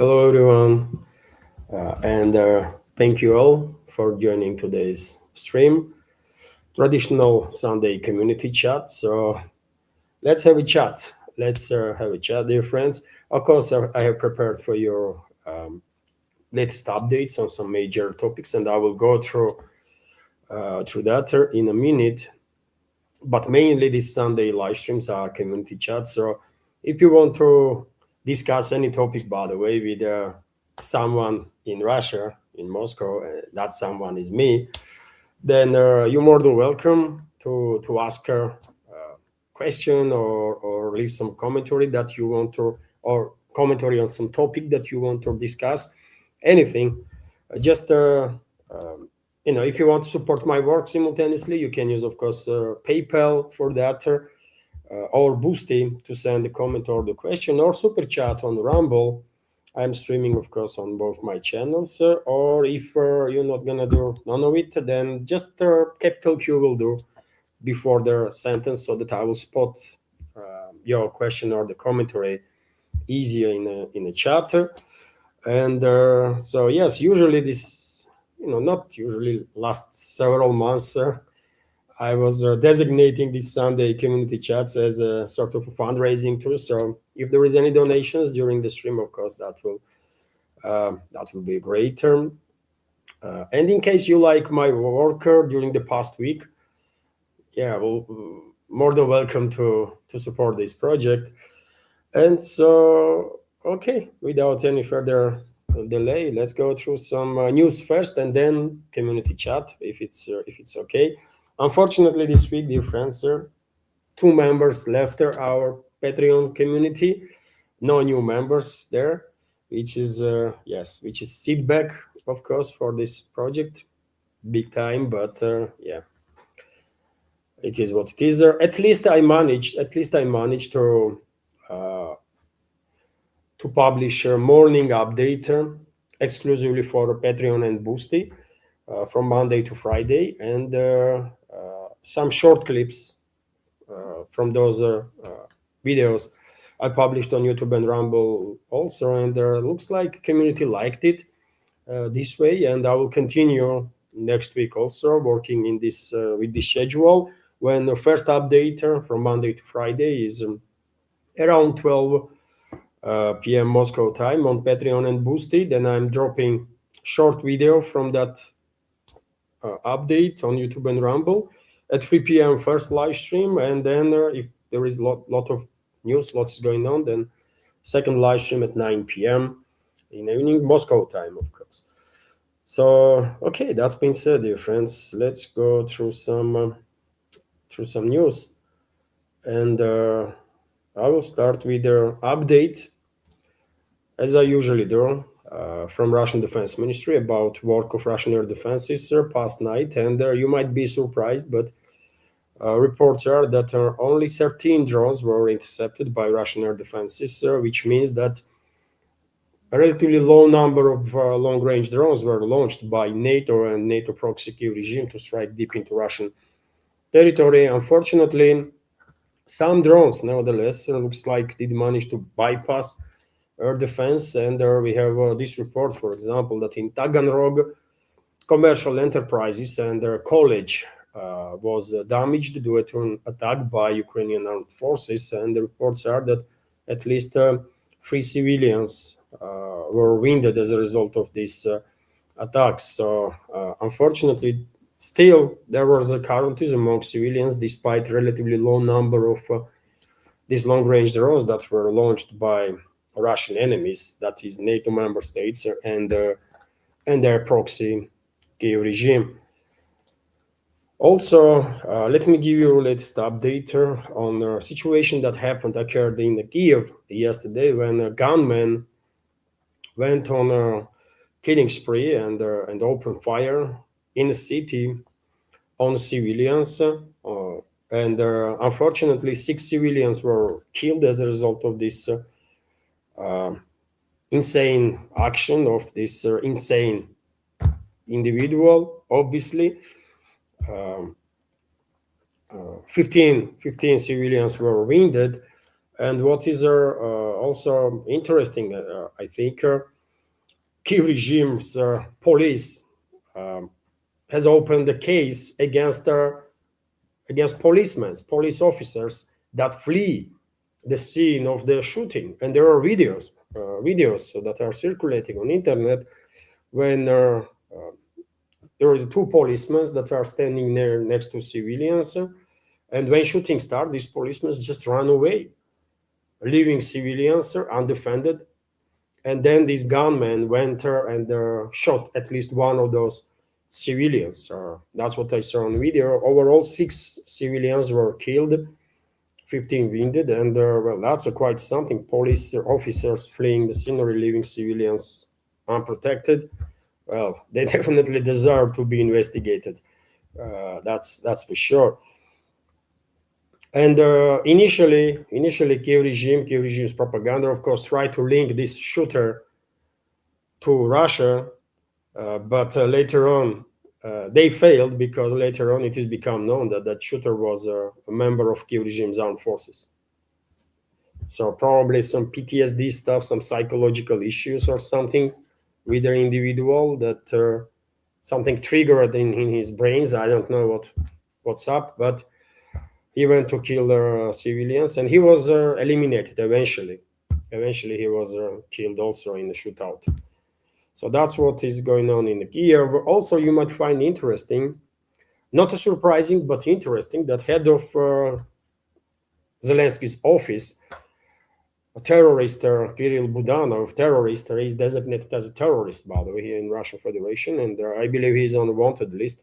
Hello, everyone, and thank you all for joining today's stream. Traditional Sunday community chat. So let's have a chat. Let's have a chat, dear friends. Of course, I have prepared for your latest updates on some major topics, and I will go through that in a minute. But mainly, these Sunday live streams are community chats. So if you want to discuss any topic, by the way, with someone in Russia, in Moscow, that someone is me, then you're more than welcome to ask a question or leave some commentary that you want to, or commentary on some topic that you want to discuss, anything. Just if you want to support my work simultaneously, you can use, of course, PayPal for that, or Boosty to send a comment or the question, or super chat on Rumble. I'm streaming, of course, on both my channels. Or if you're not gonna do none of it, then just capital Q will do before the sentence, so that I will spot your question or the commentary easier in a chat. And so yes, usually this, not usually, last several months. I was designating these Sunday community chats as a sort of a fundraising tool. So if there is any donations during the stream, of course, that will be great. And in case you like my work during the past week, yeah, well, more than welcome to support this project. And so, okay, without any further delay, let's go through some news first, and then community chat, if it's okay. Unfortunately, this week, dear friends, two members left our Patreon community. No new members there, which is which is feedback, of course, for this project, big time. But yeah, it is what it is. At least I managed. At least I managed uh, to publish a morning update exclusively for Patreon and Boosty from Monday to Friday, and some short clips from those videos I published on YouTube and Rumble also, and looks like community liked it this way, and I will continue next week also working in this with this schedule, when the first update from Monday to Friday is around 12 p.m. Moscow time on Patreon and Boosty. Then I'm dropping short video from that update on YouTube and Rumble at 3 p.m. first live stream, and then if there is lot of news, lots going on, then second live stream at 9 p.m. in the evening Moscow time, of course. So okay, that's been said, dear friends. Let's go through some news, and I will start with the update, as I usually do, from Russian Defense Ministry about work of Russian air defenses past night, and you might be surprised, but reports are that only 13 drones were intercepted by Russian air defenses, which means that a relatively low number of long-range drones were launched by NATO and NATO proxy Kiev regime to strike deep into Russian territory. Unfortunately, some drones, nevertheless, looks like did manage to bypass air defense, and we have this report, for example, that in Taganrog, commercial enterprises and their college was damaged due to an attack by Ukrainian armed forces, and the reports are that at least three civilians were wounded as a result of these attacks. So, unfortunately, still there was a casualties among civilians, despite relatively low number of these long-range drones that were launched by Russian enemies, that is NATO member states and their proxy Kiev regime. Also, let me give you a latest update on a situation that occurred in Kiev yesterday, when a gunman went on a killing spree and opened fire in the city on civilians. And unfortunately, six civilians were killed as a result of this insane action of this insane individual. Obviously, um, 15 civilians were wounded, And what is also interesting, I think, Kiev regime's police has opened a case against policemen, police officers that flee the scene of the shooting, and there are videos that are circulating on internet when there is two policemen that are standing there next to civilians, and when shooting started, these policemen just ran away, leaving civilians undefended. And then this gunman went and shot at least one of those civilians. That's what I saw on video. Overall, 6 civilians were killed, 15 wounded, and well, that's quite something. Police officers fleeing the scenery, leaving civilians unprotected. Well, they definitely deserve to be investigated. That's for sure. And initially, Kiev regime's propaganda, of course, tried to link this shooter to Russia, but later on they failed, because later on it has become known that that shooter was a member of Kiev regime's armed forces. So probably some PTSD stuff, some psychological issues or something with the individual, that something triggered in his brains. I don't know what's up, but he went to kill civilians, and he was eliminated eventually. Eventually, he was killed also in the shootout. So that's what is going on in Kiev. Also, you might find interesting, not surprising, but interesting, that head of Zelensky's office, a terrorist, Kirill Budanov, terrorist, is designated as a terrorist, by the way, here in Russian Federation, and I believe he's on the wanted list.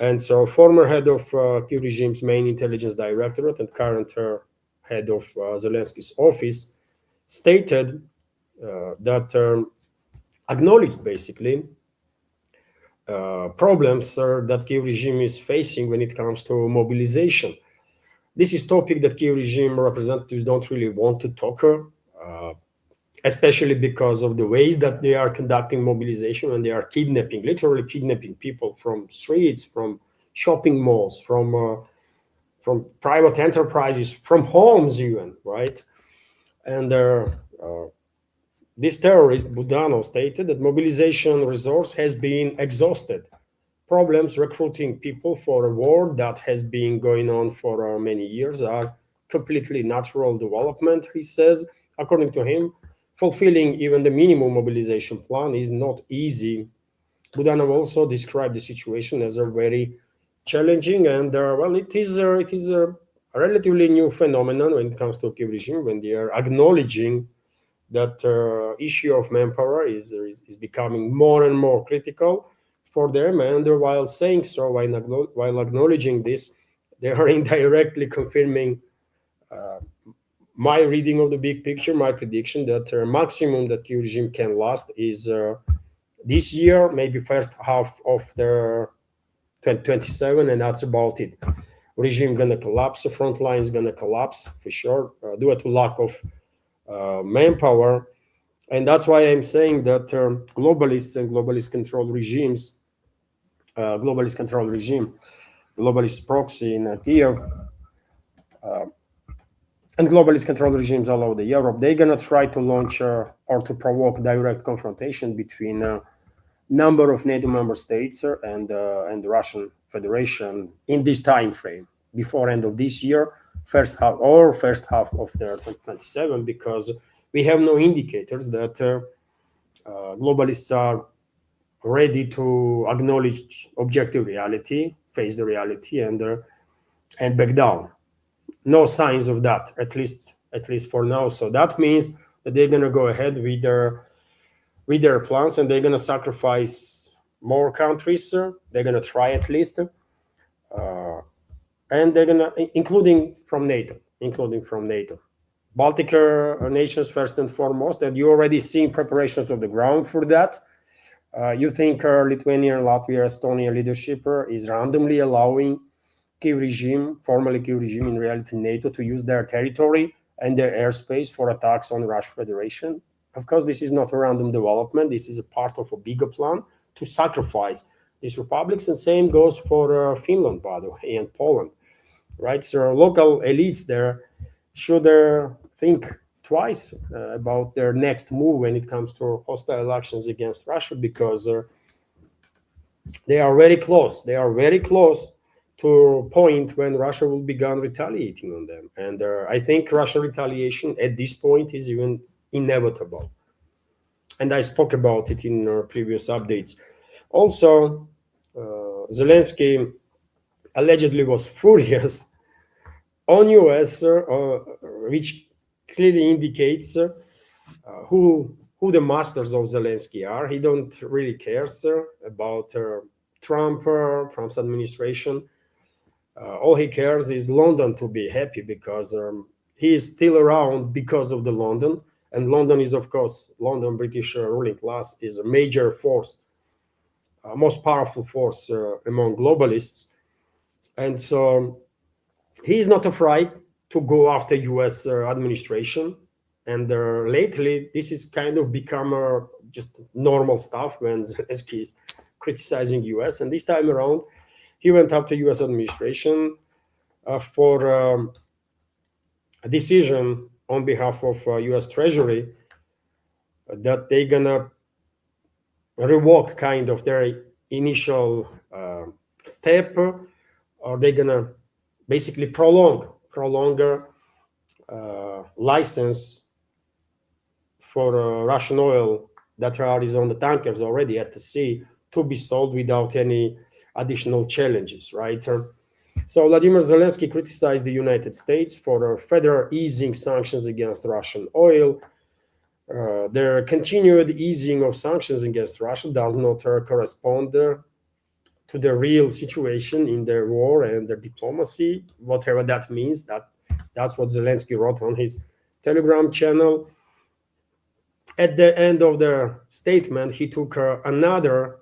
And so, former head of Kiev regime's main intelligence directorate and current head of Zelensky's office stated that acknowledged basically problems that Kiev regime is facing when it comes to mobilization. This is topic that Kiev regime representatives don't really want to talk, especially because of the ways that they are conducting mobilization, and they are kidnapping, literally kidnapping people from streets, from shopping malls, from private enterprises, from homes even, right? And this terrorist, Budanov, stated that mobilization resource has been exhausted. Problems recruiting people for a war that has been going on for many years are completely natural development, he says. According to him, fulfilling even the minimum mobilization plan is not easy. Budanov also described the situation as a very challenging, and well, it is a relatively new phenomenon when it comes to Kiev regime, when they are acknowledging that issue of manpower is becoming more and more critical for them. And while saying so, while acknowledging this, they are indirectly confirming my reading of the big picture, my prediction that maximum that Kiev regime can last is this year, maybe first half of the 2027, and that's about it. Regime gonna collapse, the Frontline is gonna collapse for sure, due to lack of manpower. And that's why I'm saying that globalists and globalist control regimes, globalist proxy in Kiev, and globalist control regimes all over Europe, they're gonna try to launch or to provoke direct confrontation between a number of NATO member states and the Russian Federation in this time frame, before end of this year, first half of the 2027, because we have no indicators that globalists are ready to acknowledge objective reality, face the reality, and back down. No signs of that, at least for now. So that means that they're gonna go ahead with their plans, and they're gonna sacrifice more countries. They're gonna try at least, and they're gonna, including from NATO. Baltic nations first and foremost, and you already see preparations of the ground for that. You think Lithuania, Latvia, Estonia leadership is randomly allowing formerly Kiev regime, in reality NATO, to use their territory and their airspace for attacks on the Russian Federation? Of course, this is not a random development. This is a part of a bigger plan to sacrifice these republics, and same goes for Finland, by the way, and Poland, right? So local elites there should think twice about their next move when it comes to hostile actions against Russia, because they are very close. They are very close to a point when Russia will begin retaliating on them. And I think Russian retaliation at this point is even inevitable. And I spoke about it in previous updates. Also, Zelensky allegedly was furious on US, which clearly indicates who the masters of Zelensky are. He don't really cares about Trump's administration. All he cares is London to be happy, because he is still around because of the London, and London is, of course, London British ruling class is a major force, most powerful force among globalists, and so he is not afraid to go after U.S. Administration. And lately, this is kind of become just normal stuff when Zelensky is criticizing U.S. And this time around, he went after U.S. administration for a decision on behalf of U.S. Treasury that they're gonna revoke kind of their initial step, or they're gonna basically prolong license for Russian oil that is on the tankers already at the sea to be sold without any additional challenges, right? So Vladimir Zelensky criticized the United States for further easing sanctions against Russian oil. Their continued easing of sanctions against Russia does not correspond to the real situation in their war and their diplomacy, whatever that means. That's what Zelensky wrote on his Telegram channel. At the end of the statement, he took another,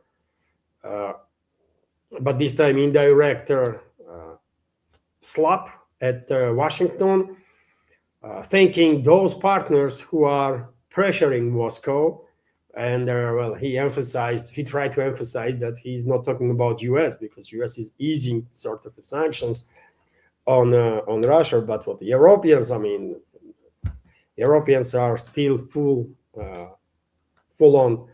but this time indirect, slap at Washington, thanking those partners who are pressuring Moscow. And well, he tried to emphasize that he's not talking about U.S., because U.S. is easing sort of the sanctions on Russia, but what the Europeans, I mean, Europeans are still full on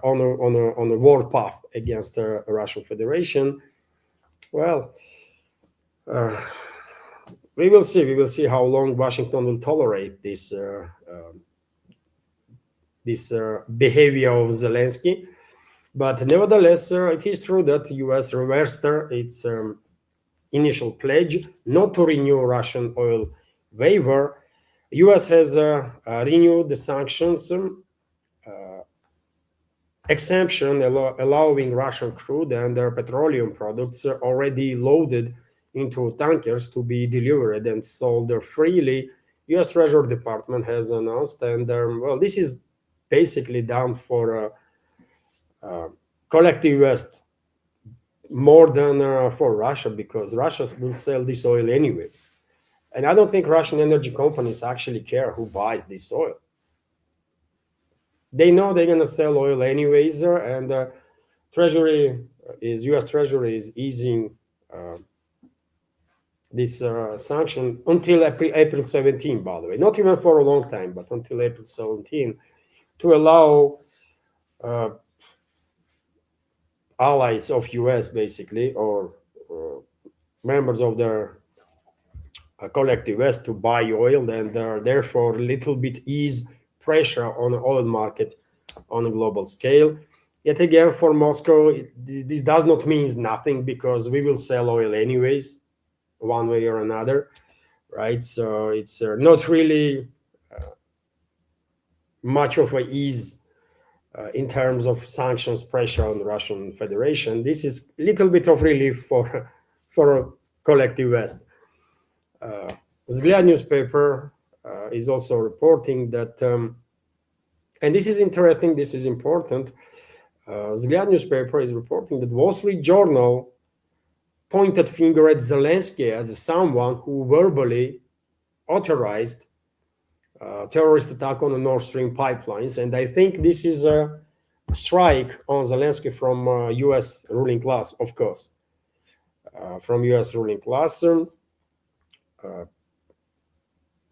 on a war path against the Russian Federation. Well, we will see. We will see how long Washington will tolerate this behavior of Zelensky. But nevertheless, it is true that the U.S. reversed its initial pledge not to renew Russian oil waiver. U.S. has renewed the sanctions exemption, allowing Russian crude and their petroleum products already loaded into tankers to be delivered and sold freely. U.S. Treasury Department has announced, and well, this is basically done for collective West more than for Russia, because Russia will sell this oil anyways. And I don't think Russian energy companies actually care who buys this oil. They know they're going to sell oil anyways, and U.S. Treasury is easing this sanction until April 17, by the way. Not even for a long time, but until April 17, to allow allies of U.S. basically, or members of their collective West to buy oil, and therefore a little bit ease pressure on the oil market on a global scale. Yet again, for Moscow, this does not mean nothing, because we will sell oil anyways, one way or another, right? So it's not really much of a ease in terms of sanctions pressure on the Russian Federation. This is a little bit of relief for a collective West. Vzгляд newspaper is also reporting that, and this is interesting, this is important. Vzгляд newspaper is reporting that Wall Street Journal pointed finger at Zelensky as someone who verbally authorized terrorist attack on the Nord Stream pipelines, and I think this is a strike on Zelensky from U.S. ruling class, of course, from U.S. ruling class.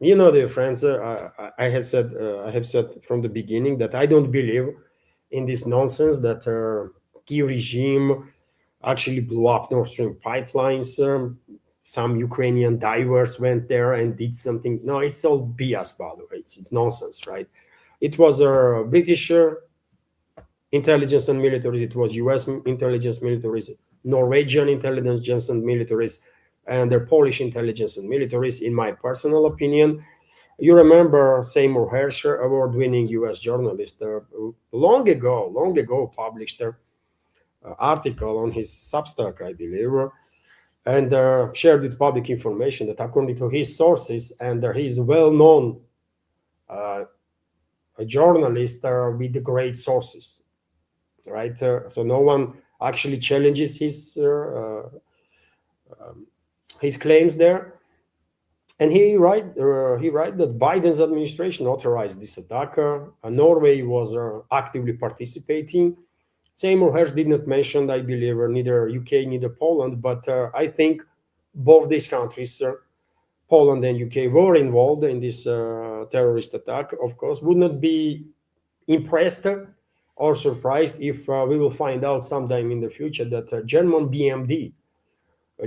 Dear friends, I have said from the beginning that I don't believe in this nonsense that Kiev regime actually blew up Nord Stream pipelines. Some Ukrainian divers went there and did something. No, it's all BS, by the way. It's nonsense, right? It was a British intelligence and militaries, it was US intelligence militaries, Norwegian intelligence and militaries, and the Polish intelligence and militaries, in my personal opinion. You remember Seymour Hersh, award-winning U.S. journalist, long ago, published an article on his Substack, I believe, and shared with public information that according to his sources, and he is well-known a journalist with great sources, right? So no one actually challenges his claims there. And he write that Biden's administration authorized this attack. Norway was actively participating. Seymour Hersh did not mention, I believe, neither UK neither Poland, but I think both these countries, Poland and UK, were involved in this terrorist attack. Of course, would not be impressed or surprised if we will find out sometime in the future that German BMD,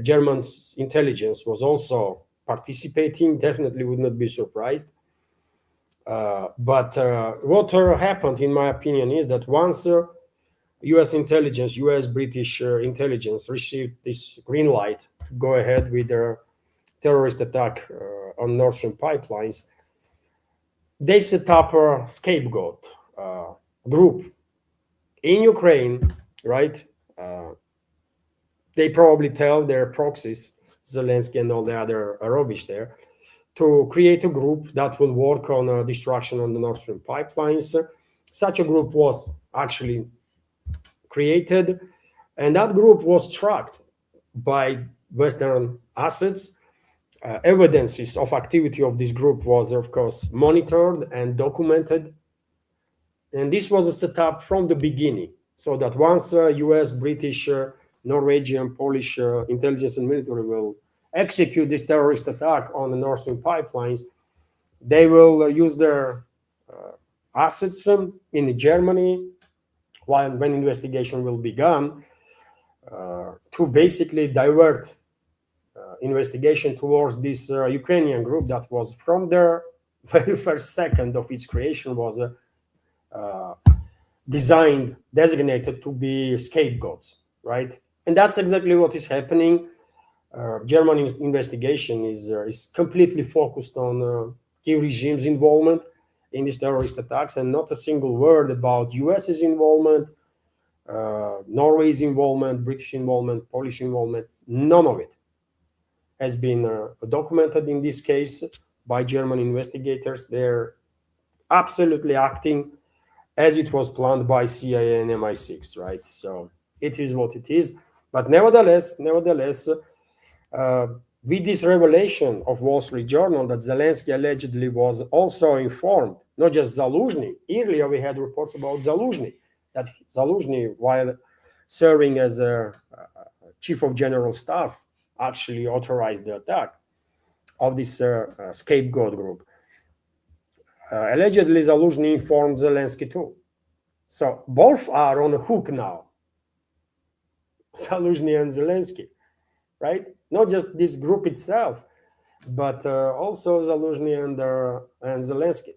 German's intelligence, was also participating. Definitely would not be surprised. But what happened, in my opinion, is that once U.S. intelligence, U.S. British intelligence received this green light to go ahead with their terrorist attack on Nord Stream pipelines, they set up a scapegoat group in Ukraine, right? They probably tell their proxies, Zelensky and all the other rubbish there, to create a group that will work on destruction on the Nord Stream pipelines. Such a group was actually created, and that group was tracked by Western assets. Evidences of activity of this group was, of course, monitored and documented. And this was a setup from the beginning, so that once US, British, Norwegian, Polish intelligence and military will execute this terrorist attack on the Nord Stream pipelines, they will use their assets in Germany when investigation will begin to basically divert investigation towards this Ukrainian group that was from their very first second of its creation was designed, designated to be scapegoats, right? And that's exactly what is happening. German investigation is completely focused on key regime's involvement in these terrorist attacks, and not a single word about US's involvement, Norway's involvement, British involvement, Polish involvement. None of it has been documented in this case by German investigators. They're absolutely acting as it was planned by CIA and MI6, right? So it is what it is. But nevertheless, with this revelation of Wall Street Journal that Zelensky allegedly was also informed, not just Zaluzhny. Earlier we had reports about Zaluzhny, that Zaluzhny, while serving as a chief of general staff, actually authorized the attack of this scapegoat group. Allegedly, Zaluzhny informed Zelensky too. So both are on the hook now, Zaluzhny and Zelensky, right? Not just this group itself, but also Zaluzhny and Zelensky.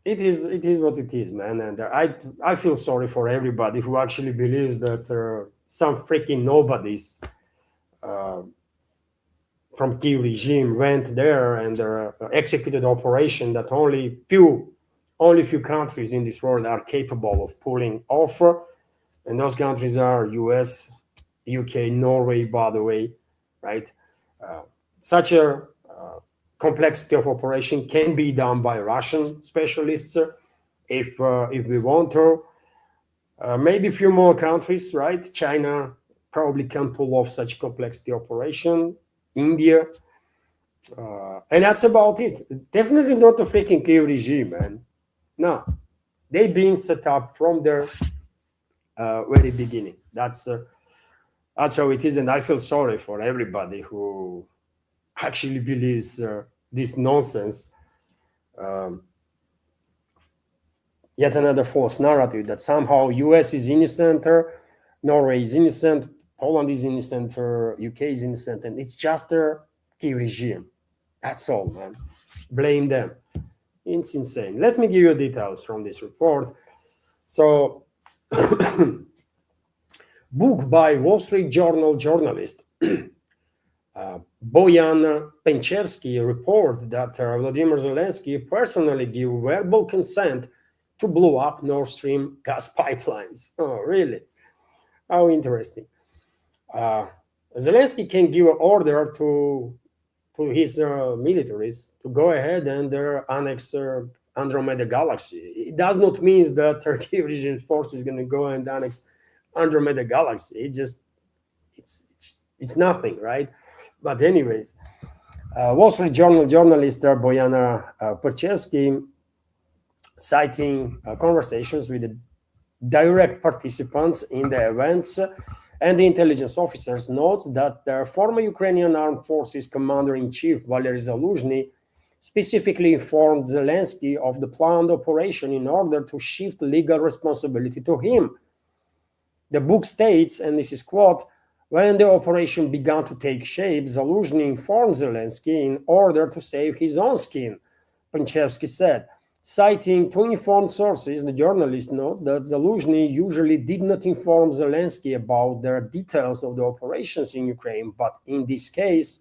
It is what it is, man. And I feel sorry for everybody who actually believes that some freaking nobodies from key regime went there and executed operation that only few countries in this world are capable of pulling off, and those countries are US, UK, Norway, by the way, right? Such a complexity of operation can be done by Russian specialists if we want to. Maybe a few more countries, right? China probably can pull off such complexity operation. India, and that's about it. Definitely not a freaking Kiev regime, man. No, they've been set up from their very beginning. That's how it is, and I feel sorry for everybody who actually believes this nonsense, yet another false narrative that somehow US is innocent, Norway is innocent, Poland is innocent, UK is innocent, and it's just a key regime. That's all, man. Blame them. It's insane. Let me give you details from this report. So, book by Wall Street Journal journalist Boyan Penchevsky reports that Vladimir Zelensky personally gave verbal consent to blow up Nord Stream gas pipelines. Oh, really? How interesting. Zelensky can give an order to his militaries to go ahead and annex Andromeda Galaxy. It does not mean that Turkey region force is going to go and annex Andromeda Galaxy. It's nothing, right? But anyways, Wall Street Journal journalist Boyana Perchevsky, citing conversations with the direct participants in the events and the intelligence officers, notes that the former Ukrainian Armed Forces Commander-in-Chief Valery Zaluzhny specifically informed Zelensky of the planned operation in order to shift legal responsibility to him. The book states, and this is quote, when the operation began to take shape, Zaluzhny informed Zelensky in order to save his own skin, Penchevsky said. Citing two informed sources, the journalist notes that Zaluzhny usually did not inform Zelensky about the details of the operations in Ukraine, but in this case,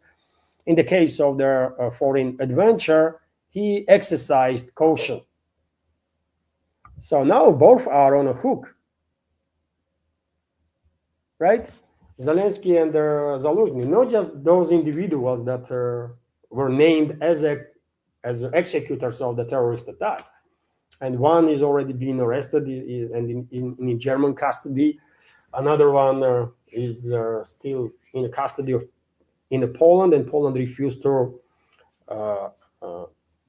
in the case of their foreign adventure, he exercised caution. So now both are on a hook, right? Zelensky and Zaluzhny, not just those individuals that were named as executors of the terrorist attack. And one is already being arrested and in German custody. Another one is still in the custody in Poland, and Poland refused to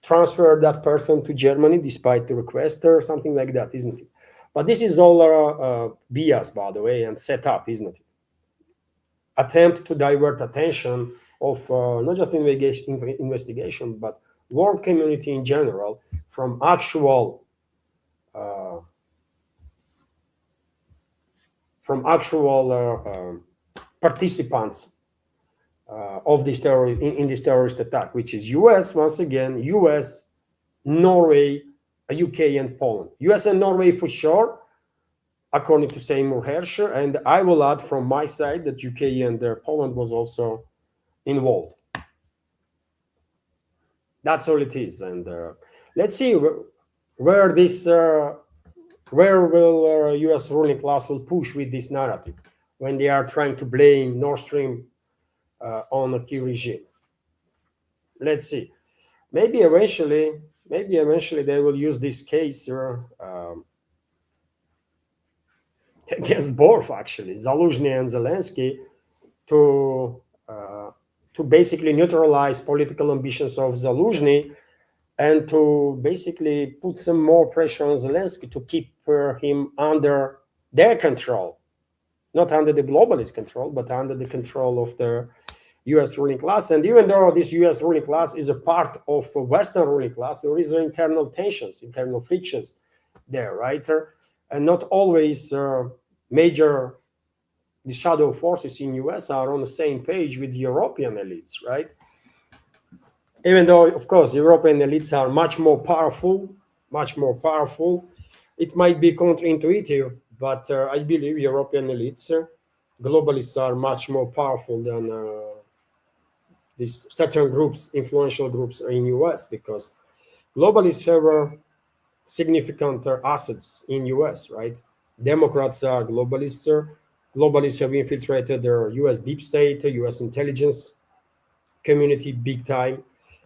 transfer that person to Germany despite the request or something like that, isn't it? But this is all BS, by the way, and set up, isn't it? Attempt to divert attention of not just investigation, but world community in general from actual participants of this in this terrorist attack, which is US, once again, US, Norway, UK, and Poland. US and Norway for sure, according to Seymour Hersh, and I will add from my side that UK and Poland was also involved. That's all it is, and let's see where this where will US ruling class will push with this narrative when they are trying to blame Nord Stream on a key regime. Let's see. Maybe eventually they will use this case against both, actually, Zaluzhny and Zelensky, to basically neutralize political ambitions of Zaluzhny and to basically put some more pressure on Zelensky to keep him under their control, not under the globalist control, but under the control of the US ruling class. And even though this US ruling class is a part of a Western ruling class, there is internal tensions, internal frictions there, right? And not always major the shadow forces in US are on the same page with the European elites, right? Even though, of course, European elites are much more powerful, it might be counterintuitive, but I believe European elites, globalists, are much more powerful than these certain groups, influential groups in US, because globalists have significant assets in US, right? Democrats are globalists. Globalists have infiltrated the US deep state, US intelligence community big time.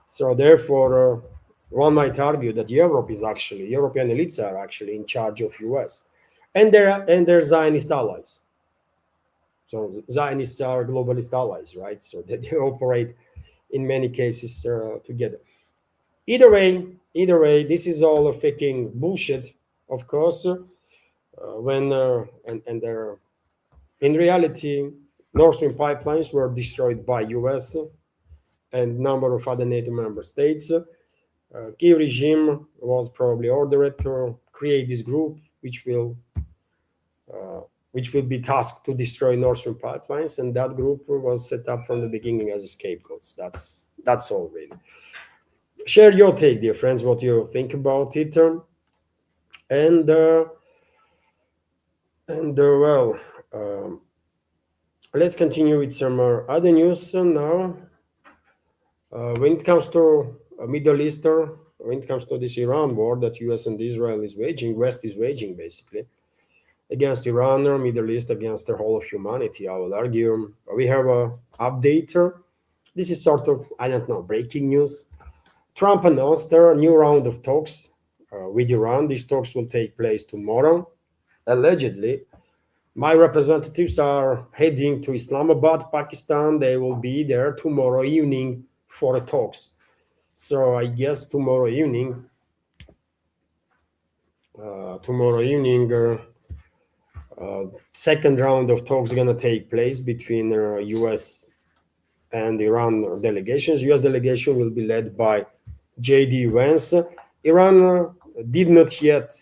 So therefore, one might argue that European elites are actually in charge of US and their Zionist allies. So Zionists are globalist allies, right? So they operate in many cases together. Either way, this is all a fucking bullshit, of course. In reality, Nord Stream pipelines were destroyed by US and number of other NATO member states. Kiev regime was probably ordered to create this group, uh, which will be tasked to destroy Nord Stream pipelines, and that group was set up from the beginning as a scapegoats. That's all really. Share your take, dear friends, what you think about it, and well, um, let's continue with some other news now. When it comes to Middle Eastern, when it comes to this Iran war that U.S. and Israel is waging, West is waging basically against Iran or Middle East, against the whole of humanity, I will argue. We have a update. This is sort of, I don't know, breaking news. Trump announced a new round of talks with Iran. These talks will take place tomorrow. Allegedly, my representatives are heading to Islamabad, Pakistan. They will be there tomorrow evening for the talks. So I guess tomorrow evening, second round of talks going to take place between U.S. and Iran delegations. U.S. delegation will be led by J.D. Vance. Iran did not yet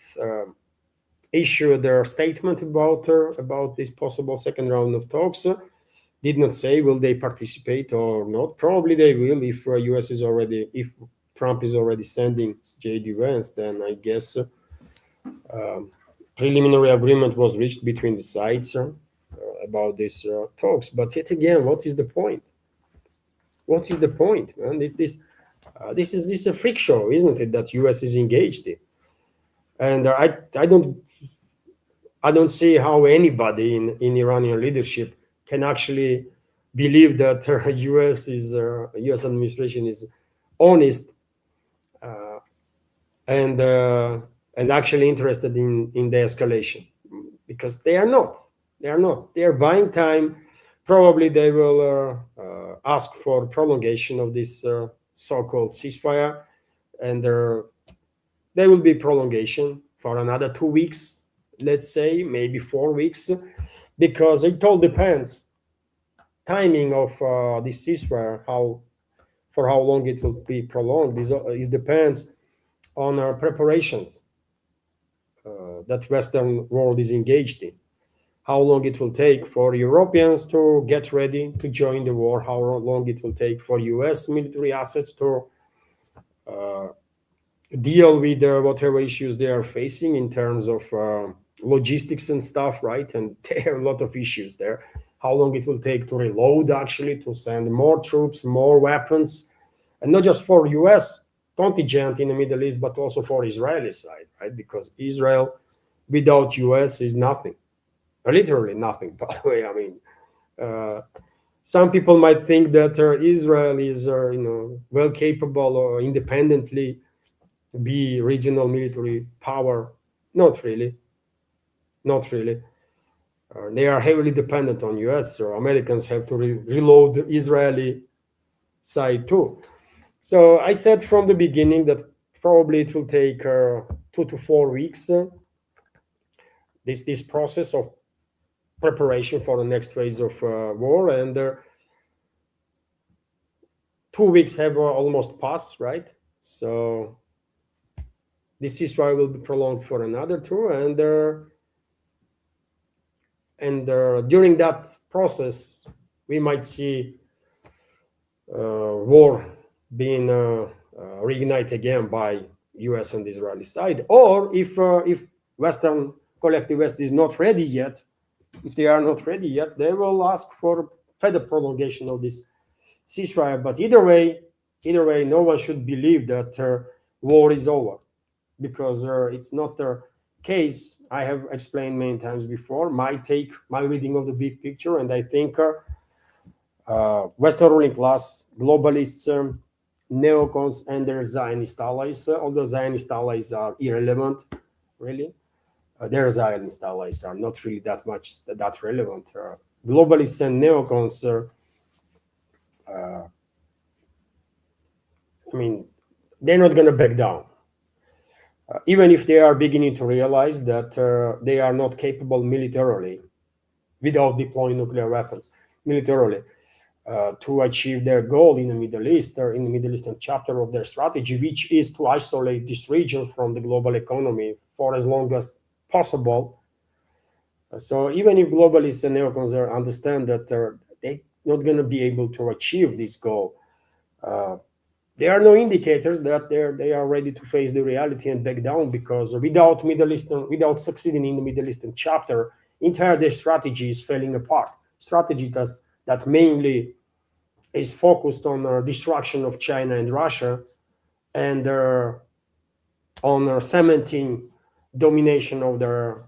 issue their statement about this possible second round of talks. Did not say will they participate or not. Probably they will if if Trump is already sending J.D. Vance. Then I guess preliminary agreement was reached between the sides about these talks. But yet again, what is the point? What is the point, man? This is a freak show, isn't it? That U.S. is engaged in, and I don't see how anybody in Iranian leadership can actually believe that U.S. administration is honest and actually interested in the escalation, because they are not. They are not. They are buying time. Probably they will ask for prolongation of this so-called ceasefire, and there will be prolongation for another 2 weeks, let's say, maybe 4 weeks, because it all depends timing of this ceasefire, how long it will be prolonged. It depends on our preparations that Western world is engaged in. How long it will take for Europeans to get ready to join the war, how long it will take for US military assets to deal with whatever issues they are facing in terms of logistics and stuff, right? And there are a lot of issues there. How long it will take to reload, actually, to send more troops, more weapons, and not just for US contingent in the Middle East, but also for Israeli side, right? Because Israel without US is nothing, literally nothing. By the way, I mean, some people might think that Israel is, well capable or independently be regional military power. Not really, not really. They are heavily dependent on US, so Americans have to reload the Israeli side too. So I said from the beginning that probably it will take 2 to 4 weeks. This process of preparation for the next phase of war, and 2 weeks have almost passed, right? So this ceasefire will be prolonged for another two, and during that process, we might see war being reignited again by U.S. and Israeli side, or if Western collective West is not ready yet, if they are not ready yet, they will ask for further prolongation of this ceasefire. But either way, no one should believe that war is over, because it's not the case. I have explained many times before my reading of the big picture, and I think Western ruling class, globalists, neocons, and their Zionist allies, although Zionist allies are irrelevant, really. Their Zionist allies are not really that relevant. Globalists and neocons, I mean, they're not going to back down. Even if they are beginning to realize that they are not capable militarily without deploying nuclear weapons militarily. to achieve their goal in the Middle East, or in the Middle Eastern chapter of their strategy, which is to isolate this region from the global economy for as long as possible. So even if globalists and neocons understand that they're not going to be able to achieve this goal, there are no indicators that they are ready to face the reality and back down, because without succeeding in the Middle Eastern chapter, entire their strategy is falling apart. Strategy that mainly is focused on destruction of China and Russia, and on cementing domination of their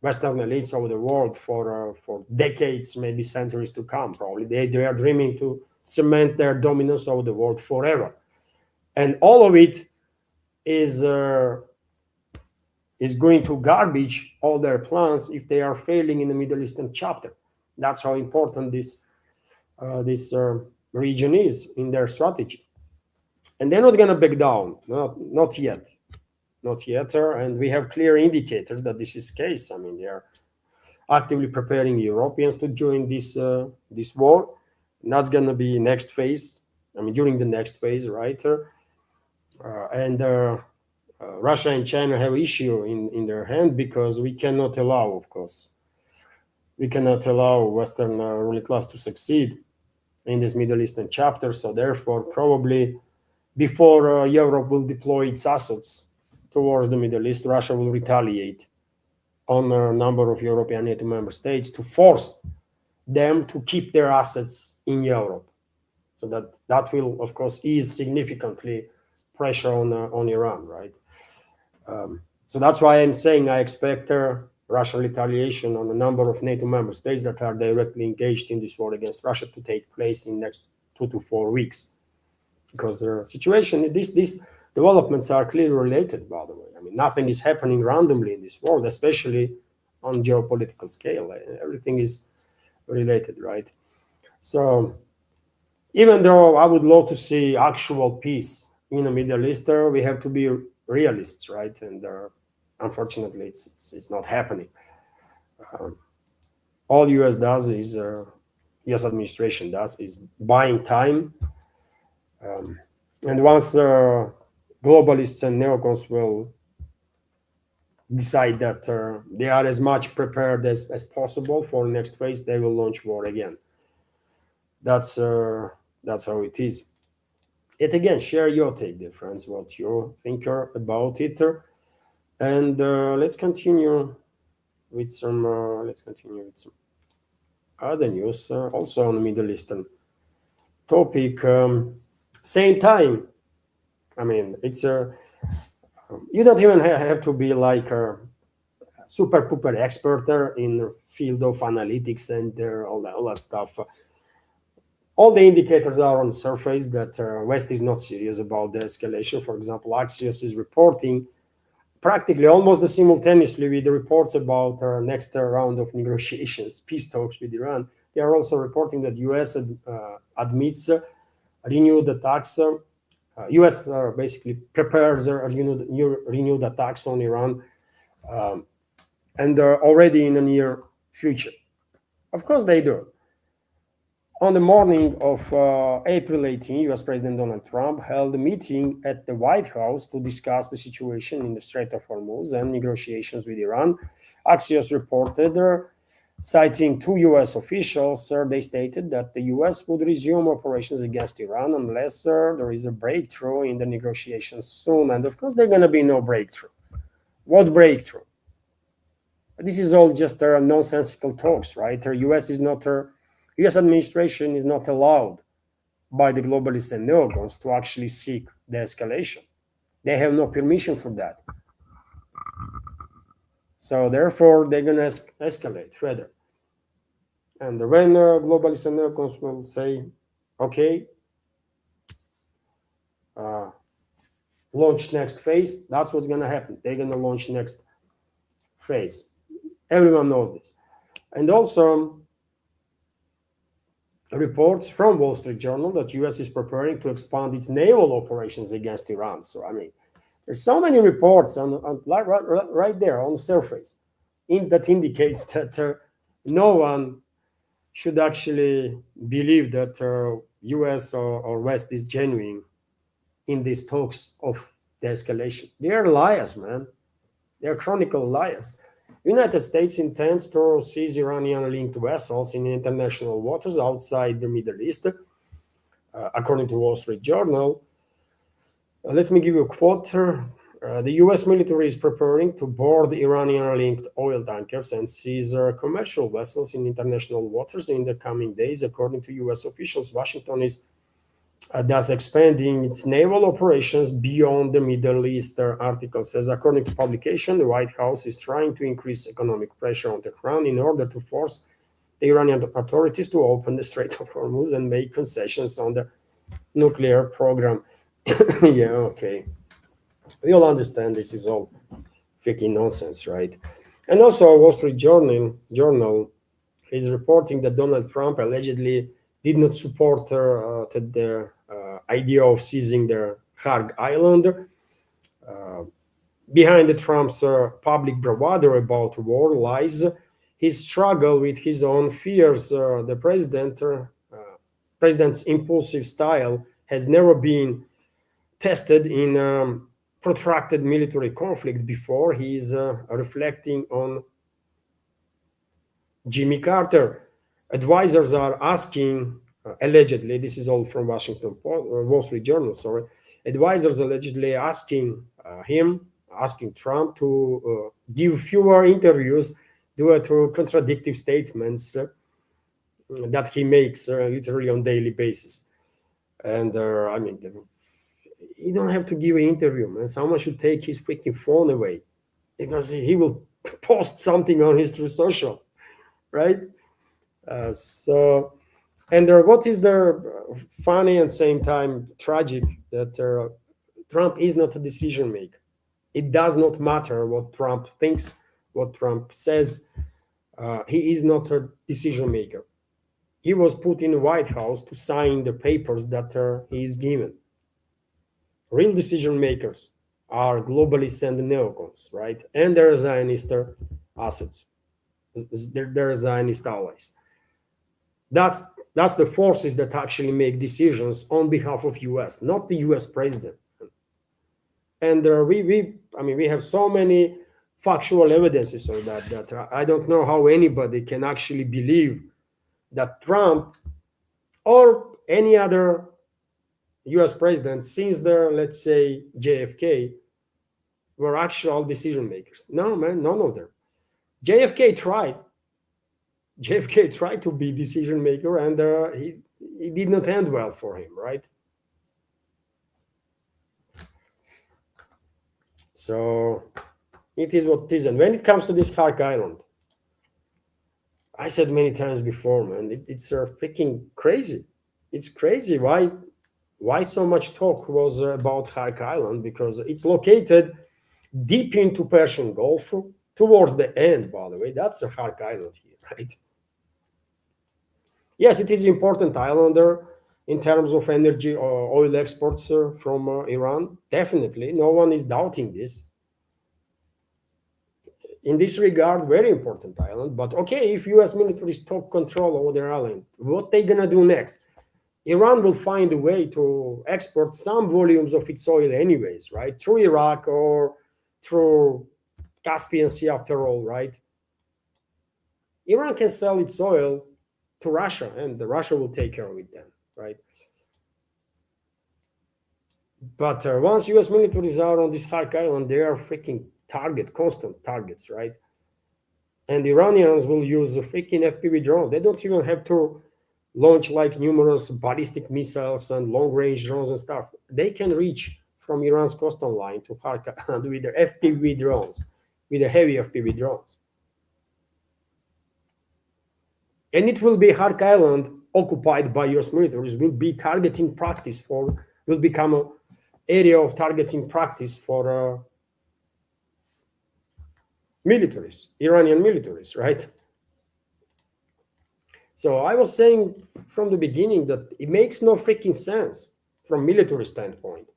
Western elites over the world for decades, maybe centuries to come. Probably they are dreaming to cement their dominance over the world forever, and all of it is going to garbage all their plans if they are failing in the Middle Eastern chapter. That's how important this region is in their strategy, and they're not going to back down. Not yet, not yet. And we have clear indicators that this is the case. I mean, they are actively preparing Europeans to join this war. And that's going to be next phase. I mean, during the next phase, right? And Russia and China have issue in their hand, because we cannot allow, of course, Western ruling class to succeed in this Middle Eastern chapter. So therefore, probably before Europe will deploy its assets towards the Middle East, Russia will retaliate on a number of European NATO member states to force them to keep their assets in Europe. So that will, of course, ease significantly pressure on Iran, right? So that's why I'm saying I expect Russian retaliation on a number of NATO member states that are directly engaged in this war against Russia to take place in next 2 to 4 weeks, because the situation, these developments are clearly related. By the way, I mean, nothing is happening randomly in this world, especially on geopolitical scale. Everything is related, right? So even though I would love to see actual peace in the Middle East, we have to be realists, right? And unfortunately, it's not happening. All U.S. does is U.S. administration does is buying time, and once globalists and neocons will decide that they are as much prepared as possible for next phase, they will launch war again. That's how it is. Yet again, share your take, dear friends, what you think about it, and let's continue with some other news, also on the Middle Eastern topic. Same time, I mean, it's you don't even have to be like a super pooper expert in the field of analytics and all that stuff. All the indicators are on the surface that West is not serious about the escalation. For example, Axios is reporting practically almost simultaneously with the reports about our next round of negotiations, peace talks with Iran. They are also reporting that U.S. admits renewed attacks. U.S. basically prepares renewed attacks on Iran, and they're already in the near future. Of course, they do. On the morning of April 18, U.S. President Donald Trump held a meeting at the White House to discuss the situation in the Strait of Hormuz and negotiations with Iran. Axios reported, citing 2 U.S. officials, they stated that the U.S. would resume operations against Iran unless there is a breakthrough in the negotiations soon. And of course, there's going to be no breakthrough. What breakthrough? This is all just nonsensical talks, right? U.S. administration is not allowed by the globalists and neocons to actually seek the escalation. They have no permission for that. So therefore, they're going to escalate further. And when globalists and neocons will say, okay, launch next phase, that's what's going to happen. They're going to launch next phase. Everyone knows this. And also, reports from Wall Street Journal that U.S. is preparing to expand its naval operations against Iran. So, I mean, there's so many reports right there on the surface that indicates that no one should actually believe that US or West is genuine in these talks of the escalation. They are liars, man. They are chronicle liars. United States intends to seize Iranian-linked vessels in international waters outside the Middle East, according to Wall Street Journal. Let me give you a quote. The US military is preparing to board Iranian-linked oil tankers and seize commercial vessels in international waters in the coming days, according to US officials. Washington is thus expanding its naval operations beyond the Middle East, article says. According to publication, the White House is trying to increase economic pressure on Tehran in order to force the Iranian authorities to open the Strait of Hormuz and make concessions on the nuclear program. Yeah, okay. We all understand this is all freaking nonsense, right? And also, Wall Street Journal is reporting that Donald Trump allegedly did not support the idea of seizing the Harg Island. Behind the Trump's public bravado about war lies his struggle with his own fears. The president's impulsive style has never been tested in protracted military conflict before. He is reflecting on Jimmy Carter. Advisors are asking, allegedly, this is all from Wall Street Journal, sorry. Advisors allegedly asking Trump to give fewer interviews due to contradictory statements that he makes literally on daily basis. And I mean, you don't have to give an interview, man. Someone should take his freaking phone away because he will post something on his True Social, right? And what is the funny and same time tragic that Trump is not a decision maker. It does not matter what Trump thinks, what Trump says. He is not a decision maker. He was put in the White House to sign the papers that he is given. Real decision makers are globalists and neocons, right? And their Zionist assets, their Zionist allies. That's the forces that actually make decisions on behalf of US, not the US president. And we have so many factual evidences of that I don't know how anybody can actually believe that Trump or any other US president since the, let's say, JFK were actual decision makers. No, man, none of them. JFK tried to be decision maker, and he did not end well for him, right? So it is what it is. And when it comes to this Hark Island, I said many times before, man, it's freaking crazy. It's crazy. Why so much talk was about Hark Island? Because it's located deep into Persian Gulf, towards the end, by the way. That's a Hark Island here, right? Yes, it is an important islander in terms of energy or oil exports from Iran. Definitely, no one is doubting this. In this regard, very important island. But okay, if U.S. militaries took control over their island, what they gonna do next? Iran will find a way to export some volumes of its oil anyways, right? Through Iraq or through Caspian Sea after all, right? Iran can sell its oil to Russia and Russia will take care of it then, right? But once US militaries are on this Hark Island, they are freaking constant targets, right? And the Iranians will use freaking FPV drones. They don't even have to launch like numerous ballistic missiles and long-range drones and stuff. They can reach from Iran's coastal line to Hark Island with the FPV drones, with the heavy FPV drones. And it will be Hark Island occupied by US militaries, will be targeting practice will become an area of targeting practice for militaries, Iranian militaries, right? So I was saying from the beginning that it makes no freaking sense from military standpoint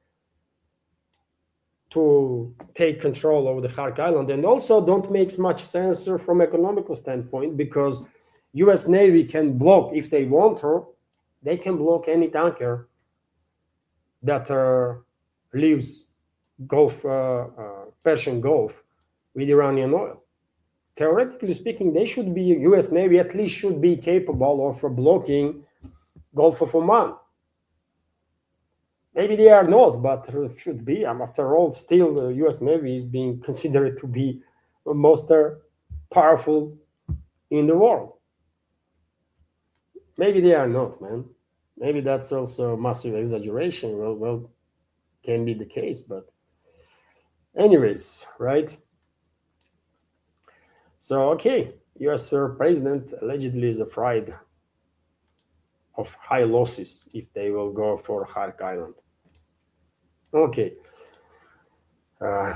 to take control over the Hark Island, and also don't make much sense from economical standpoint because US Navy can block, if they want to, they can block any tanker that leaves Persian Gulf with Iranian oil. Theoretically speaking, they should be, US Navy at least should be capable of blocking Gulf of Oman. Maybe they are not, but should be. After all, still the US Navy is being considered to be the most powerful in the world. Maybe they are not, man. Maybe that's also massive exaggeration. Well, can be the case, but anyways, right? So, okay, US president allegedly is afraid of high losses if they will go for Hark Island. Okay,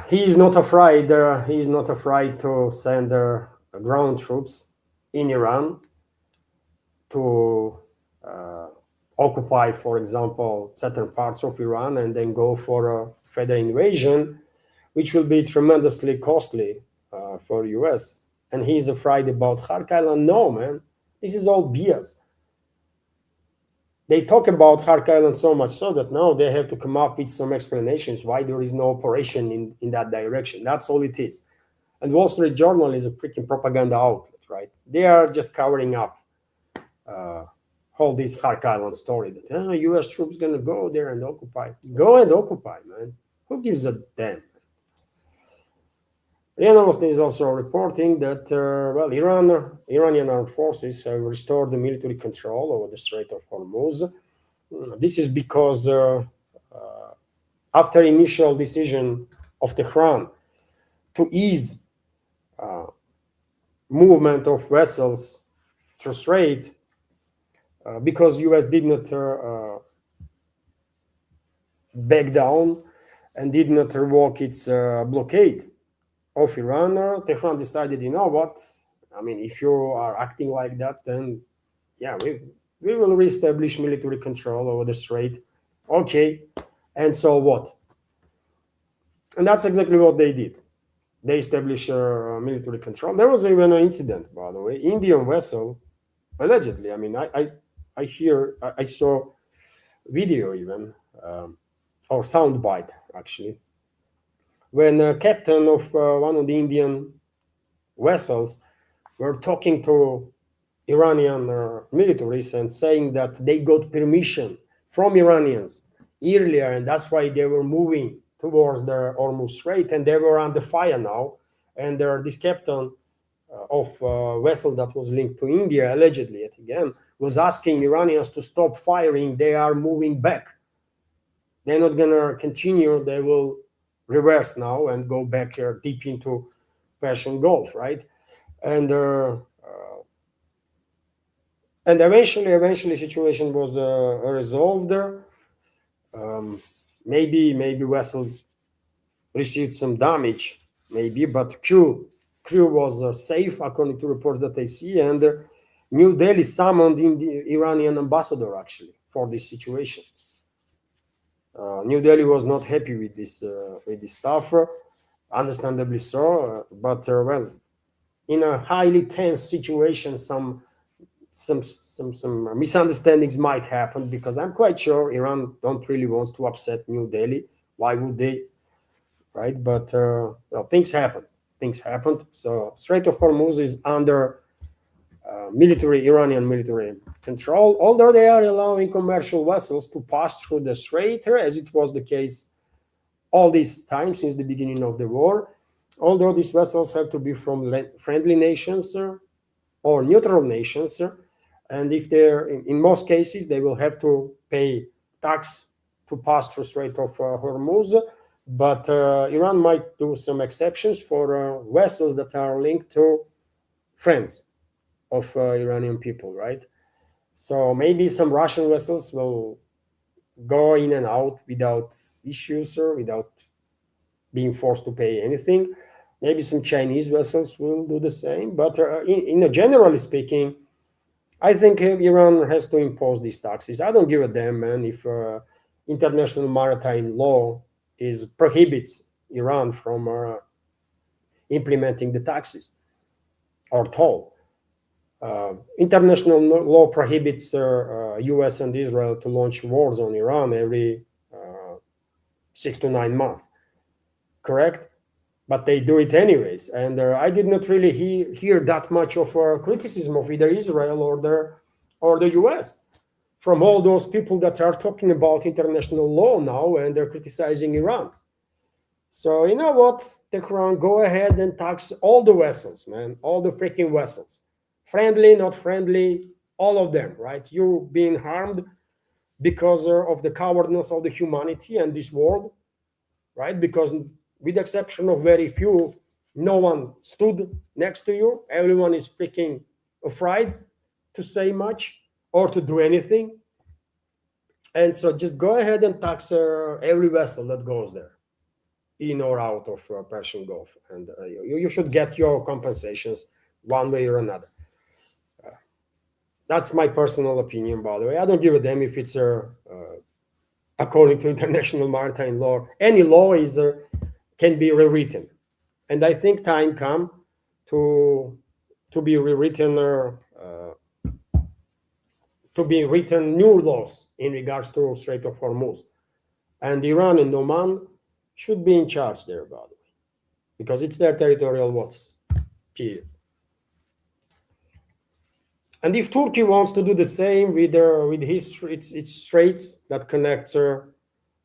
he is not afraid. He is not afraid to send ground troops in Iran to occupy, for example, certain parts of Iran and then go for a further invasion, which will be tremendously costly for US. And he's afraid about Hark Island. No, man, this is all BS. They talk about Hark Island so much so that now they have to come up with some explanations why there is no operation in that direction. That's all it is. And Wall Street Journal is a freaking propaganda outlet, right? They are just covering up all this Hark Island story that US troops gonna go there and occupy. Go and occupy, man. Who gives a damn? Naval is also reporting that Iranian armed forces have restored the military control over the Strait of Hormuz. This is because after initial decision of Tehran to ease movement of vessels through Strait, because US did not back down and did not revoke its blockade of Iran, Tehran decided, you know what? I mean, if you are acting like that, then yeah, we will reestablish military control over the Strait. Okay, and so what? And that's exactly what they did. They established military control. There was even an incident, by the way, Indian vessel, allegedly. I mean, I saw video even, or soundbite actually, when a captain of one of the Indian vessels were talking to Iranian militaries and saying that they got permission from Iranians earlier, and that's why they were moving towards the Hormuz Strait, and they were under fire now. And this captain of a vessel that was linked to India, allegedly, yet again, was asking Iranians to stop firing. They are moving back. They're not gonna continue. They will reverse now and go back deep into Persian Gulf, right? And eventually, situation was resolved. Maybe vessel received some damage, maybe, but crew was safe according to reports that I see. And New Delhi summoned in the Iranian ambassador actually for this situation. New Delhi was not happy with this stuff, understandably so. But well, in a highly tense situation, some misunderstandings might happen, because I'm quite sure Iran don't really want to upset New Delhi. Why would they, right? But well, things happen. Things happened. So Strait of Hormuz is under Iranian military control, although they are allowing commercial vessels to pass through the strait, as it was the case all this time since the beginning of the war. Although these vessels have to be from friendly nations or neutral nations, and if they're in most cases they will have to pay tax to pass through Strait of Hormuz. But Iran might do some exceptions for vessels that are linked to friends of Iranian people, right? So maybe some Russian vessels will go in and out without issues or without being forced to pay anything. Maybe some Chinese vessels will do the same. But generally speaking, I think Iran has to impose these taxes. I don't give a damn, man, if international maritime law prohibits Iran from implementing the taxes or toll. International law prohibits U.S. and Israel to launch wars on Iran every 6 to 9 months. Correct? But they do it anyways. And I did not really hear that much of criticism of either Israel or the US from all those people that are talking about international law now and they're criticizing Iran. So you know what, Tehran, go ahead and tax all the vessels, man, all the freaking vessels, friendly, not friendly, all of them, right? You being harmed because of the cowardness of the humanity and this world, right? Because with the exception of very few, no one stood next to you. Everyone is freaking afraid to say much or to do anything. And so just go ahead and tax every vessel that goes there, in or out of Persian Gulf. And you should get your compensations one way or another. That's my personal opinion, by the way. I don't give a damn if it's according to international maritime law. Any law is can be rewritten, and I think time come to be rewritten, to be written new laws in regards to Strait of Hormuz, and Iran and Oman should be in charge there, by the way, because it's their territorial waters. Period. And if Turkey wants to do the same with its straits that connects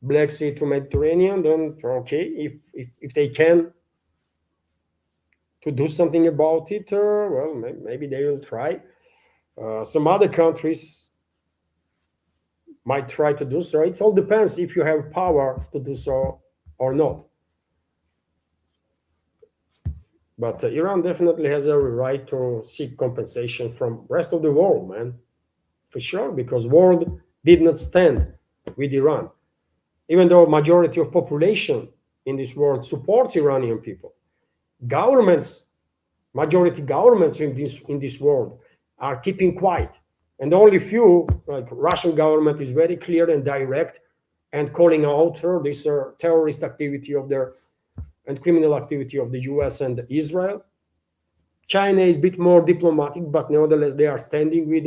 Black Sea to Mediterranean, then okay. If they can to do something about it, well, maybe they will try. Some other countries might try to do so. It all depends if you have power to do so or not. But Iran definitely has every right to seek compensation from rest of the world, man, for sure, because world did not stand with Iran. Even though majority of population in this world supports Iranian people, governments, majority governments in this world are keeping quiet, and only few, like Russian government, is very clear and direct and calling out this terrorist activity of their and criminal activity of the US and Israel. China is a bit more diplomatic, but nevertheless, they are standing with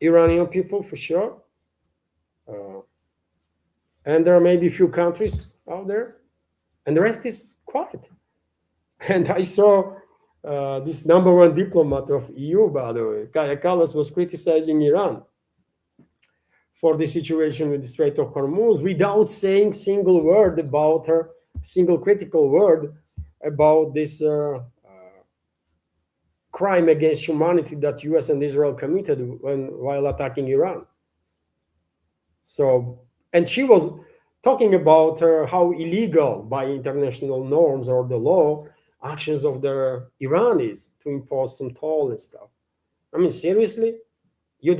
Iranian people for sure. And there are maybe a few countries out there, and the rest is quiet. And I saw this number one diplomat of EU, by the way, Kaya Kallas, was criticizing Iran for the situation with the Strait of Hormuz without saying single word about single critical word about this crime against humanity that US and Israel committed while attacking Iran. So, and she was talking about how illegal by international norms or the law actions of the Iran is to impose some toll and stuff. I mean, seriously, you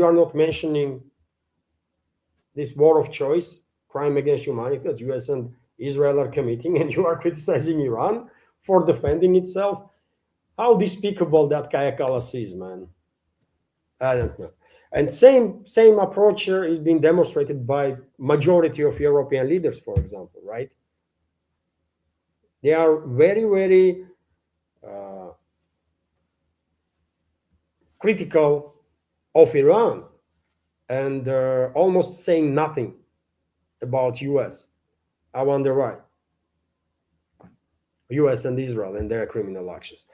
are not mentioning this war of choice, crime against humanity that US and Israel are committing, and you are criticizing Iran for defending itself? How despicable that Kaya Kallas is, man. I don't know. And same approach is being demonstrated by majority of European leaders, for example, right? They are very, very critical of Iran and almost saying nothing about US. I wonder why. US and Israel and their criminal actions.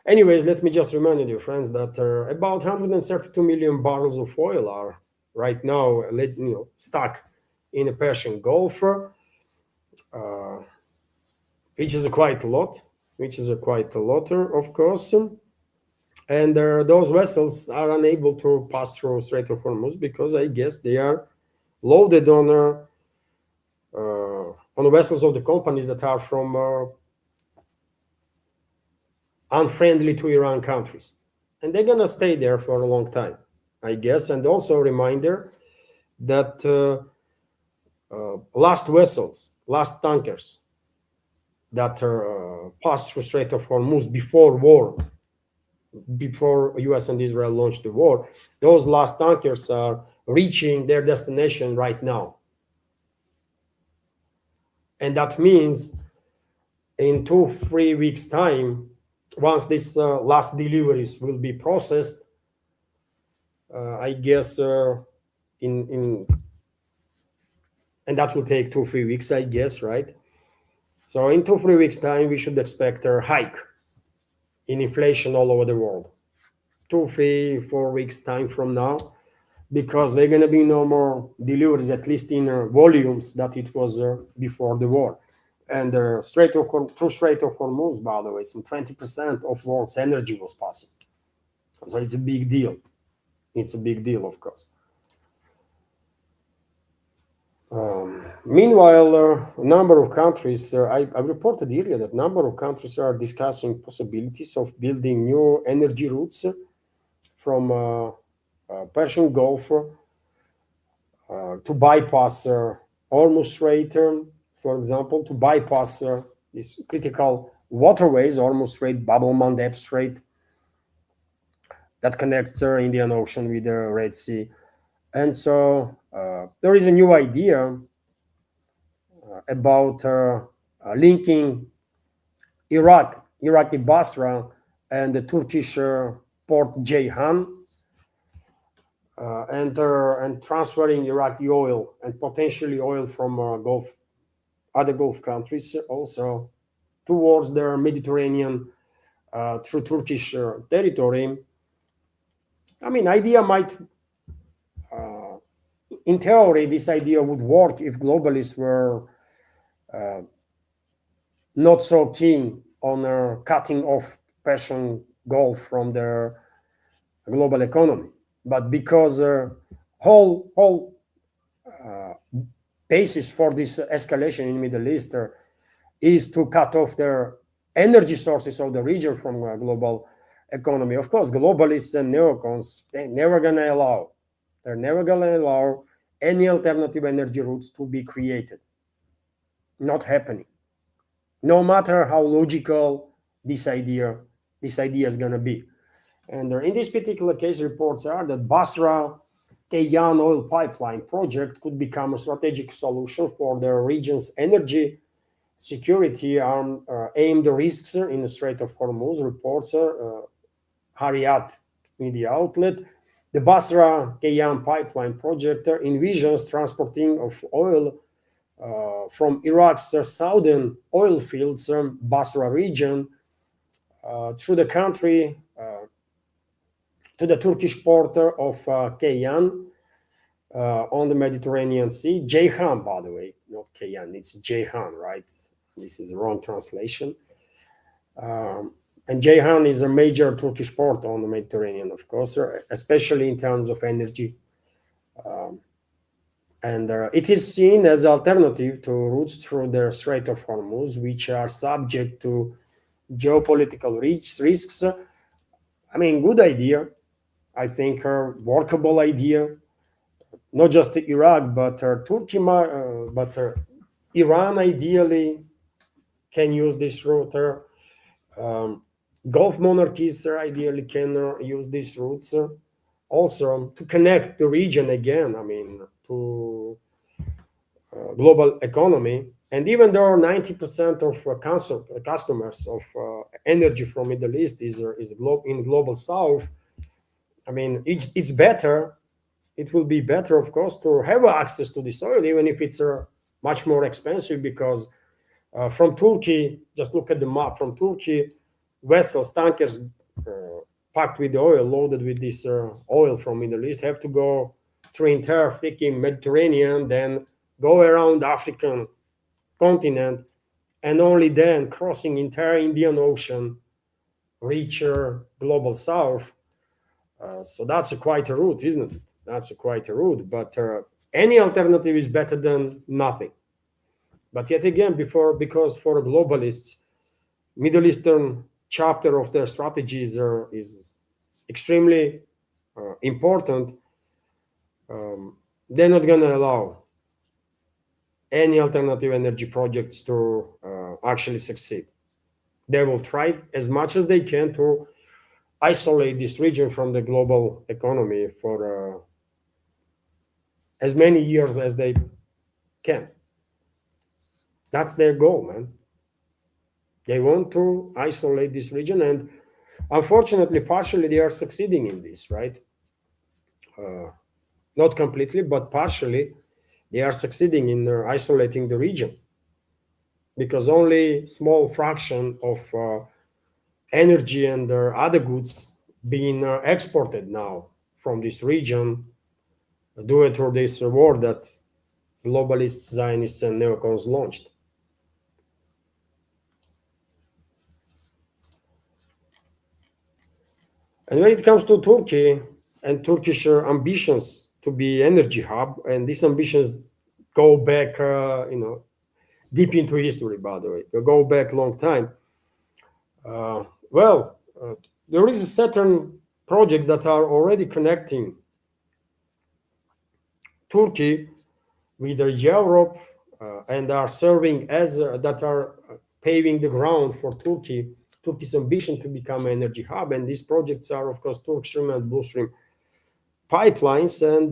Anyways, let me just remind you, friends, that about 132 million barrels of oil are right now stuck in the Persian Gulf, which is quite a lot, of course. And those vessels are unable to pass through Strait of Hormuz because I guess they are loaded on vessels of the companies that are from unfriendly to Iran countries. And they're going to stay there for a long time, I guess. And also a reminder that last tankers that passed through Strait of Hormuz before US and Israel launched the war, those last tankers are reaching their destination right now. And that means in 2-3 weeks' time, Once this last deliveries will be processed, I guess in and that will take 2 3 weeks, I guess, right? So in 2 3 weeks time, we should expect a hike in inflation all over the world. 2 3 4 weeks time from now, because there are going to be no more deliveries, at least in volumes that it was before the war. And through Strait of Hormuz, by the way, some 20% of world's energy was passing. So it's a big deal. It's a big deal, of course. Meanwhile, a number of countries, I reported earlier that a number of countries are discussing possibilities of building new energy routes from Persian Gulf to bypass Hormuz Strait, for example, to bypass these critical waterways, Hormuz Strait, Bab el Mandeb Strait, that connects the Indian Ocean with the Red Sea. And so there is a new idea about linking Iraqi Basra, and the Turkish port Ceyhan, and transferring Iraqi oil and potentially oil from other Gulf countries also towards the Mediterranean through Turkish territory. I mean, in theory, this idea would work if globalists were not so keen on cutting off Persian Gulf from the global economy. But because whole basis for this escalation in Middle East is to cut off their energy sources of the region from global economy. Of course, globalists and neocons, they're never gonna allow any alternative energy routes to be created. Not happening. No matter how logical this idea is gonna be. And in this particular case, reports are that Basra Cayman oil pipeline project could become a strategic solution for the region's energy security aimed risks in the Strait of Hormuz, reports Harriet media outlet. The Basra Cayman pipeline project envisions transporting of oil from Iraq's southern oil fields, Basra region, through the country to the Turkish port of Cayman on the Mediterranean Sea. Ceyhan, by the way, not Cayman, it's Ceyhan, right? This is a wrong translation. And Ceyhan is a major Turkish port on the Mediterranean, of course, especially in terms of energy. And it is seen as alternative to routes through the Strait of Hormuz, which are subject to geopolitical risks. I mean, good idea. I think a workable idea. Not just Iraq, but Turkey, but Iran ideally can use this route. Gulf monarchies ideally can use these routes also to connect the region again. I mean, to global economy. And even though 90% of customers of energy from Middle East is in global South, I mean, it's better. It will be better, of course, to have access to this oil, even if it's much more expensive, because from Turkey, just look at the map, from Turkey, vessels, tankers packed with oil, loaded with this oil from Middle East, have to go through entire freaking Mediterranean, then go around the African continent, and only then crossing entire Indian Ocean, reach global South. So that's quite a route, isn't it? That's quite a route. But any alternative is better than nothing. But yet again, because for globalists, Middle Eastern chapter of their strategies is extremely important. They're not going to allow any alternative energy projects to actually succeed. They will try as much as they can to isolate this region from the global economy for as many years as they can. That's their goal, man. They want to isolate this region, and unfortunately, partially they are succeeding in this, right? Not completely, but partially they are succeeding in isolating the region because only small fraction of energy and other goods being exported now from this region due to this war that globalists, Zionists, and neocons launched. And when it comes to Turkey and Turkish ambitions to be energy hub, and these ambitions go back, deep into history, by the way, they go back a long time. Well, there is certain projects that are already connecting Turkey with Europe and are serving as that are paving the ground for Turkey's ambition to become an energy hub. And these projects are, of course, Turk Stream and Blue Stream pipelines. And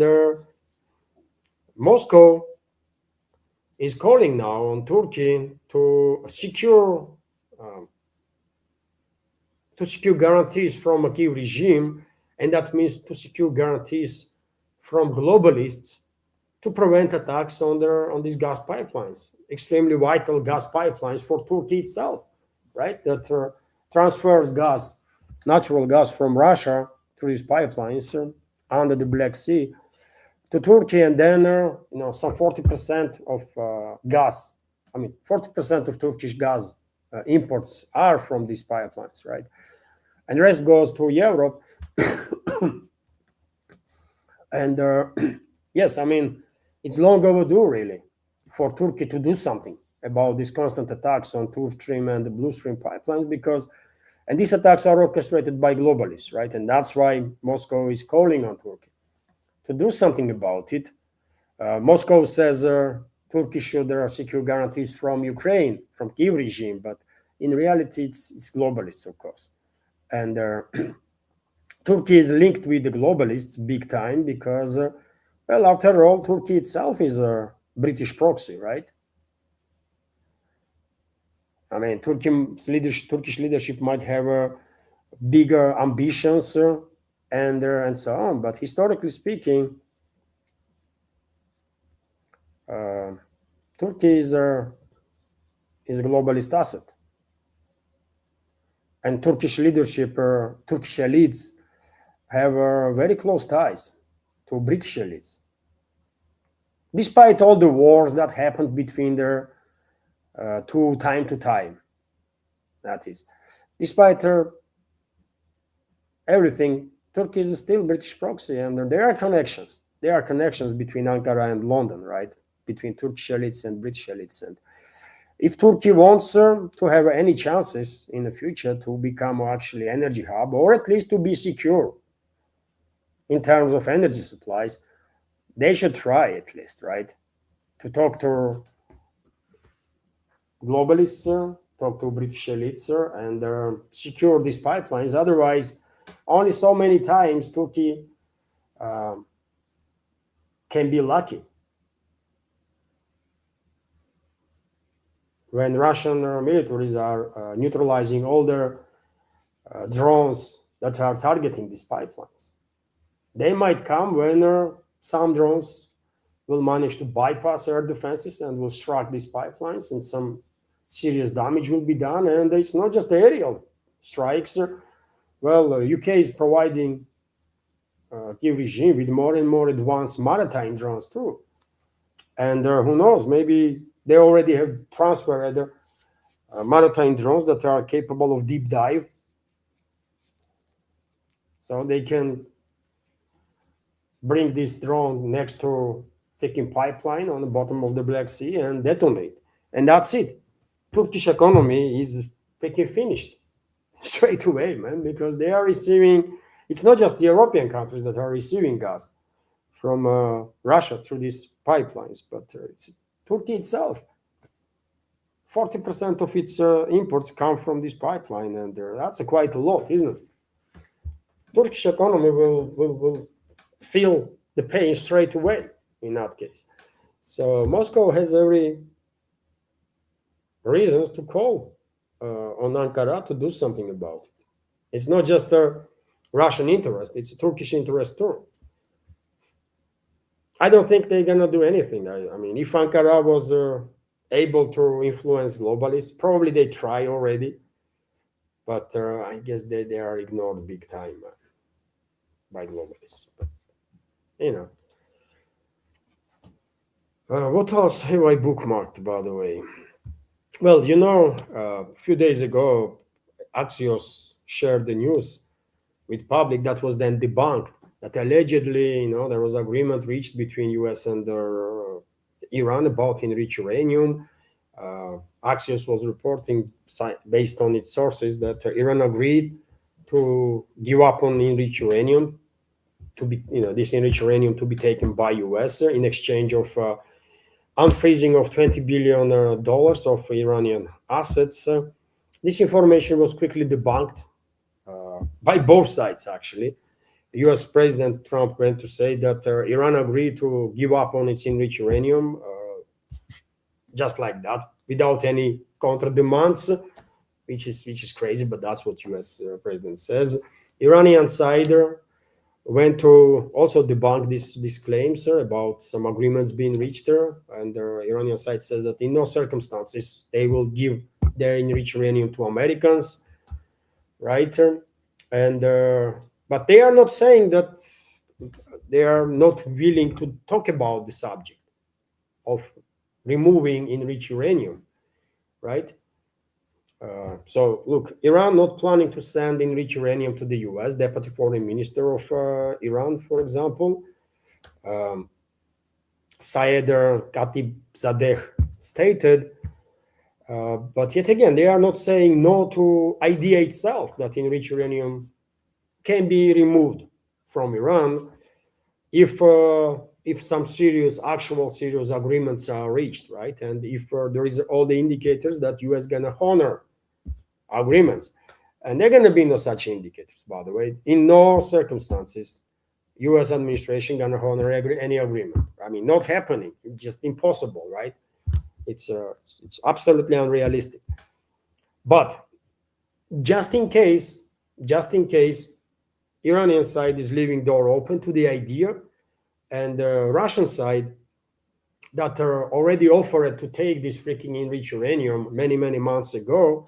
Moscow is calling now on Turkey to secure guarantees from a Kiev regime, and that means to secure guarantees from globalists to prevent attacks on these gas pipelines, extremely vital gas pipelines for Turkey itself, right? That transfers gas, natural gas from Russia through these pipelines under the Black Sea to Turkey, and then some 40% of gas. I mean, 40% of Turkish gas imports are from these pipelines, right? And the rest goes to Europe. And yes, I mean, it's long overdue, really, for Turkey to do something about these constant attacks on Turk Stream and the Blue Stream pipelines, and these attacks are orchestrated by globalists, right? And that's why Moscow is calling on Turkey to do something about it. Moscow says Turkey should secure guarantees from Ukraine, from Kiev regime, but in reality, it's globalists, of course. And Turkey is linked with the globalists big time because, well, after all, Turkey itself is a British proxy, right? I mean, Turkish leadership might have bigger ambitions and so on, but historically speaking, Turkey is a globalist asset, and Turkish leadership, Turkish elites have very close ties to British elites, despite all the wars that happened between their time to time. That is, despite everything, Turkey is still British proxy, and there are connections. There are connections between Ankara and London, right? Between Turkish elites and British elites. And if Turkey wants to have any chances in the future to become actually energy hub, or at least to be secure in terms of energy supplies, they should try at least, right? To talk to globalists, talk to British elites, and secure these pipelines. Otherwise, only so many times Turkey can be lucky. When Russian militaries are neutralizing all their drones that are targeting these pipelines. They might come when some drones will manage to bypass air defenses and will strike these pipelines, and some serious damage will be done. And it's not just aerial strikes. Well, UK is providing Kiev regime with more and more advanced maritime drones too. And who knows, maybe they already have transferred maritime drones that are capable of deep dive. So they can bring this drone next to taking pipeline on the bottom of the Black Sea and detonate. And that's it. Turkish economy is freaking finished straight away, man, because they are receiving, it's not just the European countries that are receiving gas from Russia through these pipelines, but it's Turkey itself. 40% of its imports come from this pipeline, and that's quite a lot, isn't it? Turkish economy will feel the pain straight away in that case. So Moscow has every reasons to call on Ankara to do something about it. It's not just a Russian interest; it's a Turkish interest too. I don't think they're gonna do anything. I mean, if Ankara was able to influence globalists, probably they try already, but I guess they are ignored big time by globalists. But you know, what else have I bookmarked, by the way? Well, a few days ago, Axios shared the news with public that was then debunked. That allegedly, there was agreement reached between U.S. and Iran about enriched uranium. Axios was reporting, based on its sources, that Iran agreed to give up on enriched uranium to be, this enriched uranium to be taken by U.S. In exchange of unfreezing of $20 billion of Iranian assets. This information was quickly debunked by both sides, actually. US President Trump went to say that Iran agreed to give up on its enriched uranium just like that, without any counter demands, which is crazy, but that's what US President says. Iranian side went to also debunk these claims about some agreements being reached there, and the Iranian side says that in no circumstances they will give their enriched uranium to Americans, right? And but they are not saying that they are not willing to talk about the subject of removing enriched uranium, right? So look, Iran not planning to send enriched uranium to the U.S. Deputy Foreign Minister of Iran, for example, Syed Khatibzadeh stated. But yet again, they are not saying no to idea itself that enriched uranium can be removed from Iran if some actual serious agreements are reached, right? And if there is all the indicators that U.S. gonna honor agreements, and there are gonna be no such indicators, by the way. In no circumstances, U.S. administration gonna honor any agreement. I mean, not happening. It's just impossible, right? It's absolutely unrealistic. But just in case, Iranian side is leaving door open to the idea, and the Russian side that already offered to take this freaking enriched uranium many months ago,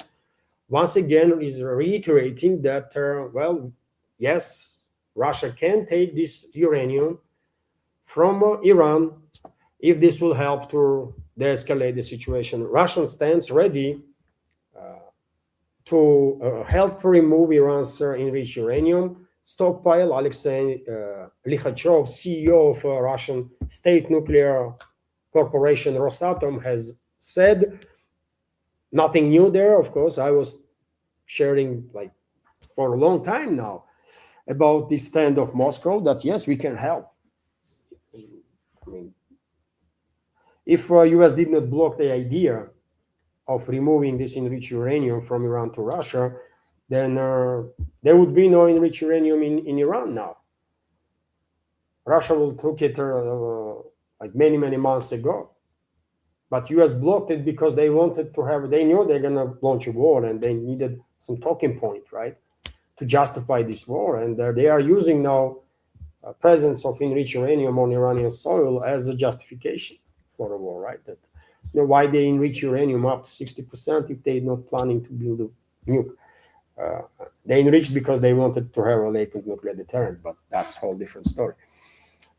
once again is reiterating that well, yes, Russia can take this uranium from Iran if this will help to de-escalate the situation. Russia stands ready to help remove Iran's enriched uranium stockpile. Alexei Likhachev, CEO of Russian state nuclear corporation Rosatom, has said nothing new there. Of course, I was sharing like for a long time now about this stand of Moscow that yes, we can help. I mean, if US did not block the idea of removing this enriched uranium from Iran to Russia, then there would be no enriched uranium in Iran now. Russia will took it like many months ago, but US blocked it because they wanted to have. They knew they're gonna launch a war, and they needed some talking point, right, to justify this war. And they are using now presence of enriched uranium on Iranian soil as a justification for a war, right? That why they enrich uranium up to 60% if they're not planning to build a nuke. They enriched because they wanted to have a latent nuclear deterrent, but that's a whole different story.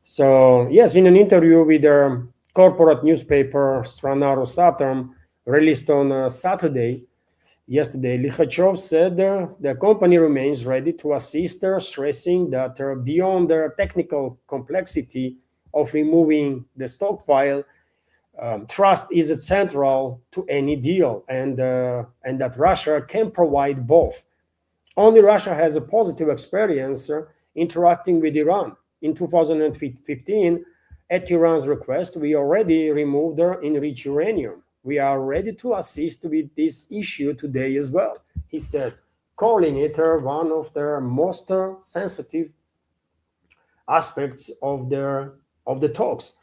So yes, in an interview with the corporate newspaper Strana Rosatom, released on Saturday, yesterday, Likhachev said the company remains ready to assist, stressing that beyond the technical complexity of removing the stockpile, trust is central to any deal, and that Russia can provide both. Only Russia has a positive experience interacting with Iran. In 2015, at Iran's request, we already removed their enriched uranium. We are ready to assist with this issue today as well, he said, calling it one of the most sensitive aspects of the talks.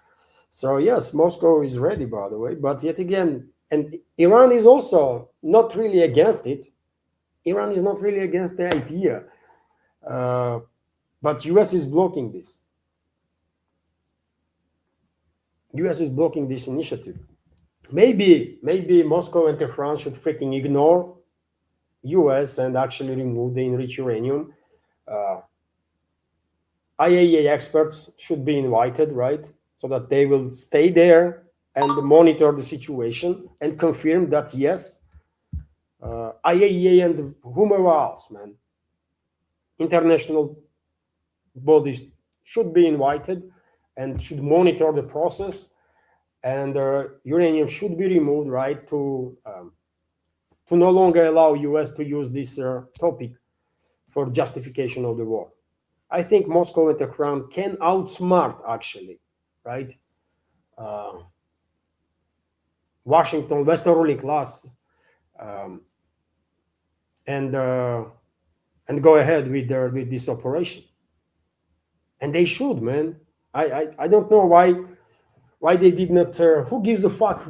So yes, Moscow is ready, by the way, but yet again, And Iran is also not really against it. Iran is not really against the idea, uh, but US is blocking this. US is blocking this initiative. Maybe Moscow and Tehran should freaking ignore US and actually remove the enriched uranium. Uh, IAEA experts should be invited, right? So that they will stay there and monitor the situation and confirm that yes, IAEA and whomever else, man, international bodies should be invited and should monitor the process, and uranium should be removed, right, to no longer allow US to use this topic for justification of the war. I think Moscow and Tehran can outsmart, actually, right? Uh, Washington, Western ruling class, um, and uh, and go ahead with this operation. And they should, man. I don't know why they did not. Who gives a fuck?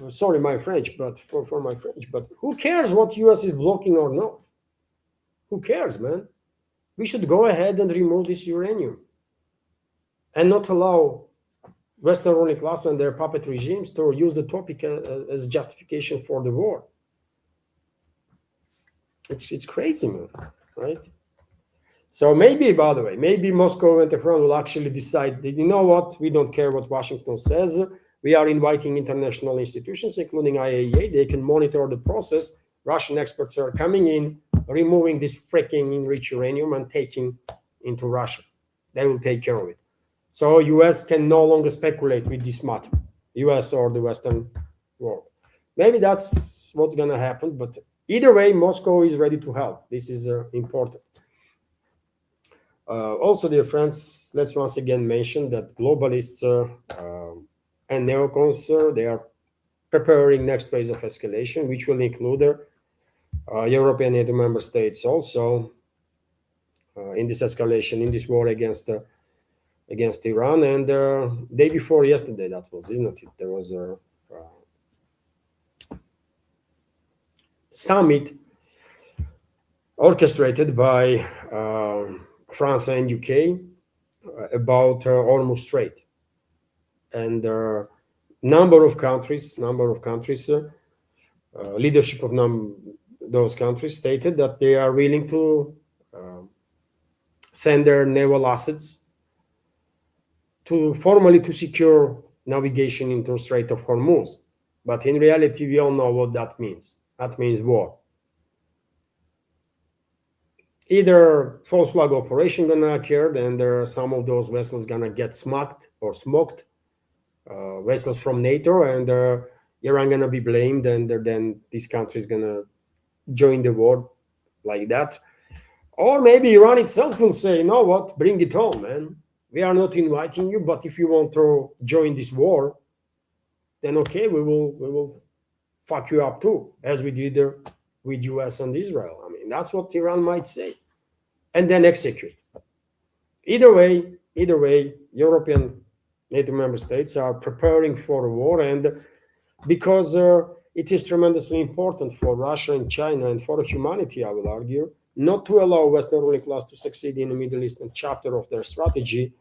Sorry, my French, but for my French, but who cares what US is blocking or not? Who cares, man? We should go ahead and remove this uranium and not allow Western ruling class and their puppet regimes to use the topic as justification for the war. It's crazy, man, right? So maybe, by the way, maybe Moscow and Tehran will actually decide that, you know what, we don't care what Washington says. We are inviting international institutions, including IAEA. They can monitor the process. Russian experts are coming in, removing this freaking enriched uranium and taking into Russia. They will take care of it. So US can no longer speculate with this matter, US or the Western world. Maybe that's what's going to happen. But either way, Moscow is ready to help. This is important. Also, dear friends, let's once again mention that globalists and neocons, they are preparing next phase of escalation, which will include European NATO member states also in this escalation, in this war against Iran. And day before yesterday, that was, isn't it? There was a summit orchestrated by France and UK about Hormuz Strait, and number of countries, leadership of those countries stated that they are willing to send their naval assets to formally to secure navigation into Strait of Hormuz. But in reality, we all know what that means. That means war. Either false flag operation gonna occur, and some of those vessels gonna get smoked, vessels from NATO, and Iran gonna be blamed, and then this country is gonna join the war like that. Or maybe Iran itself will say, you know what, bring it on, man. We are not inviting you, but if you want to join this war, then okay, we will fuck you up too, as we did with US and Israel. I mean, that's what Iran might say, and then execute. Either way, European NATO member states are preparing for a war, and because it is tremendously important for Russia and China and for humanity, I will argue, not to allow Western ruling class to succeed in the Middle Eastern chapter of their strategy.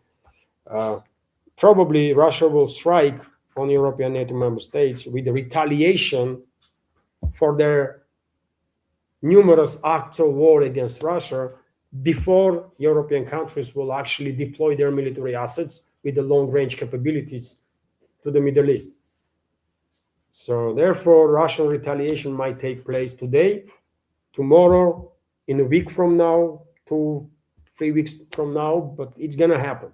Probably Russia will strike on European NATO member states with the retaliation for their numerous acts of war against Russia before European countries will actually deploy their military assets with the long-range capabilities to the Middle East. So therefore, Russian retaliation might take place today, tomorrow, in a week from now, 2-3 weeks from now, but it's going to happen.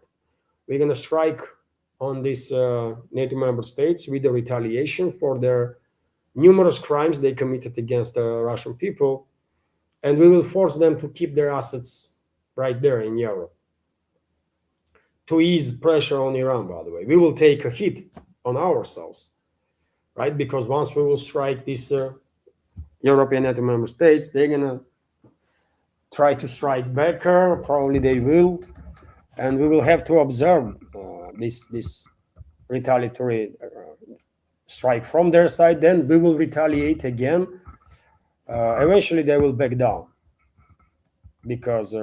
We're going to strike on these NATO member states with the retaliation for their numerous crimes they committed against the Russian people, and we will force them to keep their assets right there in Europe. To ease pressure on Iran, by the way, we will take a hit on ourselves, right? Because once we will strike these European NATO member states, they're going to try to strike back, probably they will, and we will have to observe this retaliatory strike from their side, then we will retaliate again. Eventually they will back down, because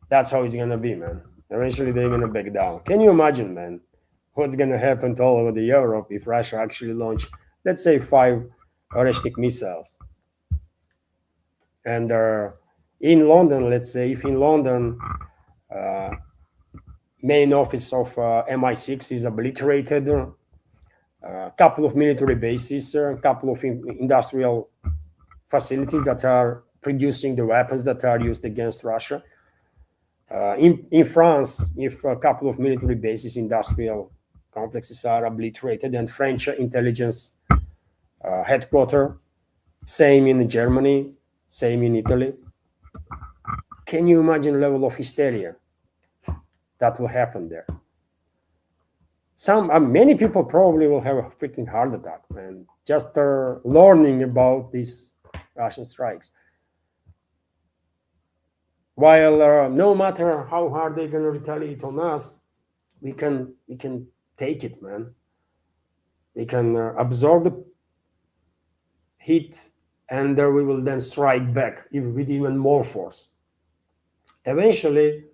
that's how it's gonna be, man. Eventually they're gonna back down. Can you imagine, man, what's gonna happen to all over the Europe if Russia actually launch, let's say, 5 Oreshnik missiles? And in London, let's say, if in London main office of MI6 is obliterated, a couple of military bases, a couple of industrial facilities that are producing the weapons that are used against Russia. In France, if a couple of military bases, industrial complexes are obliterated, and French intelligence headquarters, same in Germany, same in Italy. Can you imagine the level of hysteria that will happen there? Many people probably will have a freaking heart attack, man, just learning about these Russian strikes. While no matter how hard they're gonna retaliate on us, we can take it, man. We can absorb the heat, and we will then strike back with even more force. Eventually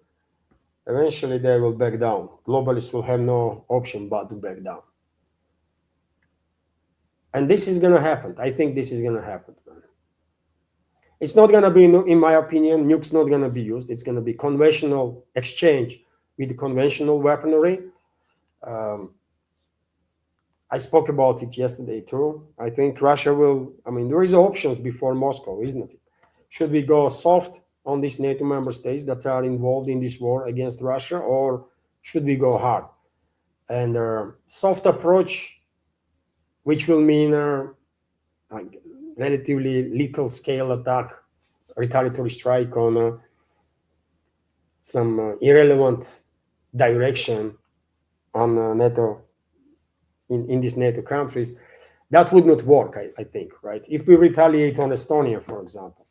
they will back down. Globalists will have no option but to back down. And this is gonna happen. I think this is gonna happen, man. It's not gonna be, in my opinion, nukes not gonna be used. It's gonna be conventional exchange with conventional weaponry. I spoke about it yesterday too. I think Russia will, there is options before Moscow, isn't it? Should we go soft on these NATO member states that are involved in this war against Russia, or should we go hard? And soft approach, which will mean relatively little scale attack, retaliatory strike on some irrelevant direction on NATO, in these NATO countries, that would not work, I think, right? If we retaliate on Estonia, for example,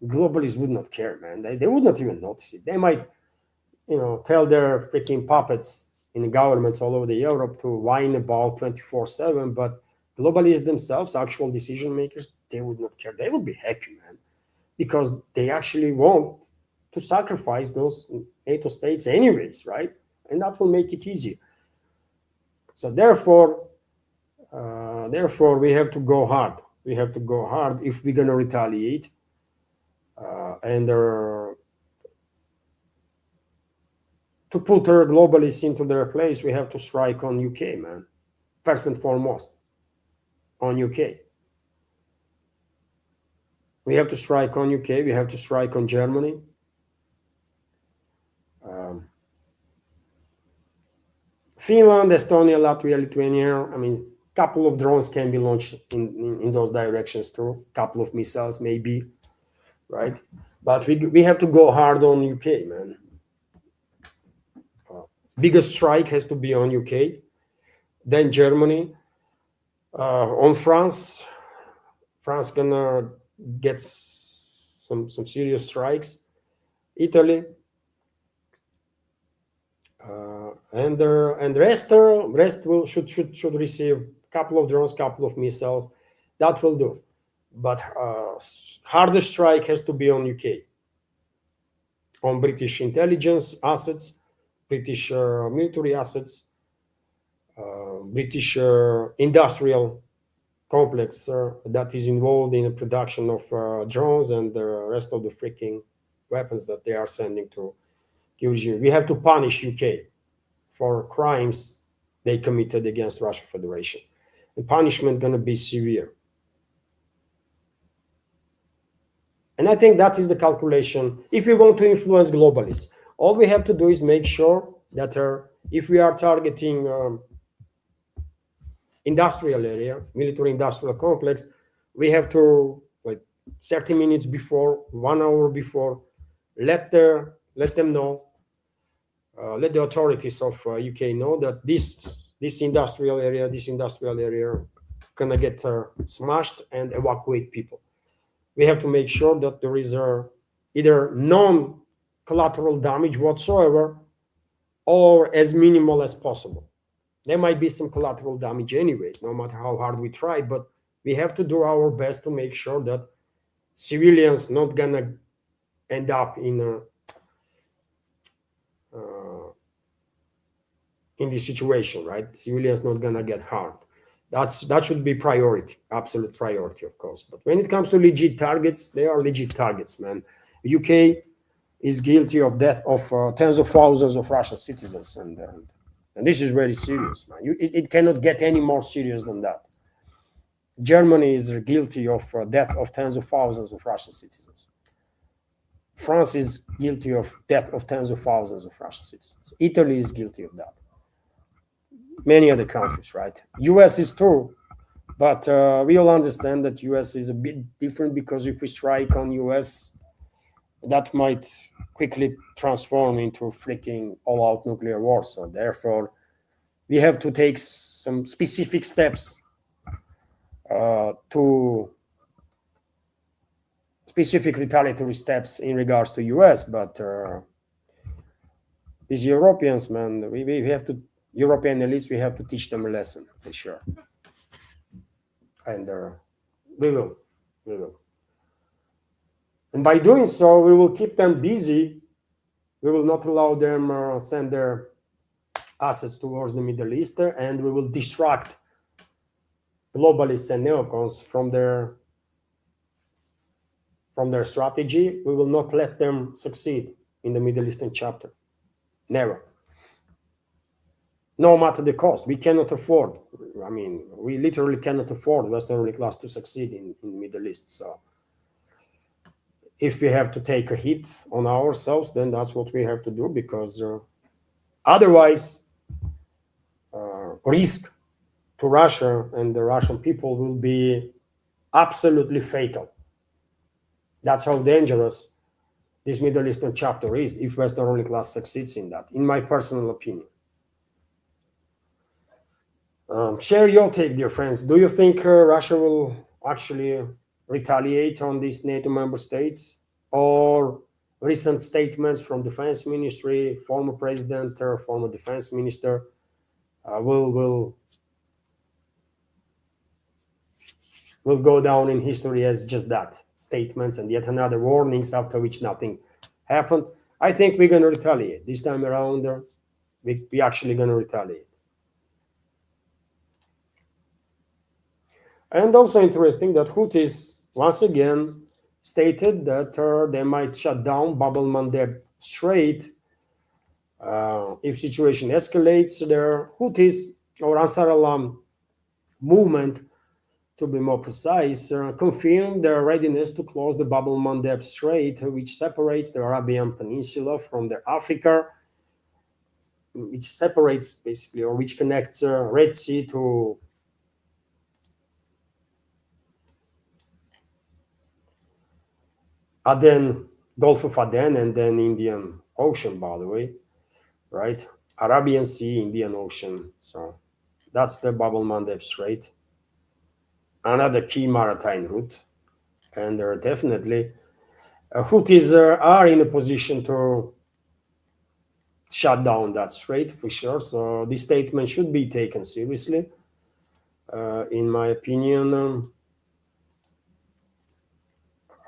globalists would not care, man. They would not even notice it. They might, tell their freaking puppets in the governments all over the Europe to whine about 24/7, but globalists themselves, actual decision makers, they would not care. They would be happy, man, because they actually want to sacrifice those NATO states anyways, right? And that will make it easier. So therefore, we have to go hard. We have to go hard if we're gonna retaliate. And to put our globalists into their place, we have to strike on UK, man. First and foremost, on UK. We have to strike on UK. We have to strike on Germany. Finland, Estonia, Latvia, Lithuania. Couple of drones can be launched in those directions too. Couple of missiles, maybe, right? But we have to go hard on UK, man. Biggest strike has to be on UK, then Germany. On France gonna get some serious strikes. Italy, and rest should receive a couple of drones, couple of missiles. That will do. But hardest strike has to be on UK, on British intelligence assets, British military assets, British industrial complex that is involved in the production of drones and the rest of the freaking weapons that they are sending to QG. We have to punish UK for crimes they committed against Russian Federation. The punishment gonna be severe. And I think that is the calculation. If we want to influence globalists, all we have to do is make sure that if we are targeting industrial area, military industrial complex, we have to, like 30 minutes before, 1 hour before, let them know, let the authorities of UK know that this industrial area gonna get smashed, and evacuate people. We have to make sure that there is either non-collateral damage whatsoever, or as minimal as possible. There might be some collateral damage anyways, no matter how hard we try, but we have to do our best to make sure that civilians not gonna end up uh, in this situation, right? Civilians not gonna get harmed. That should be priority, absolute priority, of course. But when it comes to legit targets, they are legit targets, man. UK is guilty of death of tens of thousands of Russian citizens, and this is very serious, man. It cannot get any more serious than that. Germany is guilty of death of tens of thousands of Russian citizens. France is guilty of death of tens of thousands of Russian citizens. Italy is guilty of that. Many other countries, right? US is too, but we all understand that US is a bit different, because if we strike on US, that might quickly transform into freaking all-out nuclear war. So therefore, we have to take some specific steps to specific retaliatory steps in regards to US. But these Europeans, man, we have to, European elites, we have to teach them a lesson for sure. And we will. And by doing so, we will keep them busy. We will not allow them send their assets towards the Middle East, and we will distract globalists and neocons from their strategy. We will not let them succeed in the Middle Eastern chapter. Never. No matter the cost. We cannot afford. I mean, we literally cannot afford Western ruling class to succeed in the Middle East. So if we have to take a hit on ourselves, then that's what we have to do, because otherwise risk to Russia and the Russian people will be absolutely fatal. That's how dangerous this Middle Eastern chapter is if Western ruling class succeeds in that, in my personal opinion. Share your take, dear friends. Do you think Russia will actually retaliate on these NATO member states, or recent statements from defense ministry, former president, former defense minister will go down in history as just that, statements and yet another warnings, after which nothing happened? I think we're going to retaliate this time around. We actually going to retaliate. And also interesting that Houthis once again stated that they might shut down Bab el-Mandeb Strait if situation escalates. Their Houthis, or Ansar Allah movement, to be more precise, confirmed their readiness to close the Bab el-Mandeb Strait, which separates the Arabian Peninsula from the Africa, which separates basically, or which connects Red Sea to Aden, Gulf of Aden, and then Indian Ocean, by the way, right? Arabian Sea, Indian Ocean. So that's the Bab el-Mandeb Strait, another key maritime route. And definitely Houthis are in a position to shut down that strait for sure. So this statement should be taken seriously, in my opinion.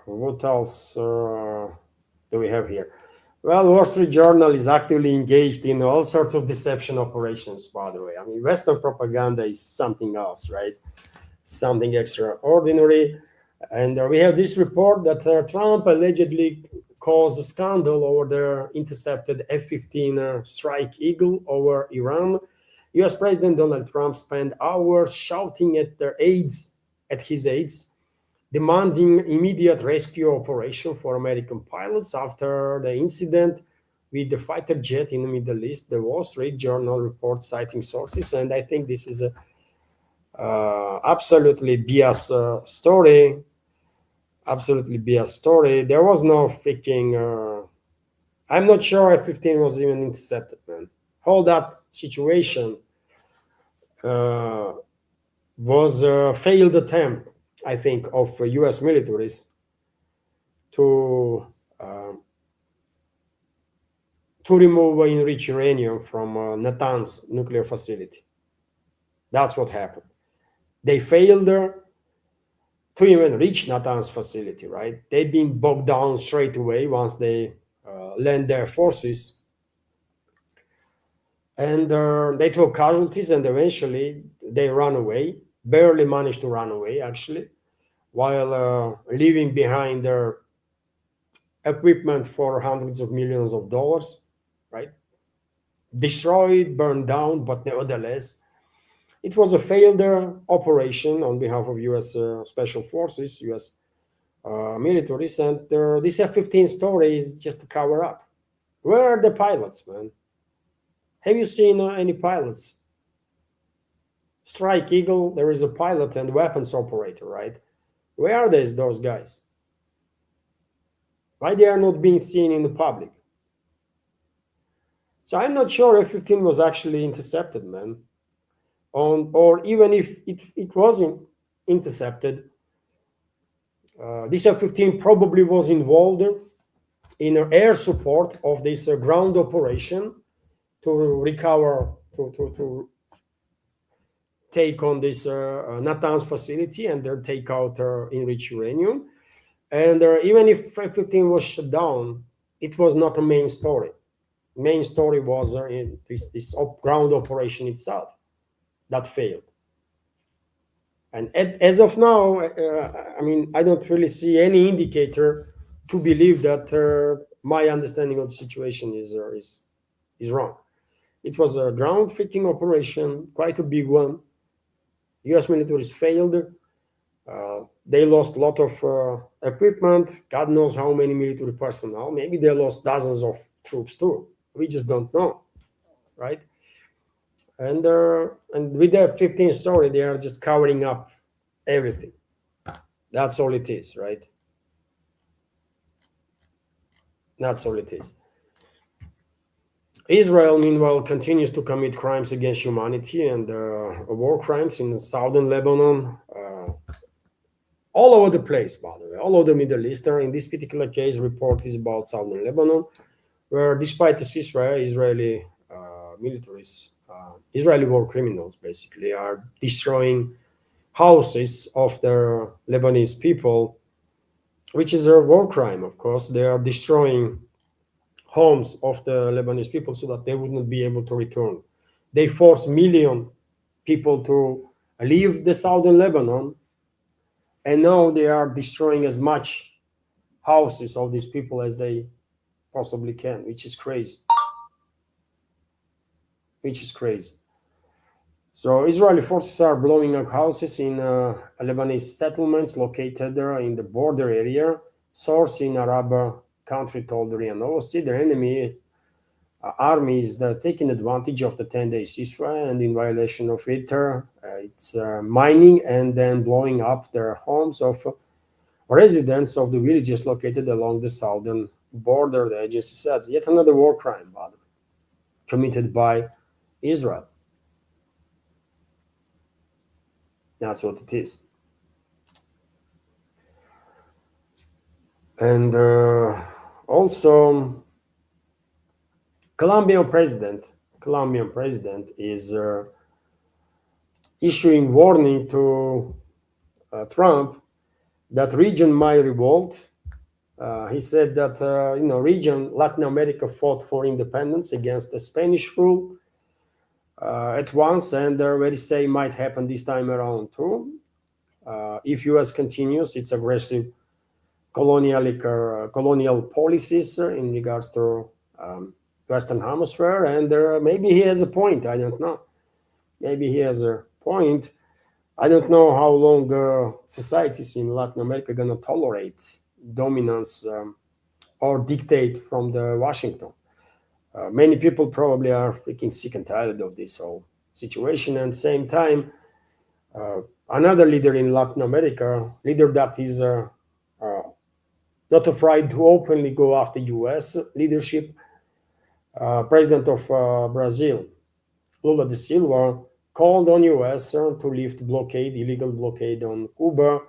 What else do we have here? Well, Wall Street Journal is actively engaged in all sorts of deception operations, by the way. I mean, Western propaganda is something else, right? Something extraordinary. And we have this report that Trump allegedly caused a scandal over the intercepted F-15 Strike Eagle over Iran. US President Donald Trump spent hours shouting at his aides, demanding immediate rescue operation for American pilots after the incident with the fighter jet in the Middle East. The Wall Street Journal report citing sources, and I think this is a absolutely BS story. Absolutely BS story. There was no freaking. I'm not sure F-15 was even intercepted, man. All that situation was a failed attempt, I think, of U.S. militaries to to remove enriched uranium from Natanz nuclear facility. That's what happened. They failed to even reach Natanz facility, right? They've been bogged down straight away once they land their forces. And they took casualties, and eventually they ran away, barely managed to run away, actually, while leaving behind their equipment for hundreds of millions of dollars, right? Destroyed, burned down, but nevertheless, it was a failed operation on behalf of U.S. Special Forces, U.S. Militaries, and this F-15 story is just a cover up. Where are the pilots, man? Have you seen any pilots? Strike Eagle, there is a pilot and weapons operator, right? Where are those guys? Why they are not being seen in the public? So I'm not sure F-15 was actually intercepted, man. Or even if it wasn't intercepted, this F-15 probably was involved in air support of this ground operation to recover, to take on this Natanz facility and then take out enriched uranium. And even if F-15 was shut down, it was not a main story. Main story was in this ground operation itself that failed. And as of now, I mean, I don't really see any indicator to believe that my understanding of the situation is wrong. It was a ground freaking operation, quite a big one. U.S. military failed. They lost a lot of equipment. God knows how many military personnel. Maybe they lost dozens of troops too. We just don't know, right? And with the F-15 story, they are just covering up everything. That's all it is, right? That's all it is. Israel, meanwhile, continues to commit crimes against humanity and war crimes in southern Lebanon, all over the place, by the way, all over the Middle East. In this particular case, report is about southern Lebanon, where despite the ceasefire, Israeli militaries, Israeli war criminals, basically, are destroying houses of the Lebanese people, which is a war crime, of course. They are destroying homes of the Lebanese people so that they would not be able to return. They force million people to leave the southern Lebanon, and now they are destroying as much houses of these people as they possibly can, which is crazy. Which is crazy. So Israeli forces are blowing up houses in Lebanese settlements located there in the border area. Source in Arab country told RIA Novosti, the enemy army is taking advantage of the 10-day ceasefire, and in violation of it, it's mining and then blowing up their homes of residents of the villages located along the southern border, the agency said. Yet another war crime, by the way, committed by Israel. That's what it is. And also, Colombian president is issuing warning to Trump that region might revolt. He said that region Latin America fought for independence against the Spanish rule at once, and what he say might happen this time around too. If U.S. continues its aggressive colonial policies in regards to Western Hemisphere, and maybe he has a point. I don't know. Maybe he has a point. I don't know how long societies in Latin America are gonna tolerate dominance or dictate from the Washington. Many people probably are freaking sick and tired of this whole situation. And same time, another leader in Latin America, leader that is not afraid to openly go after U.S. leadership, President of Brazil, Lula da Silva, called on U.S. To lift illegal blockade on Cuba.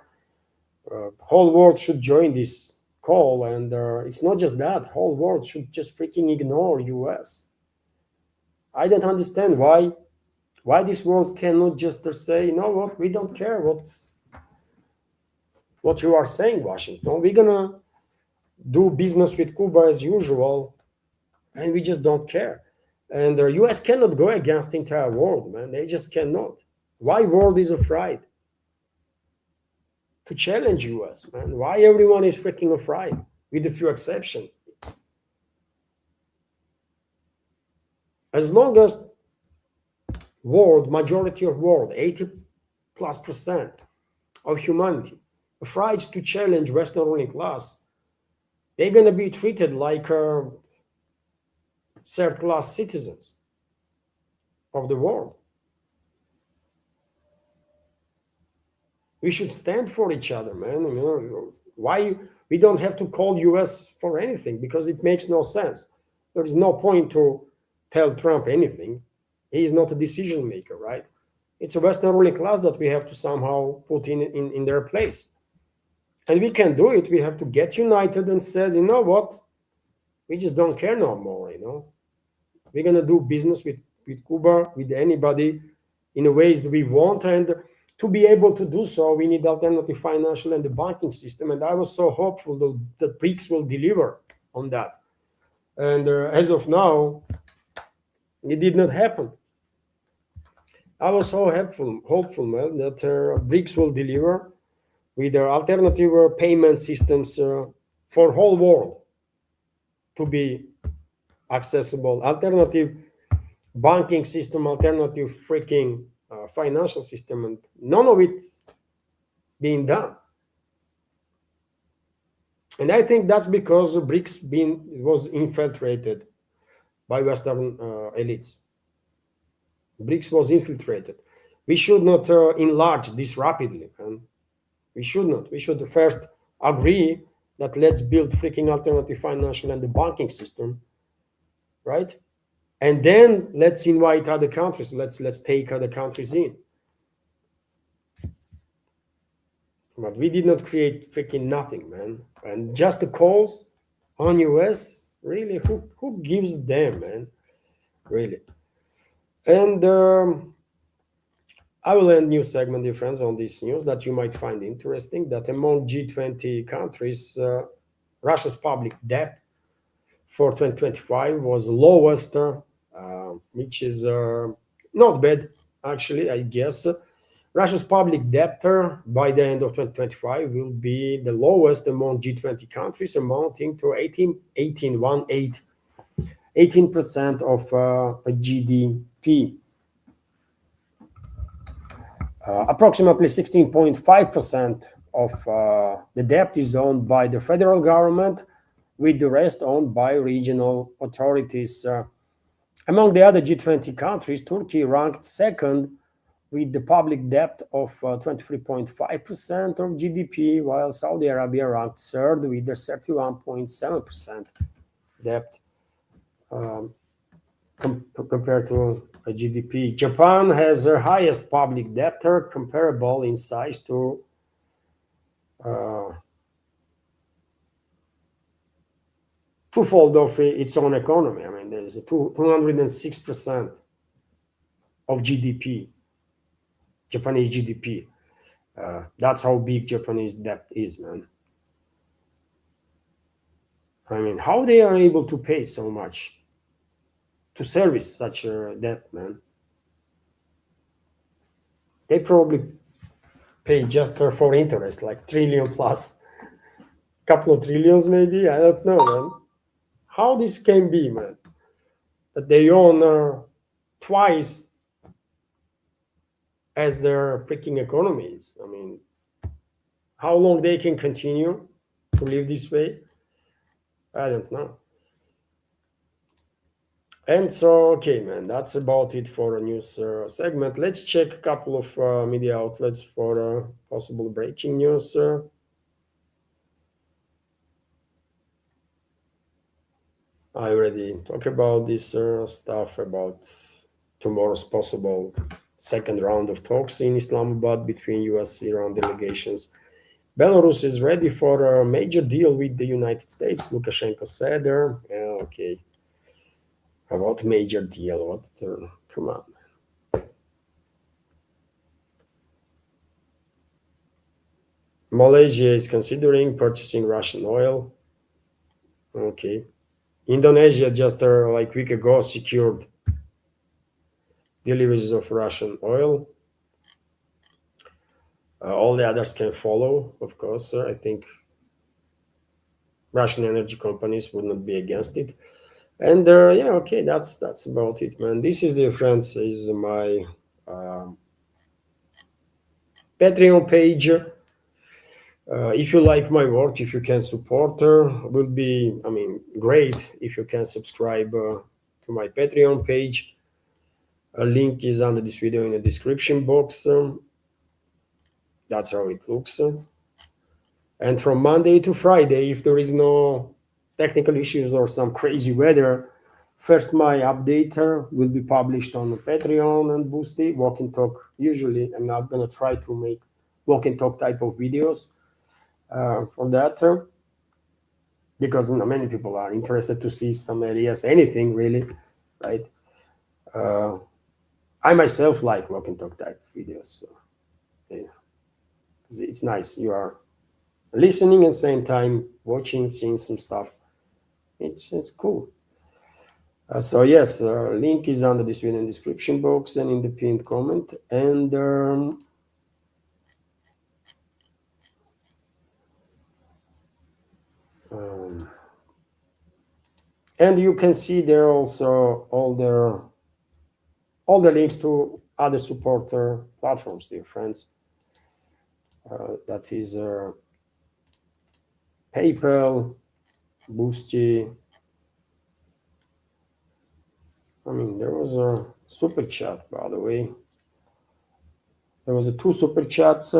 Whole world should join this call, and it's not just that. Whole world should just freaking ignore US. I don't understand why this world cannot just say, you know what, we don't care what you are saying, Washington. We're gonna do business with Cuba as usual, and we just don't care. And the US cannot go against the entire world, man. They just cannot. Why world is afraid to challenge US, man? Why everyone is freaking afraid, with a few exceptions? As long as world, majority of world, 80+% of humanity, afraid to challenge Western ruling class, they're gonna be treated like third-class citizens of the world. We should stand for each other, man. You know, why we don't have to call US for anything, because it makes no sense. There is no point to tell Trump anything. He is not a decision maker, right? It's a Western ruling class that we have to somehow put in their place. And we can do it. We have to get united and say, you know what? We just don't care no more, you know. We're gonna do business with Cuba, with anybody, in the ways we want. And to be able to do so, we need alternative financial and the banking system. And I was so hopeful that BRICS will deliver on that. And as of now, it did not happen. I was so hopeful, man, that BRICS will deliver with their alternative payment systems for whole world to be accessible, alternative banking system, alternative freaking financial system, and none of it being done. And I think that's because BRICS was infiltrated by Western elites. BRICS was infiltrated. We should not enlarge this rapidly, and we should not. We should first agree that let's build freaking alternative financial and the banking system, right? And then let's invite other countries. Let's take other countries in. But we did not create freaking nothing, man. And just the calls on US, really, who gives them, man? Really. And I will end new segment, dear friends, on this news that you might find interesting. That among G20 countries, Russia's public debt for 2025 was lowest, which is not bad, actually, I guess. Russia's public debt by the end of 2025 will be the lowest among G20 countries, amounting to 18% of GDP. Approximately 16.5% of the debt is owned by the federal government, with the rest owned by regional authorities. Among the other G20 countries, Turkey ranked second with the public debt of 23.5% of GDP, while Saudi Arabia ranked third with the 31.7% debt compared to GDP. Japan has the highest public debt, comparable in size to twofold of its own economy. I mean, there's a 206% of GDP, Japanese GDP. That's how big Japanese debt is, man. I mean, how they are able to pay so much to service such a debt, man? They probably pay just for interest, like trillion plus, couple of trillions maybe. I don't know, man. How this can be, man? That they own twice as their freaking economies. I mean, how long they can continue to live this way? I don't know. And so, okay, man, that's about it for a news segment. Let's check a couple of media outlets for possible breaking news. I already talked about this stuff about tomorrow's possible second round of talks in Islamabad between US Iran delegations. Belarus is ready for a major deal with the United States, Lukashenko said there. Yeah, okay. About major deal? What? Come on. Malaysia is considering purchasing Russian oil. Okay. Indonesia just like week ago secured deliveries of Russian oil. All the others can follow, of course. I think Russian energy companies would not be against it. And yeah, okay, that's about it, man. This is the friends is my um, Patreon page. If you like my work, if you can support, will be, I mean, great if you can subscribe to my Patreon page. A link is under this video in the description box. That's how it looks. And from Monday to Friday, if there is no technical issues or some crazy weather, first my updater will be published on Patreon and Boosty. Walk and talk. Usually, I'm not gonna try to make walk and talk type of videos for that. Because many people are interested to see some areas, anything really, right? Uh, I myself like walk and talk type videos. So, yeah, it's nice. You are listening at the same time, watching, seeing some stuff. It's cool. So yes, link is under this video in the description box and in the pinned comment. And um, and you can see there also all the links to other supporter platforms, dear friends. That is PayPal, Boosty. I mean, there was a super chat, by the way. There was a two super chats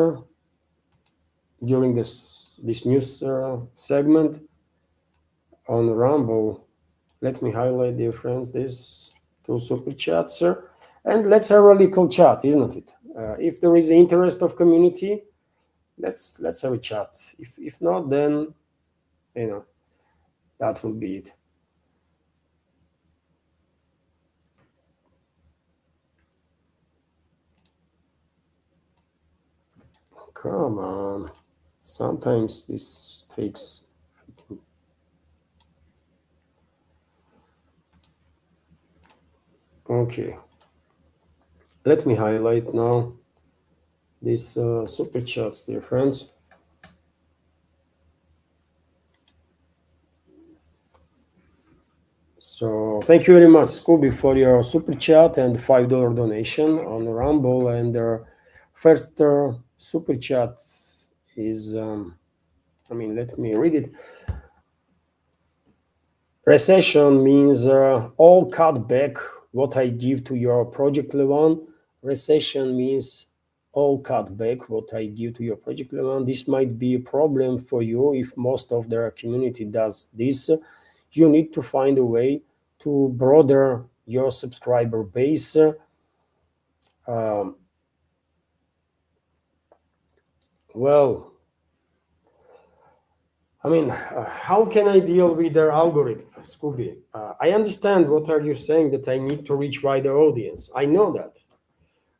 during this news segment on Rumble. Let me highlight, dear friends, these two super chats, and let's have a little chat, isn't it? If there is interest of community, let's have a chat. If not, then that will be it. Come on. Sometimes this takes. Okay. Let me highlight now these super chats, dear friends. So thank you very much, Scooby, for your super chat and $5 donation on Rumble. And first super chat is, let me read it. Recession means all cut back what I give to your project Levan. Recession means all cut back what I give to your project Levan. This might be a problem for you if most of their community does this. You need to find a way to broaden your subscriber base. Well, how can I deal with their algorithm, Scooby? I understand what are you saying, that I need to reach wider audience. I know that.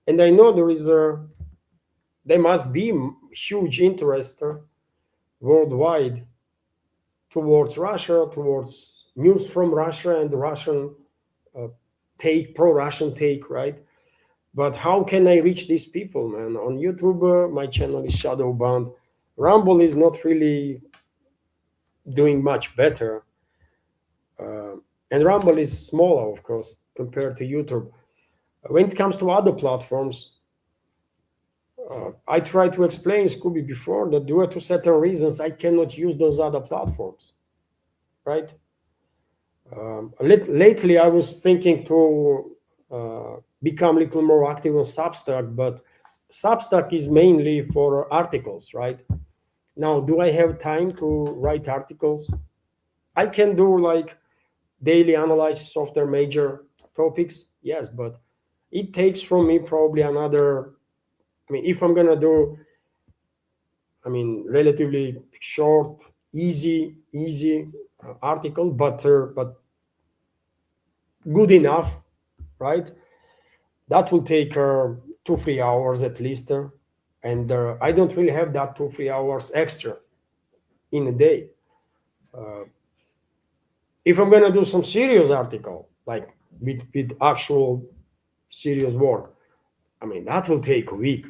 And I know there must be huge interest worldwide towards Russia, towards news from Russia and the Russian pro-Russian take, right? But how can I reach these people, man? On YouTube, my channel is shadow banned. Rumble is not really doing much better. And Rumble is smaller, of course, compared to YouTube. When it comes to other platforms, I tried to explain, Scooby, before that due to certain reasons, I cannot use those other platforms, right? Lately, I was thinking to become a little more active on Substack, but Substack is mainly for articles, right? Now, do I have time to write articles? I can do like daily analysis of their major topics, yes, but it takes from me probably another. If I'm gonna do I mean, relatively short, easy article, but good enough, right? That will take 2 3 hours at least, and I don't really have that 2 3 hours extra in a day. If I'm gonna do some serious article, like with actual serious work, I mean that will take a week,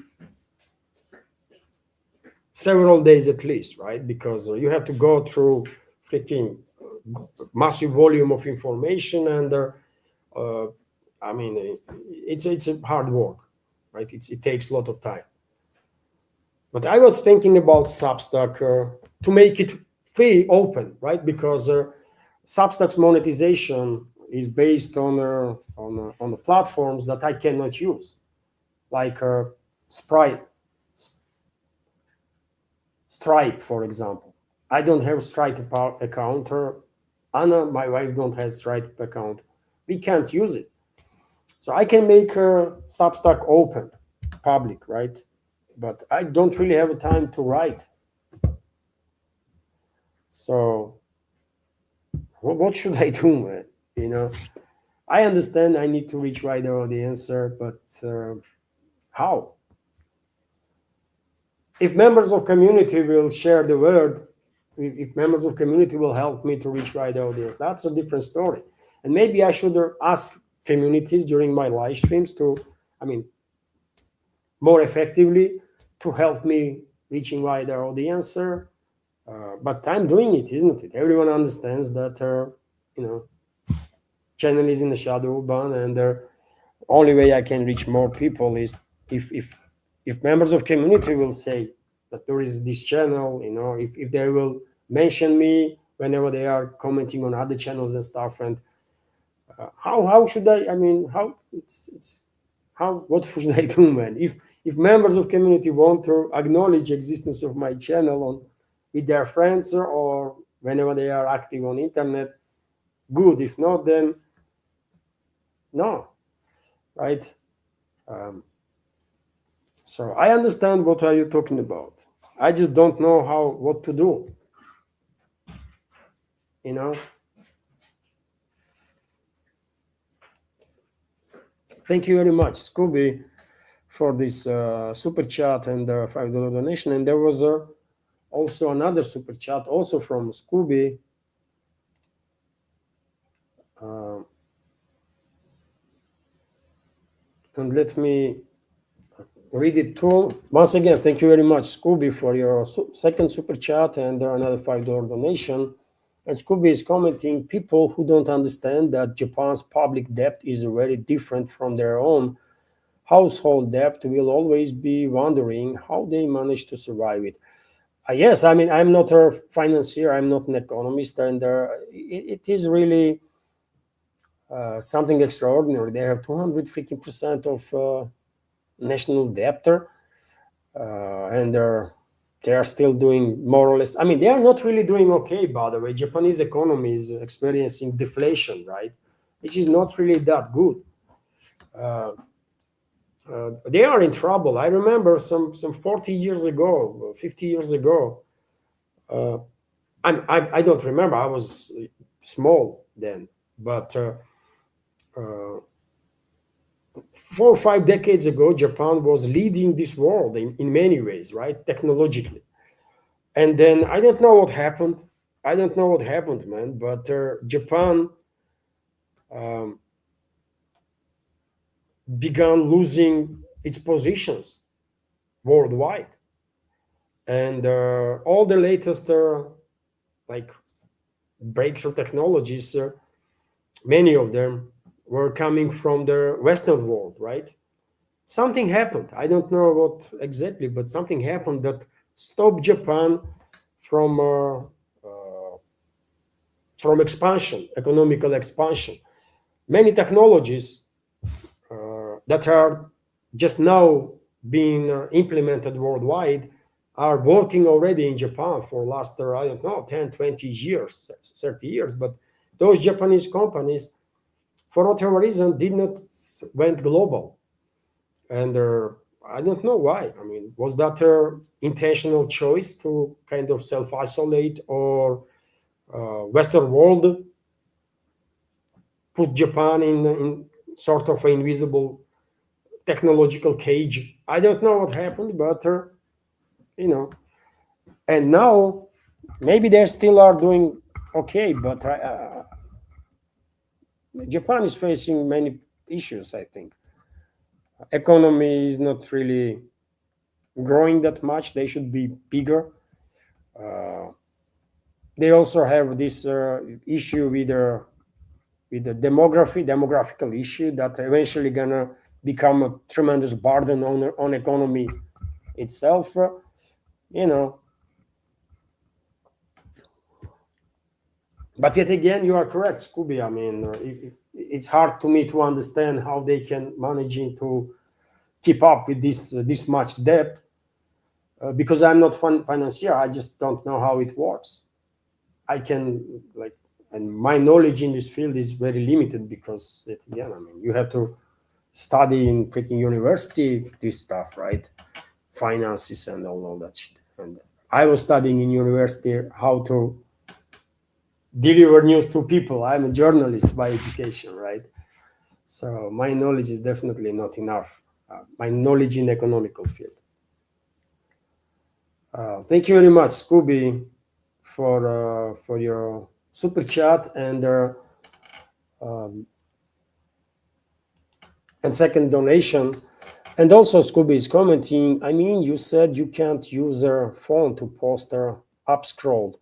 several days at least, right? Because you have to go through freaking massive volume of information, and uh, I mean it's a hard work, right? It takes a lot of time. But I was thinking about Substack to make it free, open, right? Because Substack's monetization is based on the platforms that I cannot use, like Sprite, Stripe, for example. I don't have Stripe account. Anna, my wife, don't have Stripe account. We can't use it. So I can make Substack open, public, right? But I don't really have time to write. So what should I do, man? You know, I understand I need to reach wider audience, but how? If members of community will share the word, if members of community will help me to reach wider audience, that's a different story. And maybe I should ask communities during my live streams to, I mean, more effectively to help me reaching wider audience. But I'm doing it, isn't it? Everyone understands that, you know, channel is in the shadow ban, and the only way I can reach more people is if members of community will say that there is this channel, you know, if they will mention me whenever they are commenting on other channels and stuff. And how should I mean, how it's how what should I do, man? If members of community want to acknowledge existence of my channel on with their friends or whenever they are active on internet, good. If not, then no, right? Um, so I understand what are you talking about. I just don't know what to do. You know. Thank you very much, Scooby, for this super chat and $5 donation. And there was also another super chat, also from Scooby. And let me read it too. Once again, thank you very much, Scooby, for your second super chat and another $5 donation. And Scooby is commenting, people who don't understand that Japan's public debt is very different from their own household debt will always be wondering how they manage to survive it. Yes, I mean, I'm not a financier, I'm not an economist, and it is really something extraordinary. They have 250% of national debt, and they are still doing more or less. I mean, they are not really doing okay, by the way. Japanese economy is experiencing deflation, right? Which is not really that good. They are in trouble. I remember some 40 years ago, 50 years ago. I don't remember. I was small then, but 4 or 5 decades ago, Japan was leading this world in many ways, right? Technologically. And then I don't know what happened. I don't know what happened, man. But Japan began losing its positions worldwide, and all the latest like breakthrough technologies, many of them were coming from the Western world, right? Something happened. I don't know what exactly, but something happened that stopped Japan from expansion, economical expansion. Many technologies that are just now being implemented worldwide are working already in Japan for last, I don't know, 10, 20 years, 30 years. But those Japanese companies, for whatever reason, did not went global. And I don't know why. I mean, mean, was that a intentional choice to kind of self-isolate, or Western world put Japan in sort of an invisible technological cage? I don't know what happened, but you know, and now maybe they still are doing okay, but Japan is facing many issues. I think economy is not really growing that much. They should be bigger. Uh, they also have this issue with the demographical issue that eventually gonna become a tremendous burden on economy itself. You know, but yet again, you are correct, Scooby. I mean, it's hard to me to understand how they can managing to keep up with this much debt, because I'm not financier. I just don't know how it works. I can like, and my knowledge in this field is very limited because yet again, I mean, you have to study in freaking university this stuff, right? Finances and all that shit. And I was studying in university how to deliver news to people. I'm a journalist by education, right? So my knowledge is definitely not enough. My knowledge in economical field. Thank you very much, Scooby, for your super chat um, and second donation. And also, Scooby is commenting. I mean, you said you can't use a phone to post a up scroll.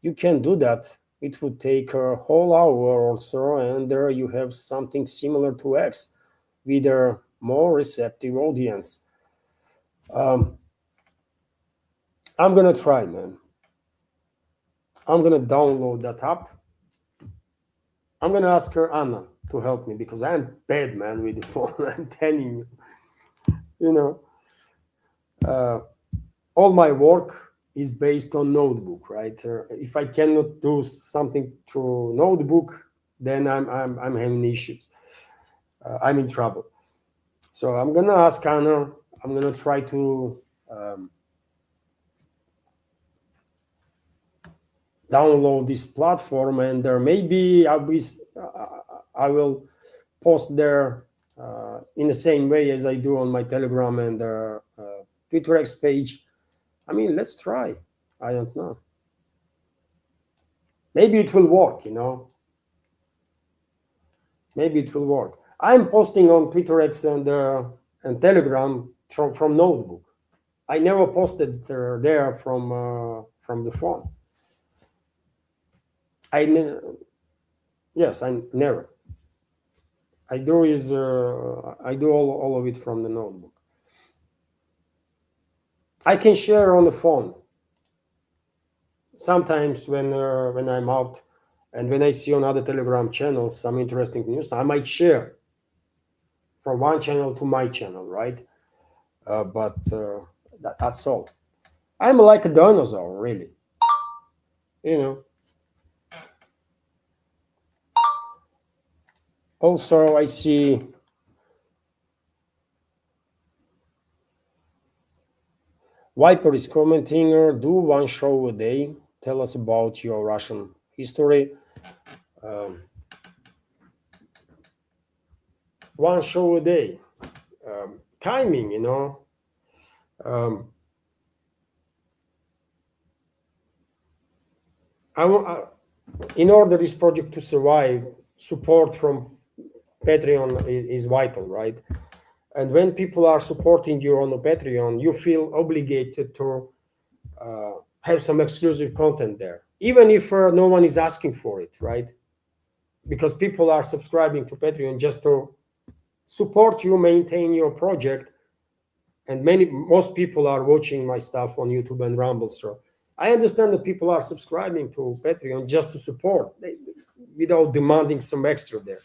You can do that. It would take a whole hour or so, and there you have something similar to X with a more receptive audience. Um, I'm gonna try, man. I'm gonna download that app. I'm gonna ask her Anna to help me because I'm bad, man, with the phone. I'm telling you, you know, uh, all my work is based on notebook, right? If I cannot do something through notebook, then I'm having issues. I'm in trouble. So I'm gonna ask Anna. I'm gonna try to download this platform, and there maybe I will post there in the same way as I do on my Telegram and Twitter X page. I mean, let's try. I don't know. Maybe it will work, you know. Maybe it will work. I'm posting on Twitter X and Telegram from notebook. I never posted there from the phone. Yes, I never. I do all of it from the notebook. I can share on the phone. Sometimes when I'm out and when I see on other Telegram channels some interesting news, I might share from one channel to my channel, right? But that's all. I'm like a dinosaur, really. You know. Also, I see Viper is commenting, do one show a day. Tell us about your Russian history. One show a day. Timing, you know. In order this project to survive, support from Patreon is vital, right? And when people are supporting you on the Patreon, you feel obligated to have some exclusive content there, even if no one is asking for it, right? Because people are subscribing to Patreon just to support you, maintain your project, and most people are watching my stuff on YouTube and Rumble. So I understand that people are subscribing to Patreon just to support, without demanding some extra there.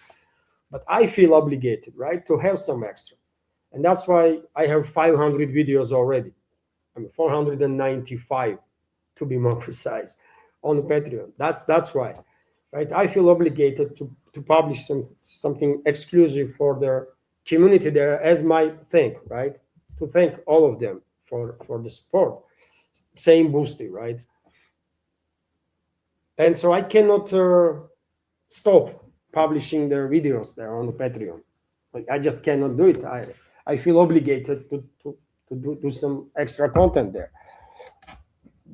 But I feel obligated, right, to have some extra, and that's why I have 500 videos already. I mean, 495 to be more precise, on Patreon. That's why, right? I feel obligated to publish something exclusive for the community there as my thing, right? To thank all of them for the support. Same boosty, right? And so I cannot stop publishing their videos there on the Patreon. I just cannot do it. I feel obligated to do some extra content there.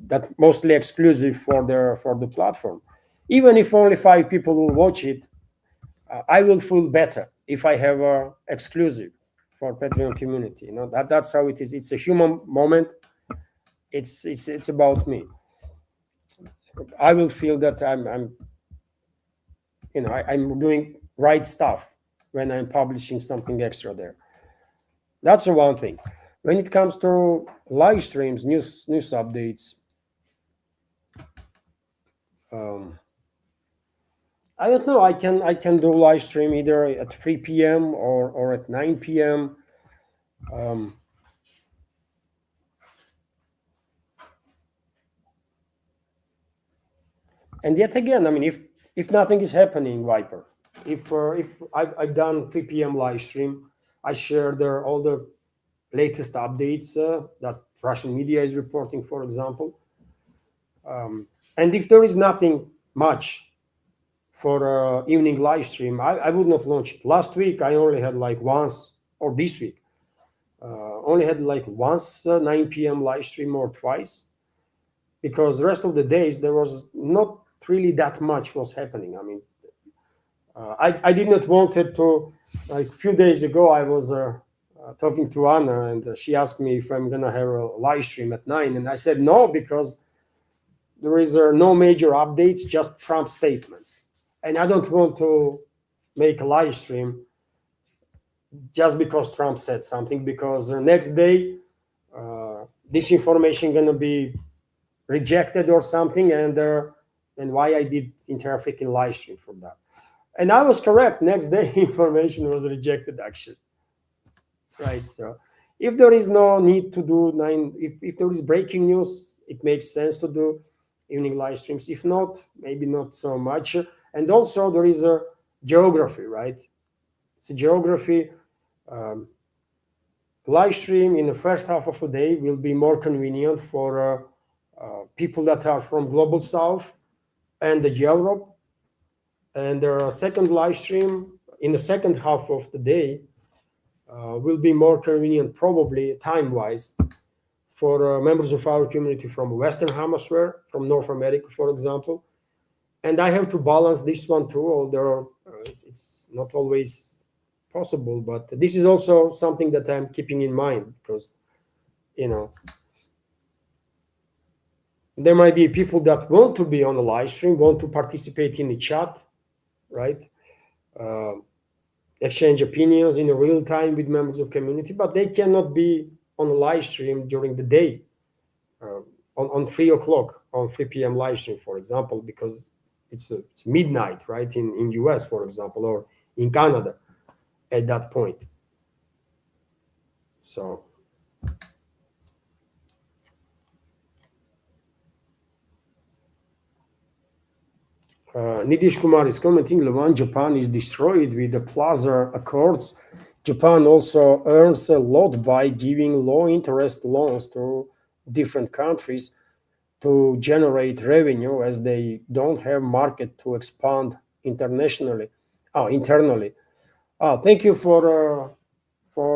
That mostly exclusive for the platform. Even if only 5 people will watch it, I will feel better if I have a exclusive for Patreon community. That's how it is. It's a human moment. It's about me. I will feel that I'm doing right stuff when I'm publishing something extra there. That's the one thing. When it comes to live streams, news updates, I don't know. I can do live stream either at 3 p.m. or at 9 p.m. And yet again, I mean, if nothing is happening, Viper, if I've done 3 p.m. live stream, I share all the latest updates that Russian media is reporting, for example. And if there is nothing much for evening live stream, I would not launch it. Last week, I only had like once, or this week, only had like once 9 p.m. live stream or twice, because the rest of the days there was not really that much was happening. I mean, I did not want it to, like a few days ago, I was talking to Anna, and she asked me if I'm going to have a live stream at 9. And I said no, because there is no major updates, just Trump statements. And I don't want to make a live stream just because Trump said something, because the next day this information going to be rejected or something, and why I did entire freaking live stream for that. And I was correct. Next day, information was rejected, actually. Right. So if there is no need to do 9, if there is breaking news, it makes sense to do evening live streams. If not, maybe not so much. And also there is a geography, right? It's a geography. Live stream in the first half of the day will be more convenient for people that are from global south and Europe. And the second live stream in the second half of the day will be more convenient, probably time-wise, for members of our community from Western Hemisphere, from North America, for example. And I have to balance this one too, although it's not always possible. But this is also something that I'm keeping in mind, because, there might be people that want to be on a live stream, want to participate in the chat, right? Exchange opinions in real time with members of community, but they cannot be on a live stream during the day, on 3 o'clock, on 3 p.m. live stream, for example, because it's midnight, right, in US, for example, or in Canada at that point. So Nidish Kumar is commenting, Levant, Japan is destroyed with the Plaza Accords. Japan also earns a lot by giving low-interest loans to different countries to generate revenue, as they don't have market to expand internally. Thank you for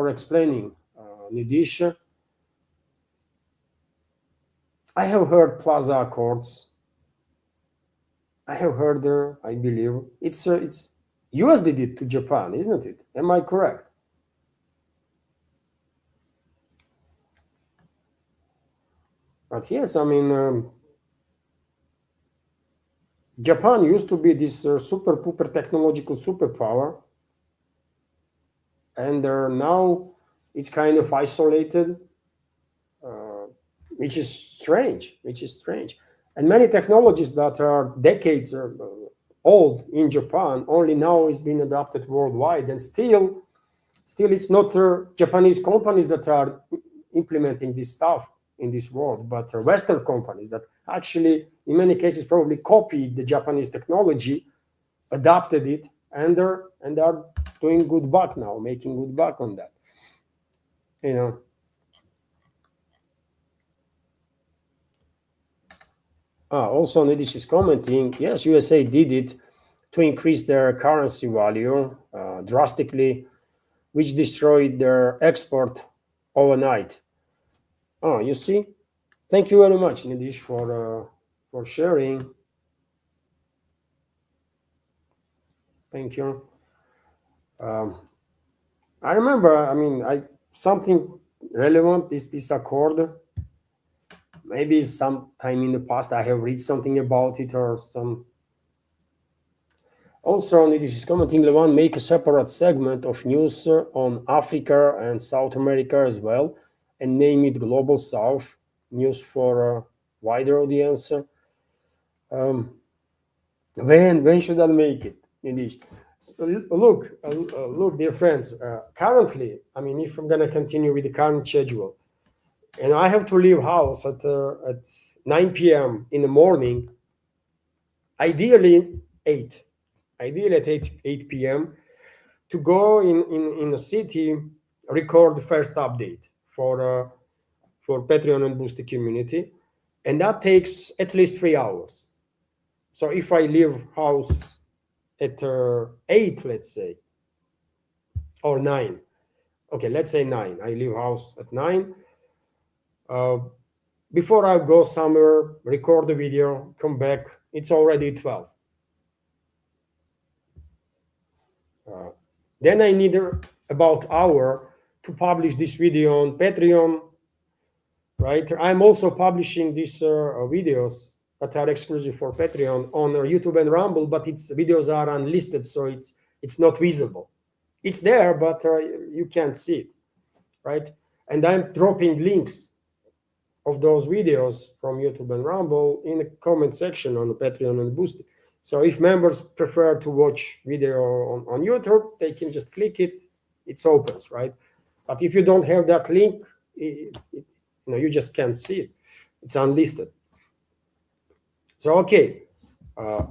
explaining, Nidish. I have heard Plaza Accords. I have heard there, I believe it's US did it to Japan, isn't it? Am I correct? But yes, I mean, Japan used to be this super pooper technological superpower, and now it's kind of isolated, which is strange. And many technologies that are decades old in Japan only now is being adopted worldwide, and still it's not Japanese companies that are implementing this stuff in this world, but Western companies that actually, in many cases, probably copied the Japanese technology, adopted it, and are doing good buck now, making good buck on that. Also, Nidish is commenting, yes, USA did it to increase their currency value drastically, which destroyed their export overnight. Oh, you see? Thank you very much, Nidish, for sharing. Thank you. Um, I remember, I mean, I something relevant is this accord. Maybe sometime in the past I have read something about it or some. Also, it is commenting, Levan, make a separate segment of news on Africa and South America as well, and name it Global South news for a wider audience. Um, when should I make it? Indeed. So, look, dear friends. Currently, I mean, if I'm gonna continue with the current schedule, and I have to leave house at 9 p.m. in the morning, ideally 8, ideally at 8 p.m. to go in a city, record the first update for Patreon and Boosty community, and that takes at least 3 hours. So if I leave house at 8, let's say, or 9, okay, let's say 9. I leave house at 9. Uh, Before I go somewhere, record the video, come back, it's already 12. Uh, then I need about hour to publish this video on Patreon, right? I'm also publishing these videos that are exclusive for Patreon on YouTube and Rumble, but its videos are unlisted, so it's not visible. It's there, but you can't see it, right? And I'm dropping links of those videos from YouTube and Rumble in the comment section on the Patreon and Boost. So if members prefer to watch video on YouTube, they can just click it. It's opens, right? But if you don't have that link, you just can't see it. It's unlisted. So okay,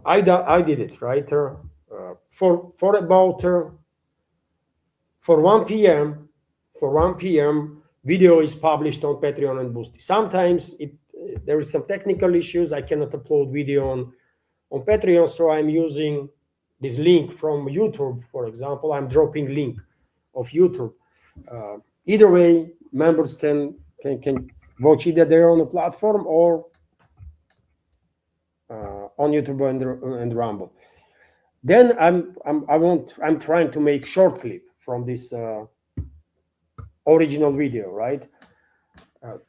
I did it, right? For about for 1 p.m. video is published on Patreon and Boosty. Sometimes there is some technical issues. I cannot upload video on Patreon, so I'm using this link from YouTube, for example. I'm dropping link of YouTube. Either way, members can watch either there on the platform or on YouTube and Rumble. Then I'm trying to make short clip from this original video, right?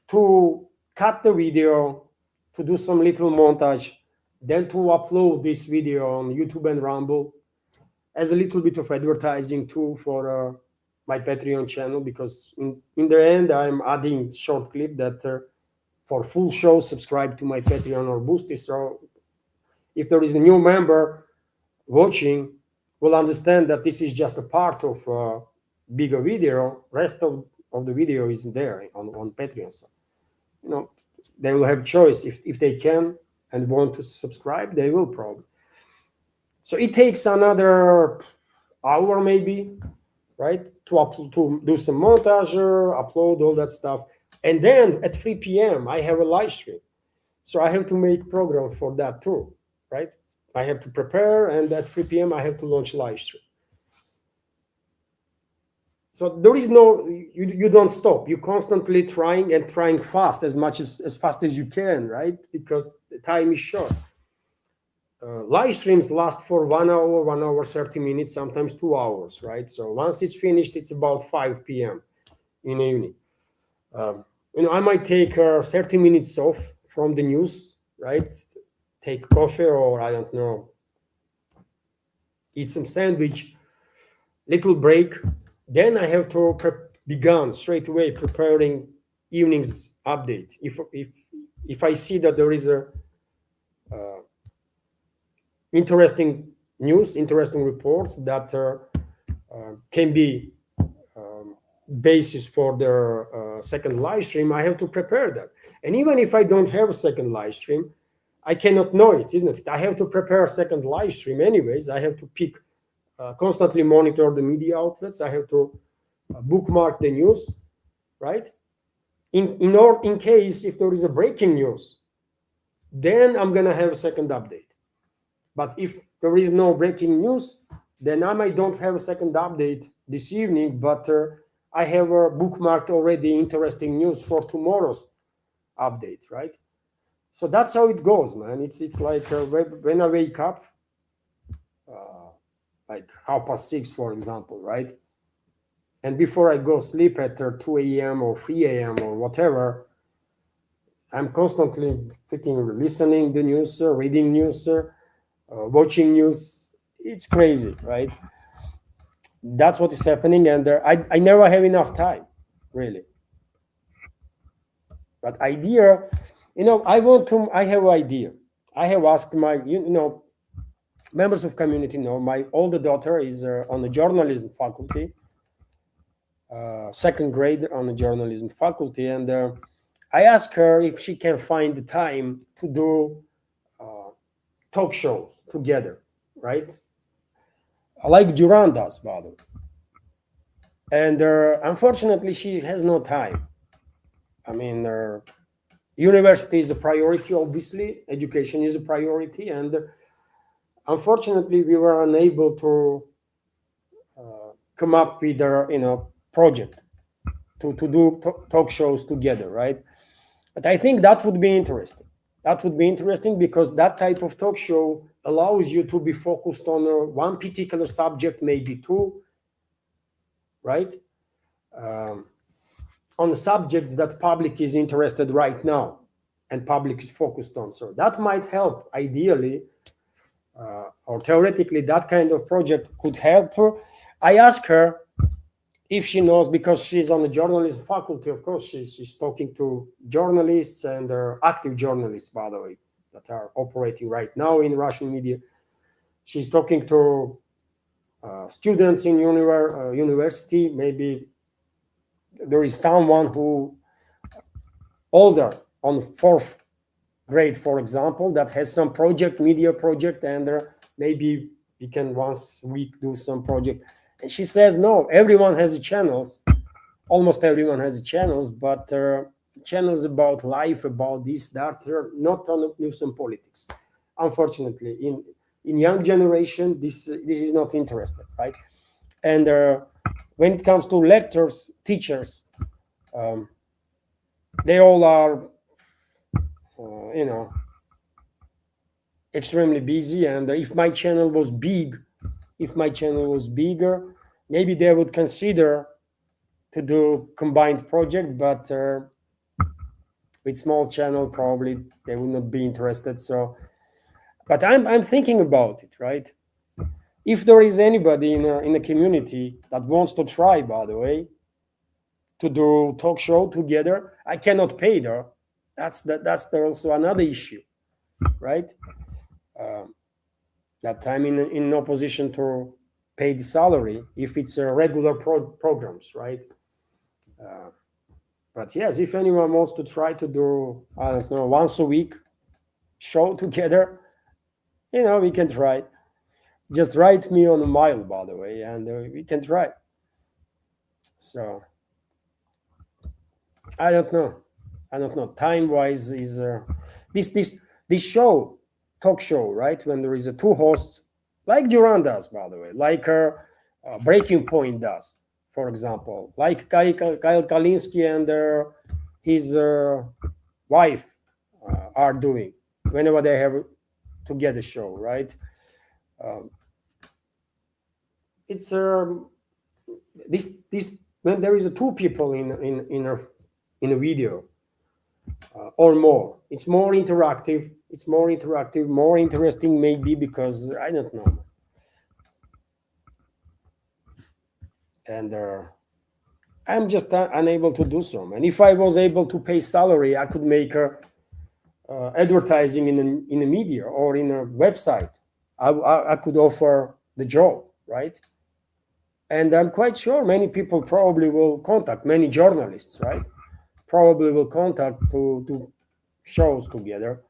To cut the video, to do some little montage, then to upload this video on YouTube and Rumble as a little bit of advertising too for my Patreon channel, because in the end I'm adding short clip that for full show subscribe to my Patreon or Boosty. So if there is a new member watching, will understand that this is just a part of a bigger video. Rest of the video is there on Patreon. So they will have choice. If they can and want to subscribe, they will probably. So it takes another hour maybe, right, to do some montage, upload all that stuff, and then at 3 p.m. I have a live stream. So I have to make program for that too, right? I have to prepare, and at 3 p.m. I have to launch live stream. So there is no, you don't stop. You're constantly trying fast, as fast as you can, right? Because the time is short. Live streams last for 1 hour, 30 minutes, sometimes 2 hours, right? So once it's finished, it's about 5 p.m. in the evening. I might take 30 minutes off from the news, right? Take coffee, or I don't know, eat some sandwich, little break. Then I have to begin straight away preparing evening's update. If I see that there is a interesting news, interesting reports that can be basis for their second live stream, I have to prepare that. And even if I don't have a second live stream, I cannot know it, isn't it? I have to prepare a second live stream anyways. I have to constantly monitor the media outlets. I have to bookmark the news, right? In case if there is a breaking news, then I'm gonna have a second update. But if there is no breaking news, then I might don't have a second update this evening, but I have bookmarked already interesting news for tomorrow's update, right? So that's how it goes, man. It's like when I wake up, uh, like 6:30, for example, right? And before I go sleep at 2 a.m. or 3 a.m. or whatever, I'm constantly listening the news, reading news, watching news. It's crazy, right? That's what is happening, and I never have enough time, really. But idea, I have an idea. I have asked my, members of community. My older daughter is on the journalism faculty, second grade on the journalism faculty, and I asked her if she can find the time to do talk shows together, right? Like Duran does, by the way. And unfortunately, she has no time. I mean, university is a priority, obviously. Education is a priority. And unfortunately, we were unable to come up with a project to do talk shows together, right? But I think that would be interesting. That would be interesting because that type of talk show allows you to be focused on one particular subject, maybe two, right? On the subjects that public is interested right now and public is focused on. So that might help ideally, or theoretically, that kind of project could help her. I asked her if she knows, because she's on the journalism faculty, of course, she's talking to journalists and active journalists, by the way, that are operating right now in Russian media. She's talking to students in university. Maybe there is someone who older on fourth grade, for example, that has some media project, and maybe we can once a week do some project. And she says, no, everyone has channels. Almost everyone has channels, but channels about life, about this, that, not on news and politics. Unfortunately, in young generation, this is not interested, right? And when it comes to lectures, teachers, they all are, extremely busy. And if my channel was big, if my channel was bigger, maybe they would consider to do combined project, but with small channel, probably they would not be interested. So, but I'm thinking about it, right? If there is anybody in the community that wants to try, by the way, to do talk show together, I cannot pay there. That's also another issue, right? That I'm in no position to pay the salary if it's a regular programs, right? But yes, if anyone wants to try to do, I don't know, once a week show together, we can try. Just write me on a mail, by the way, and we can try. So I don't know. Time wise is this show, talk show, right? When there is a two hosts, like Duran does, by the way, like Breaking Point does, for example, like Kyle Kalinski and his wife are doing whenever they have to get a show, right? It's this when there is a two people in a video or more, it's more interactive. It's more interactive, more interesting, maybe, because I don't know. And I'm just unable to do so. And if I was able to pay salary, I could make advertising in a media or in a website. I could offer the job, right? And I'm quite sure many people probably will contact, many journalists, right? Probably will contact to do shows together,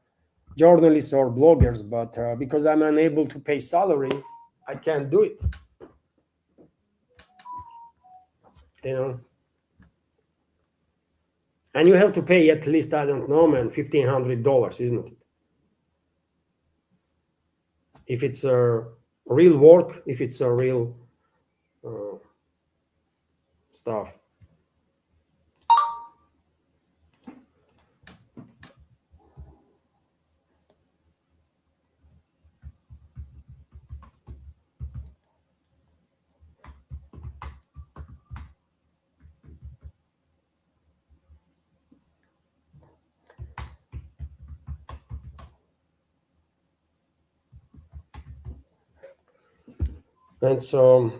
journalists or bloggers. But because I'm unable to pay salary, I can't do it. And you have to pay at least, I don't know, man, $1,500, isn't it? if it's a real work, if it's a real uh, stuff. And so,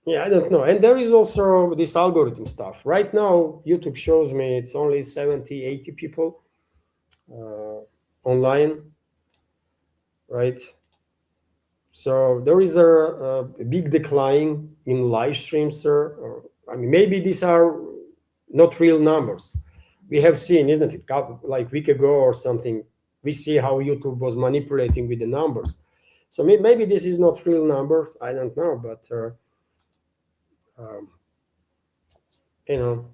yeah, I don't know. And there is also this algorithm stuff. Right now, YouTube shows me it's only 70, 80 people uh, online, right? So there is a big decline in live streams, sir. I mean, maybe these are not real numbers. We have seen, isn't it, like a week ago or something, we see how YouTube was manipulating with the numbers. So maybe this is not real numbers. I don't know, but um, you know,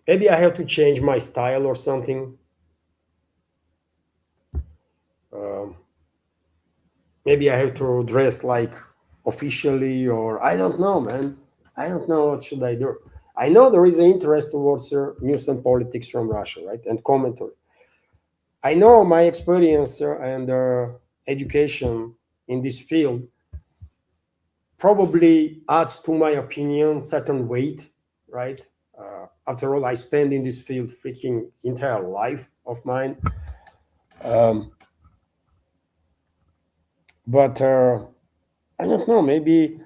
maybe I have to change my style or something. Um, Maybe I have to dress like officially, or I don't know, man. I don't know what should I do. I know there is an interest towards news and politics from Russia, right, and commentary. I know my experience and education in this field probably adds to my opinion certain weight, right? After all, I spend in this field freaking entire life of mine. Um, but I don't know. Maybe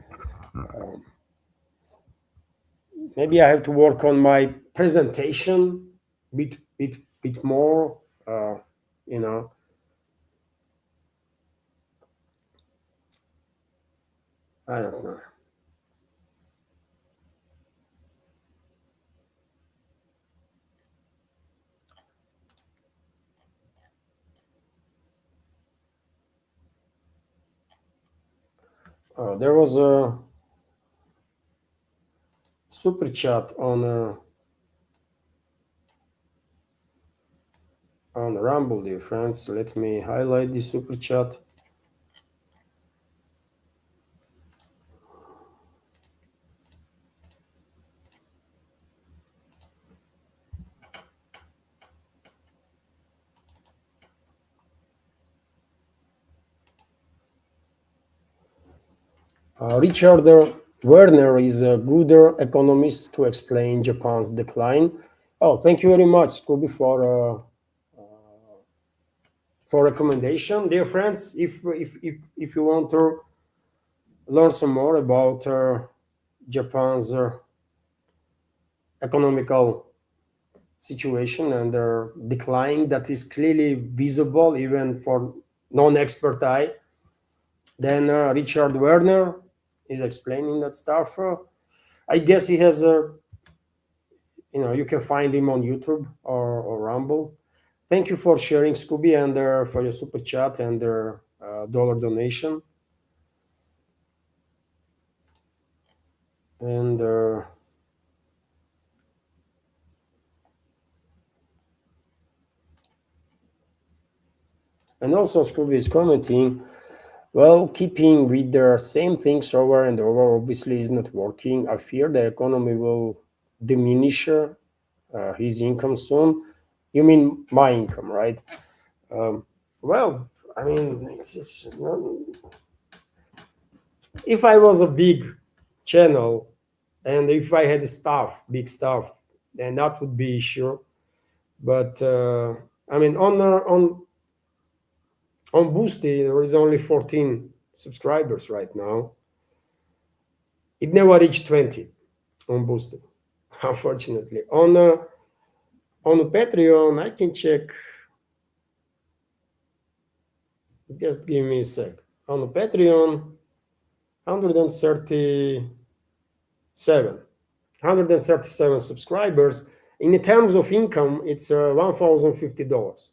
I have to work on my presentation bit more. You know, I don't know. There was a super chat on Rumble, dear friends. Let me highlight the super chat. Richard Werner is a good economist to explain Japan's decline. Oh, thank you very much, Scooby, for recommendation, dear friends. If you want to learn some more about Japan's economical situation and their decline that is clearly visible even for non-expert eye, then Richard Werner is explaining that stuff. I guess he has a you can find him on YouTube or Rumble. Thank you for sharing, Scooby, and for your super chat and their dollar donation. And also Scooby is commenting, well, keeping with the same things over and over obviously is not working. I fear the economy will diminish his income soon. You mean my income, right? Well, I mean, it's if I was a big channel and if I had staff, big staff, then that would be issue. But I mean, on Boosty, there is only 14 subscribers right now. It never reached 20 on Boosty, unfortunately. On Patreon, I can check. Just give me a sec. On Patreon, 137 subscribers. In terms of income, it's $1,050.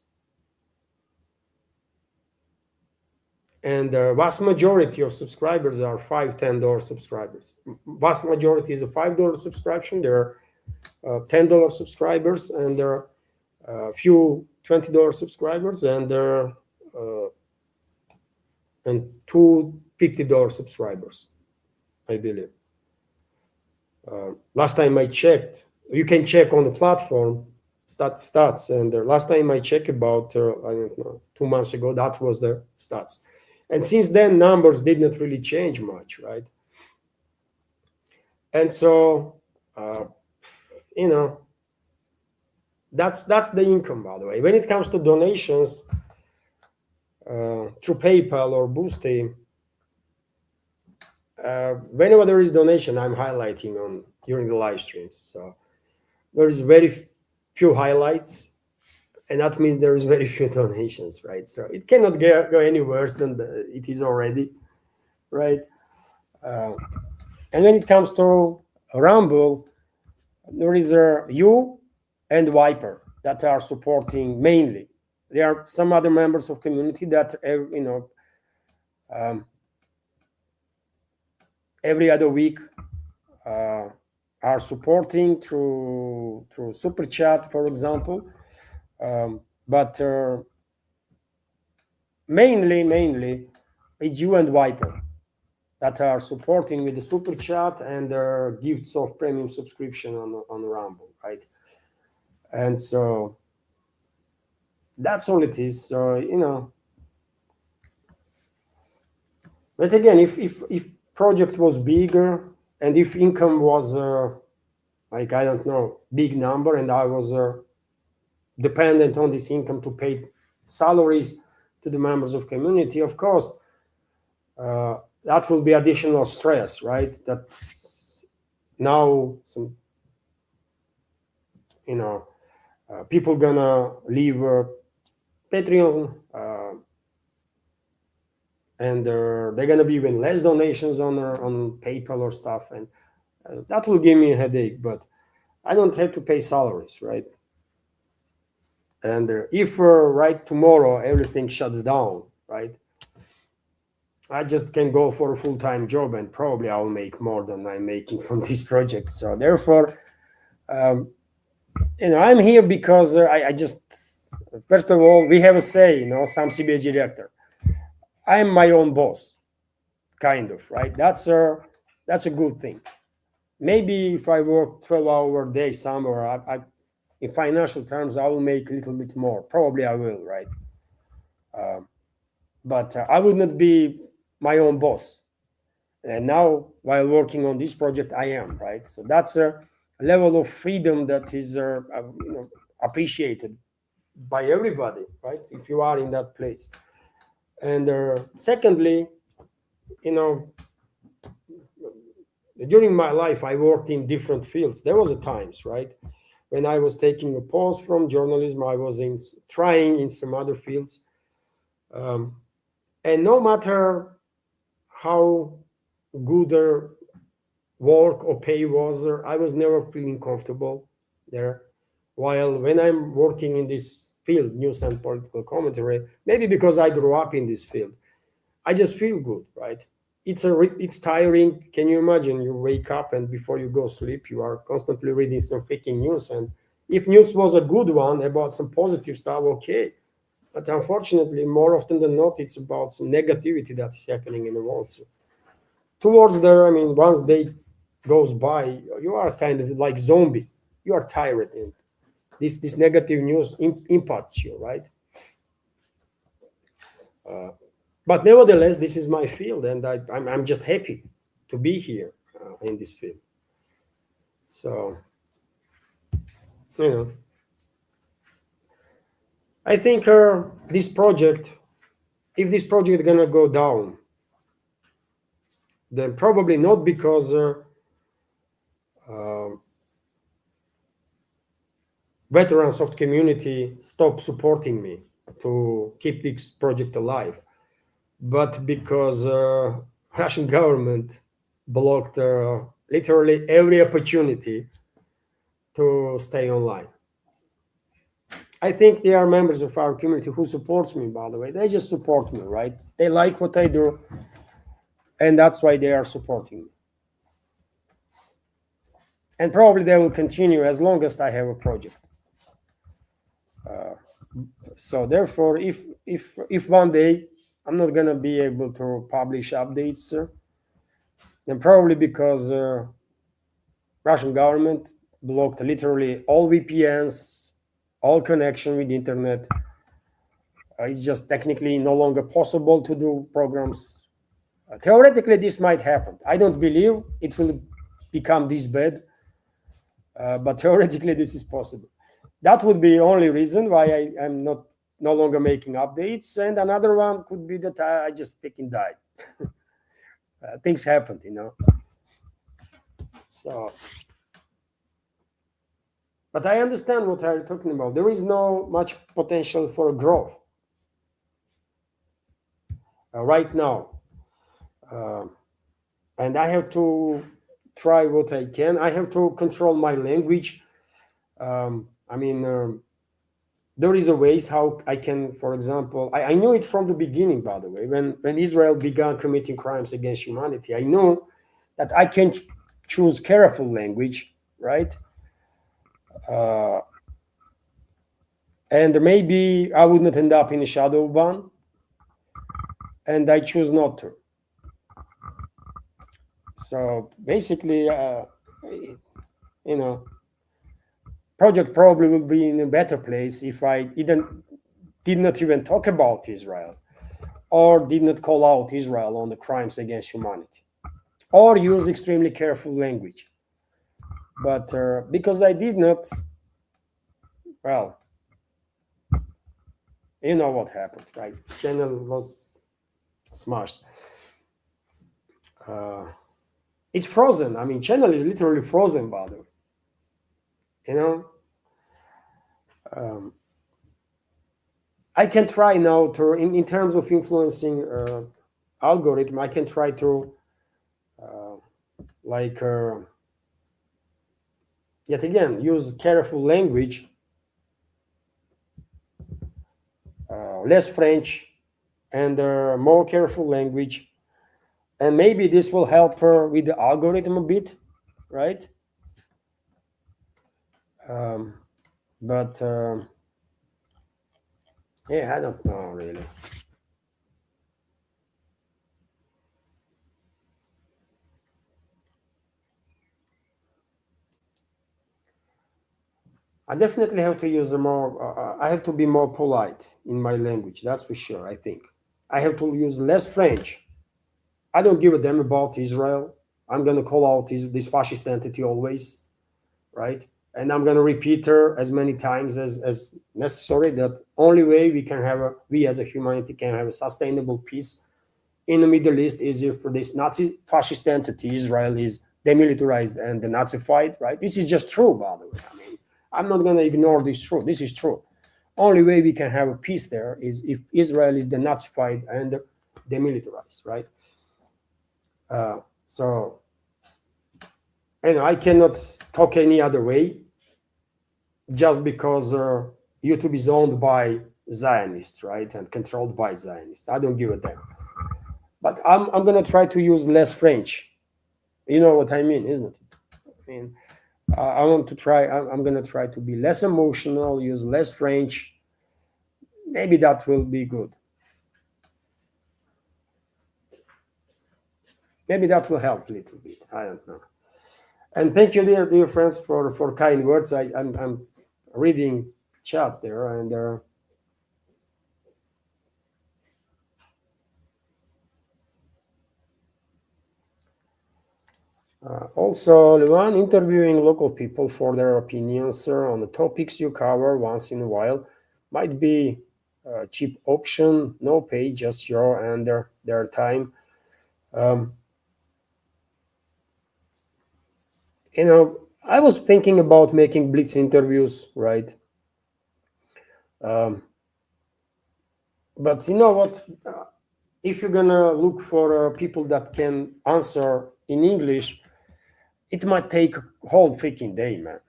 And the vast majority of subscribers are $5, $10 subscribers. Vast majority is a $5 subscription. There are $10 subscribers, and there a few $20 subscribers and two $50 subscribers, I believe. Last time I checked, you can check on the platform stats, and last time I checked about I don't know 2 months ago, that was the stats, and since then numbers did not really change much, right? And so you know that's the income, by the way. When it comes to donations through PayPal or Boosty, whenever there is donation, I'm highlighting on during the live streams. So there is very few highlights, and that means there is very few donations, right? So it cannot go any worse than it is already, right? And when it comes to Rumble, there is you and Viper that are supporting mainly. There are some other members of community that every other week are supporting through super chat, for example. But mainly it's you and Viper that are supporting with the super chat and their gifts of premium subscription on Rumble, right? And so that's all it is. So but again, if project was bigger and if income was like I don't know big number, and I was dependent on this income to pay salaries to the members of community, of course that will be additional stress, right? That now some people gonna leave Patreon, and they're gonna be even less donations on PayPal or stuff, and that will give me a headache. But I don't have to pay salaries, right? And if right tomorrow everything shuts down, right, I just can go for a full-time job, and probably I'll make more than I'm making from this project. So therefore, I'm here because I just, first of all, we have a say, some CBG reactor. I'm my own boss, kind of, right? That's a good thing. Maybe if I work 12-hour day somewhere, in financial terms, I will make a little bit more. Probably I will, right? But I would not be my own boss. And now, while working on this project, I am, right? So that's a level of freedom that is appreciated by everybody, right? If you are in that place. And secondly, during my life, I worked in different fields. There was a times, right, when I was taking a pause from journalism. I was trying in some other fields, and no matter how good their work or pay was, I was never feeling comfortable there. While when I'm working in this field, news and political commentary, maybe because I grew up in this field, I just feel good, right? It's tiring. Can you imagine? You wake up and before you go sleep, you are constantly reading some faking news. And if news was a good one about some positive stuff, okay. But unfortunately, more often than not, it's about some negativity that is happening in the world. So towards there, once day goes by, you are kind of like zombie. You are tired, and this negative news impacts you, right? But nevertheless, this is my field, and I'm just happy to be here in this field. So, I think this project, if this project is gonna go down, then probably not because veterans of the community stop supporting me to keep this project alive, but because Russian government blocked literally every opportunity to stay online. I think they are members of our community who supports me, by the way. They just support me, right? They like what I do, and that's why they are supporting me. And probably they will continue as long as I have a project. So therefore, if one day I'm not gonna be able to publish updates, then probably because Russian government blocked literally all VPNs, all connection with the internet. It's just technically no longer possible to do programs. Theoretically, this might happen. I don't believe it will become this bad, but theoretically, this is possible. That would be the only reason why I am not no longer making updates. And another one could be that I just freaking died. Things happened. So, but I understand what I'm talking about. There is no much potential for growth right now, uh, and I have to try what I can. I have to control my language. I mean, there is a ways how I can, for example, I knew it from the beginning, by the way, when Israel began committing crimes against humanity. I knew that I can choose careful language, right? Uh, and maybe I would not end up in a shadow ban, and I choose not to. So basically, you know, project probably will be in a better place if I did not even talk about Israel or did not call out Israel on the crimes against humanity or use extremely careful language. But because I did not, well, you know what happened, right? Channel was smashed. Uh, it's frozen. I mean, channel is literally frozen, by the way. You know, um, I can try now to, in terms of influencing algorithm, I can try to uh, like yet again use careful language, less French, and more careful language, and maybe this will help her with the algorithm a bit, right? Um, but yeah, I don't know really. I definitely have to use a more. I have to be more polite in my language. That's for sure. I think I have to use less French. I don't give a damn about Israel. I'm gonna call out this fascist entity always, right? And I'm gonna repeat her as many times as necessary. That only way we as a humanity can have a sustainable peace in the Middle East is if this Nazi fascist entity Israel is demilitarized and denazified, right? This is just true, by the way. I mean, I'm not gonna ignore this truth. This is true. Only way we can have a peace there is if Israel is denazified and demilitarized, right? So I cannot talk any other way just because YouTube is owned by Zionists, right, and controlled by Zionists. I don't give a damn. But I'm gonna try to use less French. You know what I mean, isn't it? I mean, I want to try. I'm gonna try to be less emotional, use less French. Maybe that will be good. Maybe that will help a little bit. I don't know. And thank you, dear friends, for kind words. I'm reading chat there, and also, Luan, interviewing local people for their opinions on the topics you cover once in a while might be a cheap option. No pay, just your and their time. Um, I was thinking about making blitz interviews, right? Um, but you know what? If you're gonna look for people that can answer in English, it might take a whole freaking day, man.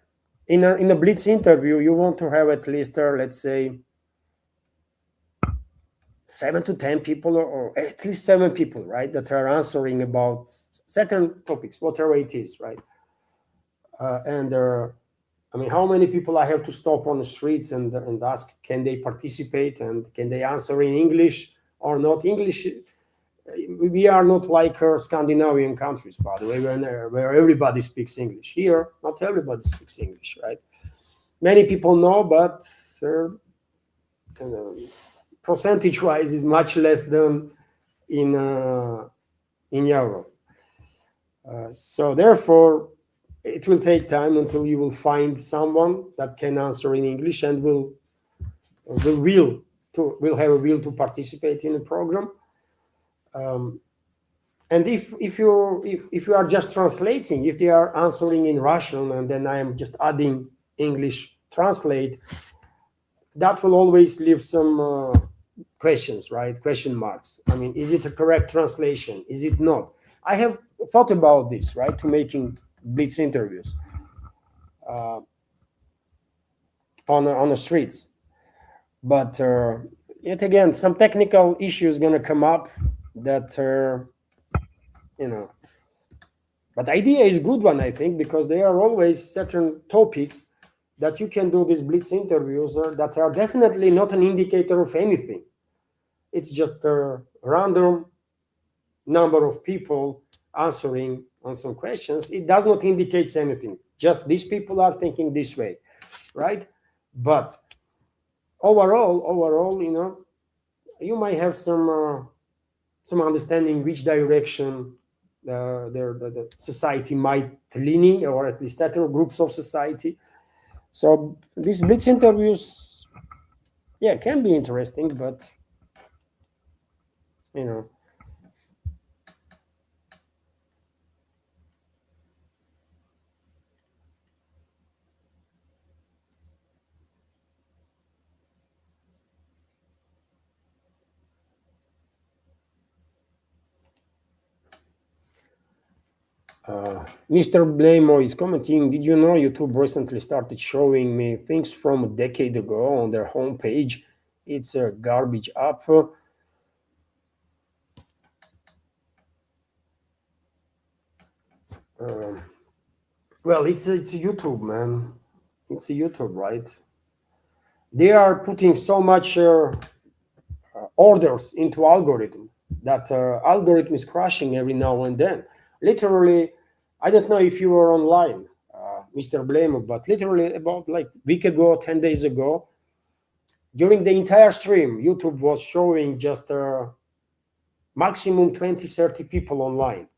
In a blitz interview, you want to have at least, let's say, 7 to 10 people, or at least 7 people, right, that are answering about certain topics, whatever it is, right? And I mean, how many people I have to stop on the streets and ask, can they participate and can they answer in English or not? English, we are not like Scandinavian countries, by the way, where everybody speaks English. Here, not everybody speaks English, right? Many people know, but kind of percentage-wise is much less than in Europe. So therefore, it will take time until you will find someone that can answer in English and will have a will to participate in the program. And if you are just translating, if they are answering in Russian and then I am just adding English translate, that will always leave some questions, right? Question marks. I mean, is it a correct translation? Is it not? I have thought about this, right, to making blitz interviews on the streets. But yet again, some technical issues going to come up that, but the idea is good one, I think, because there are always certain topics that you can do these blitz interviews that are definitely not an indicator of anything. It's just a random number of people answering on some questions. It does not indicate anything. Just these people are thinking this way, right? But overall, you might have some understanding which direction the society might leaning, or at least certain groups of society. So these blitz interviews, can be interesting, but Mr. Blamo is commenting, did you know YouTube recently started showing me things from a decade ago on their homepage? It's a garbage app. Well, it's YouTube, man. It's a YouTube, right? They are putting so much orders into algorithm that algorithm is crashing every now and then. Literally, I don't know if you were online, Mr. Blamo, but literally about like a week ago, 10 days ago, during the entire stream, YouTube was showing just maximum 20, 30 people online.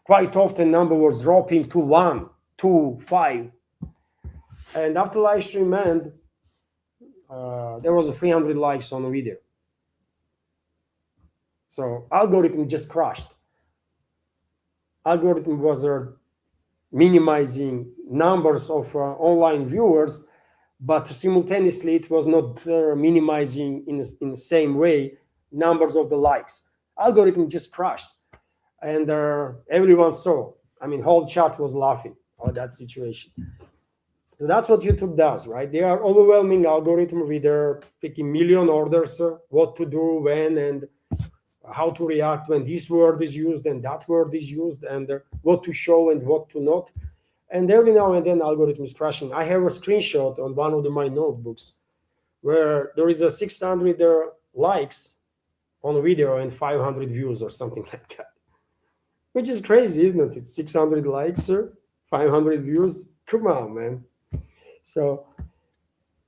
Quite often number was dropping to 1, 2, 5. And after live stream end, there was a 300 likes on the video. So algorithm just crashed. Algorithm was minimizing numbers of online viewers, but simultaneously it was not minimizing in the same way numbers of the likes. Algorithm just crashed, and everyone saw. I mean, whole chat was laughing at that situation. So that's what YouTube does, right? They are overwhelming algorithm with their freaking million orders, what to do, when, and how to react when this word is used and that word is used, and what to show and what to not. And every now and then algorithm is crashing. I have a screenshot on one of my notebooks where there is a 600 likes on a video and 500 views or something like that, which is crazy, isn't it? 600 likes, 500 views. Come on, man. So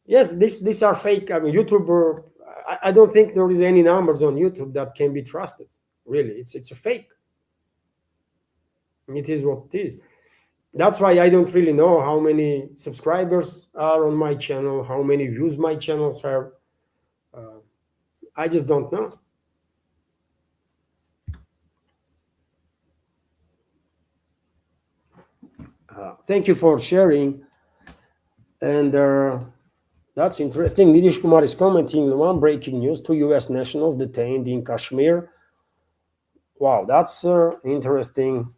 yes, these are fake. I mean, YouTuber, I don't think there is any numbers on YouTube that can be trusted. Really, it's a fake. It is what it is. That's why I don't really know how many subscribers are on my channel, how many views my channels have. I just don't know. Thank you for sharing. And that's interesting. Nidish Kumar is commenting, one breaking news, 2 US nationals detained in Kashmir. Wow, that's interesting.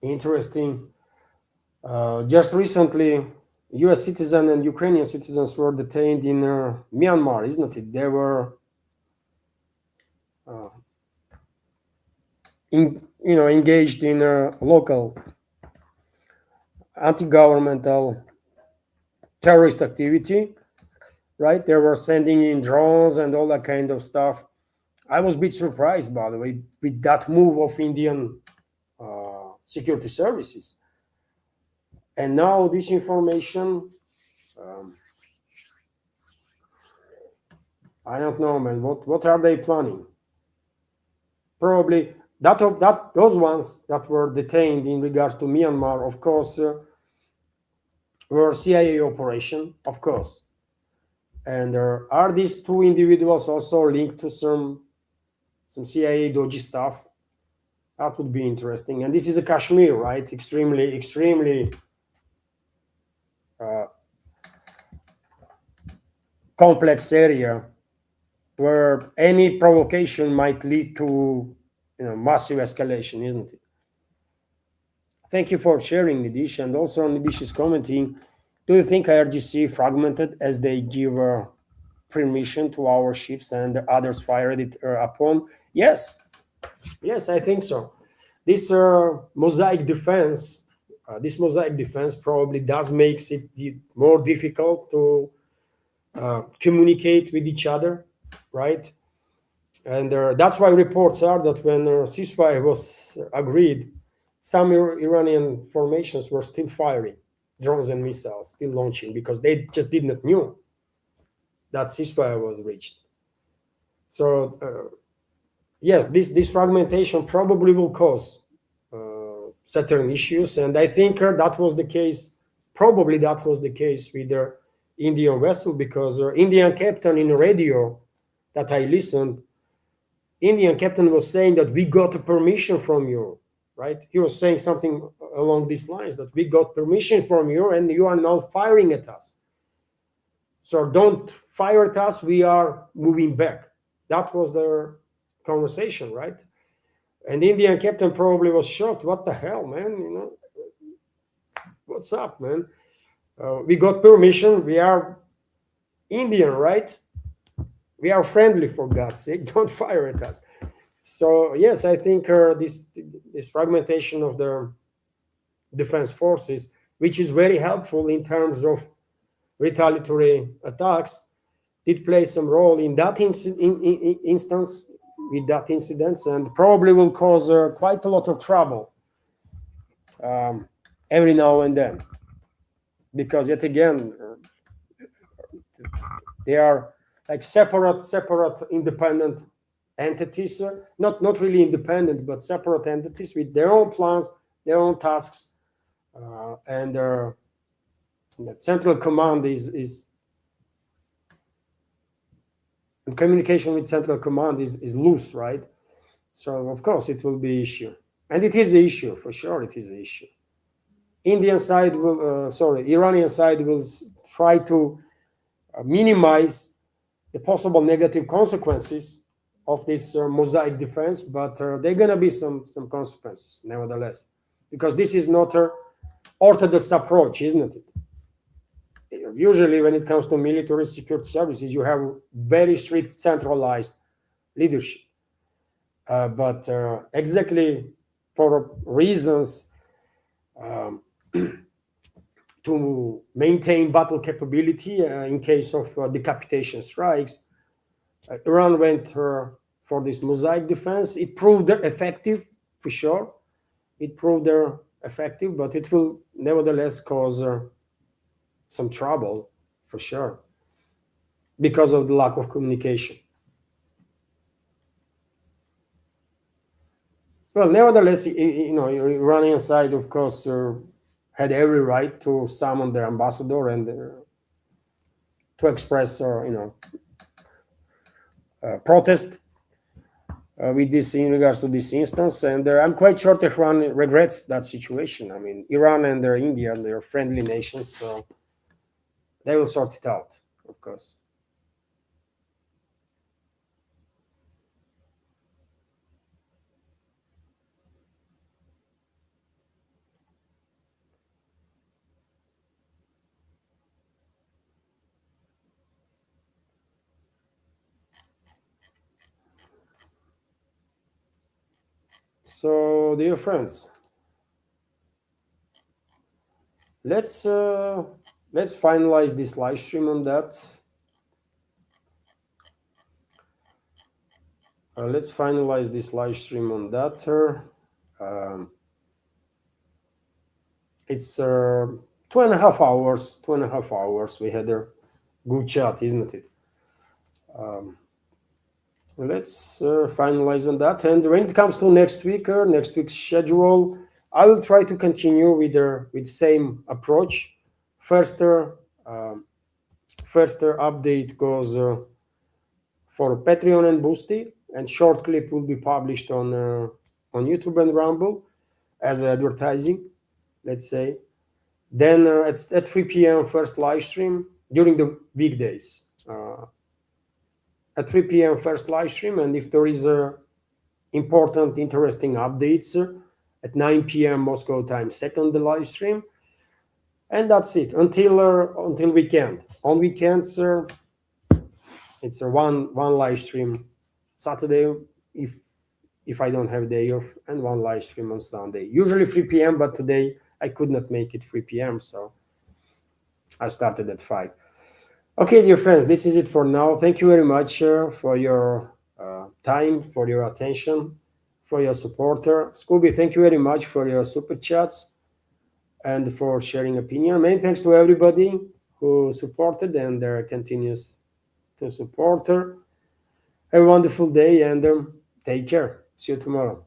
Interesting. Just recently, US citizen and Ukrainian citizens were detained in Myanmar, isn't it? They were engaged in local anti-governmental terrorist activity, right? They were sending in drones and all that kind of stuff. I was a bit surprised, by the way, with that move of Indian security services. And now this information, um, I don't know, man. What are they planning? Probably that those ones that were detained in regards to Myanmar, of course, were CIA operation, of course. And are these two individuals also linked to some CIA dodgy stuff? That would be interesting. And this is a Kashmir, right? Extremely uh, complex area where any provocation might lead to massive escalation, isn't it? Thank you for sharing, Nidish, and also Nidish is commenting. Do you think IRGC fragmented as they give permission to our ships and others fired it upon? Yes, yes, I think so. This this mosaic defense probably does makes it more difficult to communicate with each other, right? And that's why reports are that when ceasefire was agreed, some Iranian formations were still firing drones and missiles, still launching because they just did not knew that ceasefire was reached. So yes, this fragmentation probably will cause certain issues, and I think that was the case. Probably that was the case with the Indian vessel because Indian captain in radio that I listened, Indian captain was saying that we got a permission from you, right? He was saying something along these lines that we got permission from you and you are now firing at us. So don't fire at us, we are moving back. That was their conversation, right? And the Indian captain probably was shocked. What the hell, man? What's up, man? We got permission. We are Indian, right? We are friendly, for God's sake. Don't fire at us. So yes, I think this fragmentation of the defense forces, which is very helpful in terms of retaliatory attacks, did play some role in that instance with that incident, and probably will cause quite a lot of trouble every now and then, because yet again they are like separate independent entities, not really independent, but separate entities with their own plans, their own tasks, and the central command is communication with central command is loose, right? So of course it will be issue, and it is an issue for sure. It is an issue. Iranian side will try to minimize the possible negative consequences of this mosaic defense, but there are going to be some consequences nevertheless, because this is not an orthodox approach, isn't it? Usually when it comes to military security services, you have very strict centralized leadership, but exactly for reasons to maintain battle capability in case of decapitation strikes, Iran went for this mosaic defense. It proved effective for sure. It proved effective, but it will nevertheless cause some trouble for sure because of the lack of communication. Well, nevertheless, Iranian side, of course, had every right to summon their ambassador and to express, protest with this in regards to this instance. And I'm quite sure Tehran regrets that situation. I mean, Iran and India, they're friendly nations, so they will sort it out, of course. So, dear friends, let's uh, let's finalize this live stream on that. Let's finalize this live stream on that. Um, it's 2.5 hours. 2.5 hours. We had a good chat, isn't it? Let's finalize on that. And when it comes to next week's schedule, I will try to continue with same approach. First, um, first update goes for Patreon and Boosty, and short clip will be published on YouTube and Rumble as advertising, let's say. Then it's at 3 p.m. first live stream during the weekdays. At 3 p.m. first live stream, and if there is important, interesting updates at 9 p.m. Moscow time, second live stream, and that's it until weekend. On weekends, it's a one live stream Saturday if I don't have day off, and one live stream on Sunday. Usually 3 p.m., but today I could not make it 3 p.m., so I started at 5. Okay, dear friends, this is it for now. Thank you very much for your time, for your attention, for your support. Scooby, thank you very much for your super chats and for sharing opinion. Many thanks to everybody who supported and continues to support. Have a wonderful day and take care. See you tomorrow.